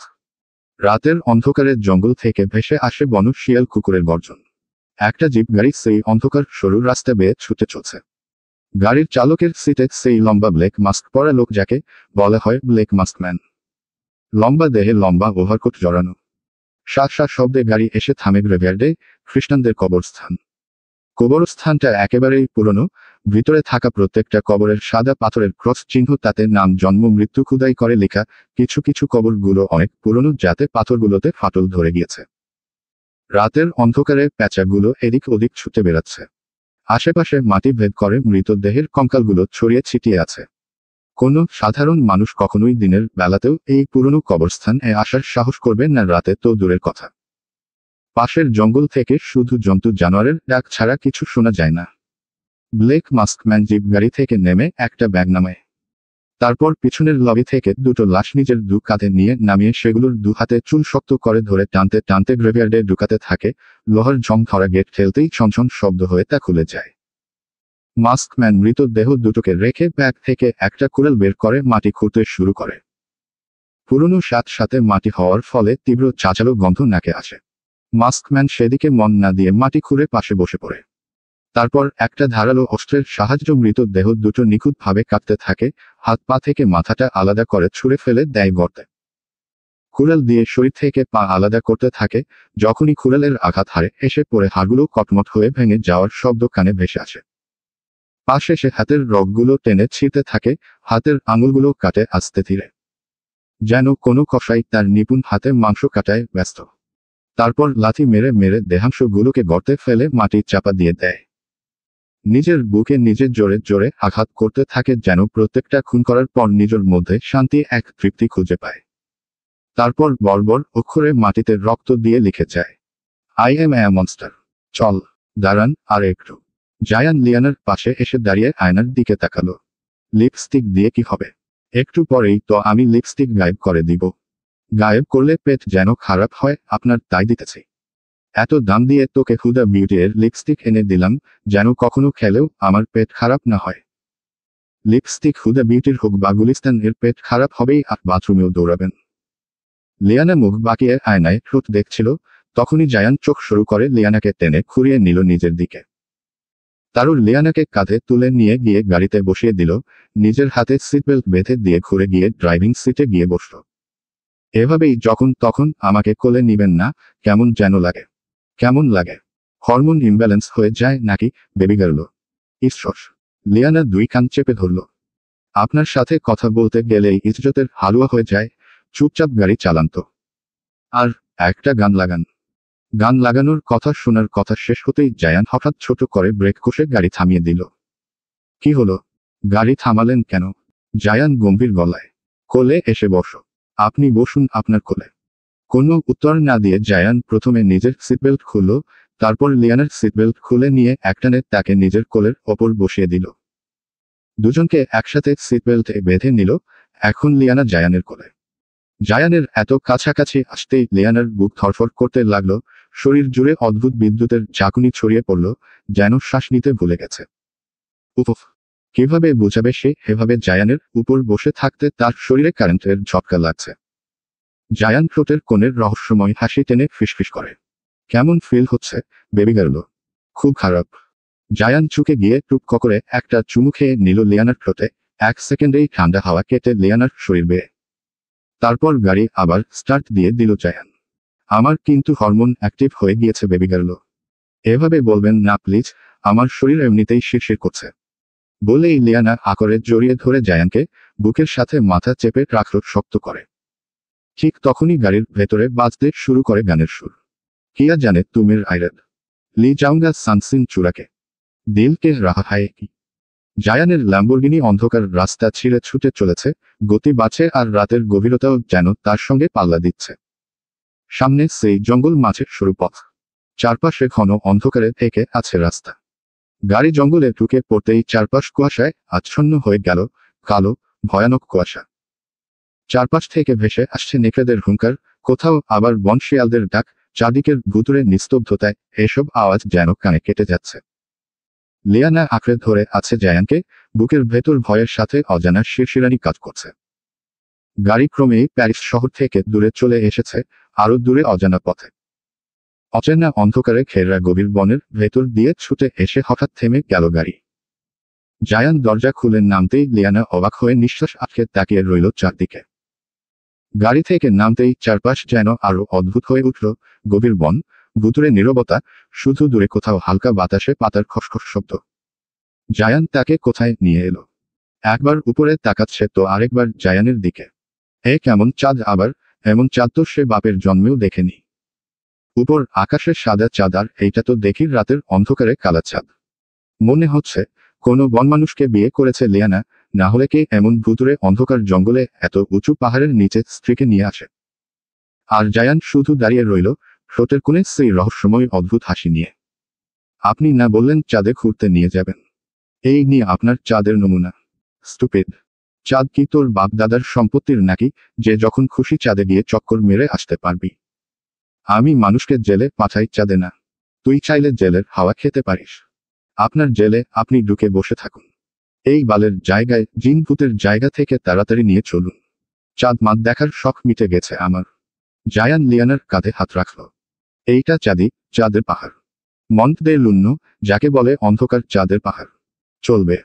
রাতের অন্ধকারের জঙ্গল থেকে ভেসে আসে বন শিয়াল কুকুরের গর্জন। একটা জিপ গাড়ি সেই অন্ধকার সরু রাস্তা বেয়ে ছুটে চলছে। গাড়ির চালকের সিটে সেই লম্বা ব্ল্যাক মাস্ক পরা লোক, যাকে বলা হয় ব্ল্যাক মাস্ক ম্যান। লম্বা দেহে লম্বা ওভারকোট জড়ানো। শা শা শব্দে গাড়ি এসে থামে গ্রেভয়ার্ডে, খ্রিস্টানদের কবরস্থান। কবরস্থানটা একেবারেই পুরনো। ভিতরে থাকা প্রত্যেকটা কবরের সাদা পাথরের ক্রস চিহ্ন, তাতে নাম, জন্ম, মৃত্যু খোদাই করে লেখা। কিছু কিছু কবরগুলো অনেক পুরনো, যাতে পাথরগুলোতে ফাটল ধরে গিয়েছে। রাতের অন্ধকারে প্যাঁচাগুলো এদিক ওদিক ছুটে বেড়াচ্ছে। আশেপাশে মাটি ভেদ করে মৃতদেহের কঙ্কালগুলো ছড়িয়ে ছিটিয়ে আছে। কোনো সাধারণ মানুষ কখনোই দিনের বেলাতেও এই পুরনো কবরস্থানে আসার সাহস করবে না, রাতে তো দূরের কথা। পাশের জঙ্গল থেকে শুধু জন্তু জানোয়ারের ডাক ছাড়া কিছু শোনা যায় না। ব্ল্যাক মাস্কম্যান জিপ গাড়ি থেকে নেমে একটা ব্যাগ নামায়। তারপর পিছনের লবি থেকে দুটো লাশ নিজের দু কাঁধে নিয়ে নামিয়ে সেগুলোর দু হাতে চুল শক্ত করে ধরে টানতে টানতে গ্রেভয়ার্ডে ঢুকাতে থাকে। লোহার ঝং ধরা গেট ঠেলতেই ছনছন শব্দ হয়ে তা খুলে যায়। মাস্কম্যান মৃতদেহ দুটোকে রেখে ব্যাগ থেকে একটা কুড়াল বের করে মাটি খুঁড়তে শুরু করে। পুরনো সাথে মাটি হওয়ার ফলে তীব্র চাঁচালো গন্ধ নাকে আসে। মাস্কম্যান সেদিকে মন না দিয়ে মাটি খুঁড়ে পাশে বসে পড়ে। তারপর একটা ধারালো অস্ত্রের সাহায্য মৃতদেহ দুটো নিখুঁতভাবে কাটতে থাকে। হাত পা থেকে মাথাটা আলাদা করে ছুঁড়ে ফেলে দেয় গর্তে। কুড়াল দিয়ে শরীর থেকে পা আলাদা করতে থাকে। যখনই কুড়ালের আঘাত হারে এসে পড়ে হাড়গুলো কটমট হয়ে ভেঙে যাওয়ার শব্দ কানে ভেসে আসে। পা শেষে হাতের রগগুলো টেনে ছিঁড়তে থাকে, হাতের আঙুলগুলো কাটে আস্তে ধীরে, যেন কোনো কসাই তার নিপুণ হাতে মাংস কাটায় ব্যস্ত। তারপর লাথি মেরে মেরে দেহাংশগুলোকে গর্তে ফেলে মাটি চাপা দিয়ে দেয়। নিজের বুকে নিজে জোরে জোরে আঘাত করতে থাকে, যেন প্রত্যেকটা খুন করার পর নিজের মধ্যে শান্তি এক তৃপ্তি খুঁজে পায়। তারপর বর্বর অক্ষরে মাটিতে রক্ত দিয়ে লিখে যায়, আই এম এ মনস্টার। চল, দাঁড়ান আর একটু। জায়ান লিয়ানার পাশে এসে দাঁড়িয়ে আয়নার দিকে তাকালো। লিপস্টিক দিয়ে কি হবে? একটু পরেই তো আমি লিপস্টিক গায়েব করে দিব। গায়েব করলে পেট যেন খারাপ হয় আপনার, তাই দিতেছি। এত দাম দিয়ে তোকে হুদা বিউটি এর লিপস্টিক এনে দিলাম, যেন কখনো খেলেও আমার পেট খারাপ না হয়। লিপস্টিক হুদা বিউটির হোক বা গুলিস্তান এর পেট খারাপ হবেই, আর বাথরুমেও দৌড়াবেন। লিয়ানা মুখ বাঁকিয়ে আয়নায় ঠোঁট দেখছিল, তখনই জায়ান চোখ শুরু করে লিয়ানাকে টেনে খুঁড়িয়ে নিল নিজের দিকে। তারুর লিয়ানাকে কাঁধে তুলে নিয়ে গিয়ে গাড়িতে বসিয়ে দিল, নিজের হাতে সিটবেল্ট বেঁধে দিয়ে ঘুরে গিয়ে ড্রাইভিং সিটে গিয়ে বসল। এভাবেই যখন তখন আমাকে কোলে নিবেন না, কেমন যেন লাগে। কেমন লাগে? হরমোন ইমব্যালেন্স হয়ে যায় নাকি বেবি গার্ল? ঈশ্বর! লিয়ানা দুই কান চেপে ধরল। আপনার সাথে কথা বলতে গেলেই ইজ্জতের হালুয়া হয়ে যায়, চুপচাপ গাড়ি চালান তো। আর একটা গান লাগান। গান লাগানোর কথা শোনার কথা শেষ হতেই জায়ান হঠাৎ ছোট করে ব্রেক কষে গাড়ি থামিয়ে দিল। কি হলো? গাড়ি থামালেন কেন? জায়ান গম্ভীর গলায়। কোলে এসে বসো। আপনি বসুন আপনার কোলে। কোনো উত্তর না দিয়ে জায়ান প্রথমে নিজের সিটবেল্ট খুলল, তারপর লিয়ানার সিটবেল্ট খুলে নিয়ে একটানে তাকে নিজের কোলের ওপর বসিয়ে দিল। দুজনকে একসাথে সিটবেল্টে বেঁধে নিল। এখন লিয়ানা জায়ানের কোলে। জায়ানের এত কাছাকাছি আসতেই লিয়ানার বুক ধড়ফড় করতে লাগলো, শরীর জুড়ে অদ্ভুত বিদ্যুতের ঝাঁকুনি ছড়িয়ে পড়ল, যেন শ্বাস নিতে ভুলে গেছে। উফ! কিভাবে বোঝাবে সে এভাবে জায়ানের উপর বসে থাকতে তার শরীরে কারেন্টের ঝটকা লাগছে। জায়ান ঠোঁটের কোণের রহস্যময় হাসি টেনে ফিসফিস করে। কেমন ফিল হচ্ছে বেবি গার্ল? খুব খারাপ। জায়ান চুকে গিয়ে টুপ করে একটা চুমু খেয়ে নিল লিয়ানার ঠোঁটে। এক সেকেন্ডেই ঠান্ডা হাওয়া কেটে লিয়ানার শরীর বেয়ে। তারপর গাড়ি আবার স্টার্ট দিয়ে দিল জায়ান। আমার কিন্তু হরমোন অ্যাক্টিভ হয়ে গিয়েছে বেবি গার্ল। এভাবে বলবেন না প্লিজ, আমার শরীর এমনিতেই শিরশির করছে। বলেই লিয়ানা আকরে জড়িয়ে ধরে জায়ানকে বুকের সাথে মাথা চেপে রাখল শক্ত করে। ঠিক তখনই গাড়ির ভেতরে বাজতে শুরু করে গানের সুর। কিয়া জানে তুমির আইরাত লি যাউঙ্গা সানসিন চূড়াকে দিল কে রাহা হায় কি। জায়ানের ল্যাম্বরগিনি অন্ধকার রাস্তা ছিঁড়ে ছুটে চলেছে, গতি বাড়ছে আর রাতের গভীরতাও যেন তার সঙ্গে পাল্লা দিচ্ছে। সামনে সেই জঙ্গল মাঝে সরু পথ, চারপাশে ঘন অন্ধকারে থেকে আছে রাস্তা। গাড়ি জঙ্গলে ঢুকে পড়তেই চারপাশ কুয়াশায় আচ্ছন্ন হয়ে গেল, কালো ভয়ানক কুয়াশা। চারপাশ থেকে ভেসে আসছে নেকড়েদের হুঙ্কার, কোথাও আবার বনশিয়ালদের ডাক, চারদিকের ভুতুরে নিস্তব্ধতায় এসব আওয়াজ যেন কানে কেটে যাচ্ছে। লিয়ানা আঁকড়ে ধরে আছে জায়ানকে, বুকের ভেতর ভয়ের সাথে অজানা শিরশিরানি কাজ করছে। গাড়ি ক্রমেই প্যারিস শহর থেকে দূরে চলে এসেছে, আরো দূরে অজানা পথে। অচেনা অন্ধকারে ঘেরা গভীর বনের ভেতর দিয়ে ছুটে এসে হঠাৎ থেমে গেল গাড়ি। জায়ান দরজা খুলে নামতেই লিয়ানা অবাক হয়ে নিঃশ্বাস আটকে তাকিয়ে রইল চারদিকে। গাড়ি থেকে নামতেই চারপাশ যেন আরো অদ্ভুত হয়ে উঠল, গভীর বন, ভুতুরে নীরবতা, শুধু দূরে কোথাও হালকা বাতাসে পাতার খসখস শব্দ। জায়ান তাকে কোথায় নিয়ে এলো? একবার উপরে তাকাচ্ছে তো আরেকবার জায়ানের দিকে। এ কেমন চাঁদ আবার, এমন চাঁদ তো সে বাপের জন্মেও দেখেনি। উপর আকাশের সাদা চাঁদ, আর এইটা তো দেখি রাতের অন্ধকারে কালা চাঁদ। মনে হচ্ছে কোনো বনমানুষকে বিয়ে করেছে লিয়ানা, না হলে কে এমন ভুতুরে অন্ধকার জঙ্গলে এত উঁচু পাহাড়ের নিচে স্ত্রীকে নিয়ে আসে। আর জায়ান শুধু দাঁড়িয়ে রইল, ঠোঁটের কোণে সেই রহস্যময় অদ্ভুত হাসি নিয়ে। আপনি না বললেন চাঁদে ঘুরতে নিয়ে যাবেন? এই নিয়ে আপনার চাঁদের নমুনা। স্টুপিড! চাঁদ কি তোর বাপ দাদার সম্পত্তির নাকি, যে যখন খুশি চাঁদে গিয়ে চক্কর মেরে আসতে পারবি? আমি মানুষকে জেলে পাঠাই, চাঁদে না। তুই চাইলে জেলের হাওয়া খেতে পারিস। আপনার জেলে আপনি ঢুকে বসে থাকুন। এই বালের জায়গায় জিন ভূতের জায়গা থেকে তাড়াতাড়ি নিয়ে চলুন। চাঁদ মাদ দেখার শখ মিটে গেছে আমার। জায়ান লিয়ানার কাঁধে হাত রাখল। এইটা চাঁদি, চাঁদের পাহাড়। মন্ট দে লুন্ন, যাকে বলে অন্ধকার চাঁদের পাহাড়। চলবে।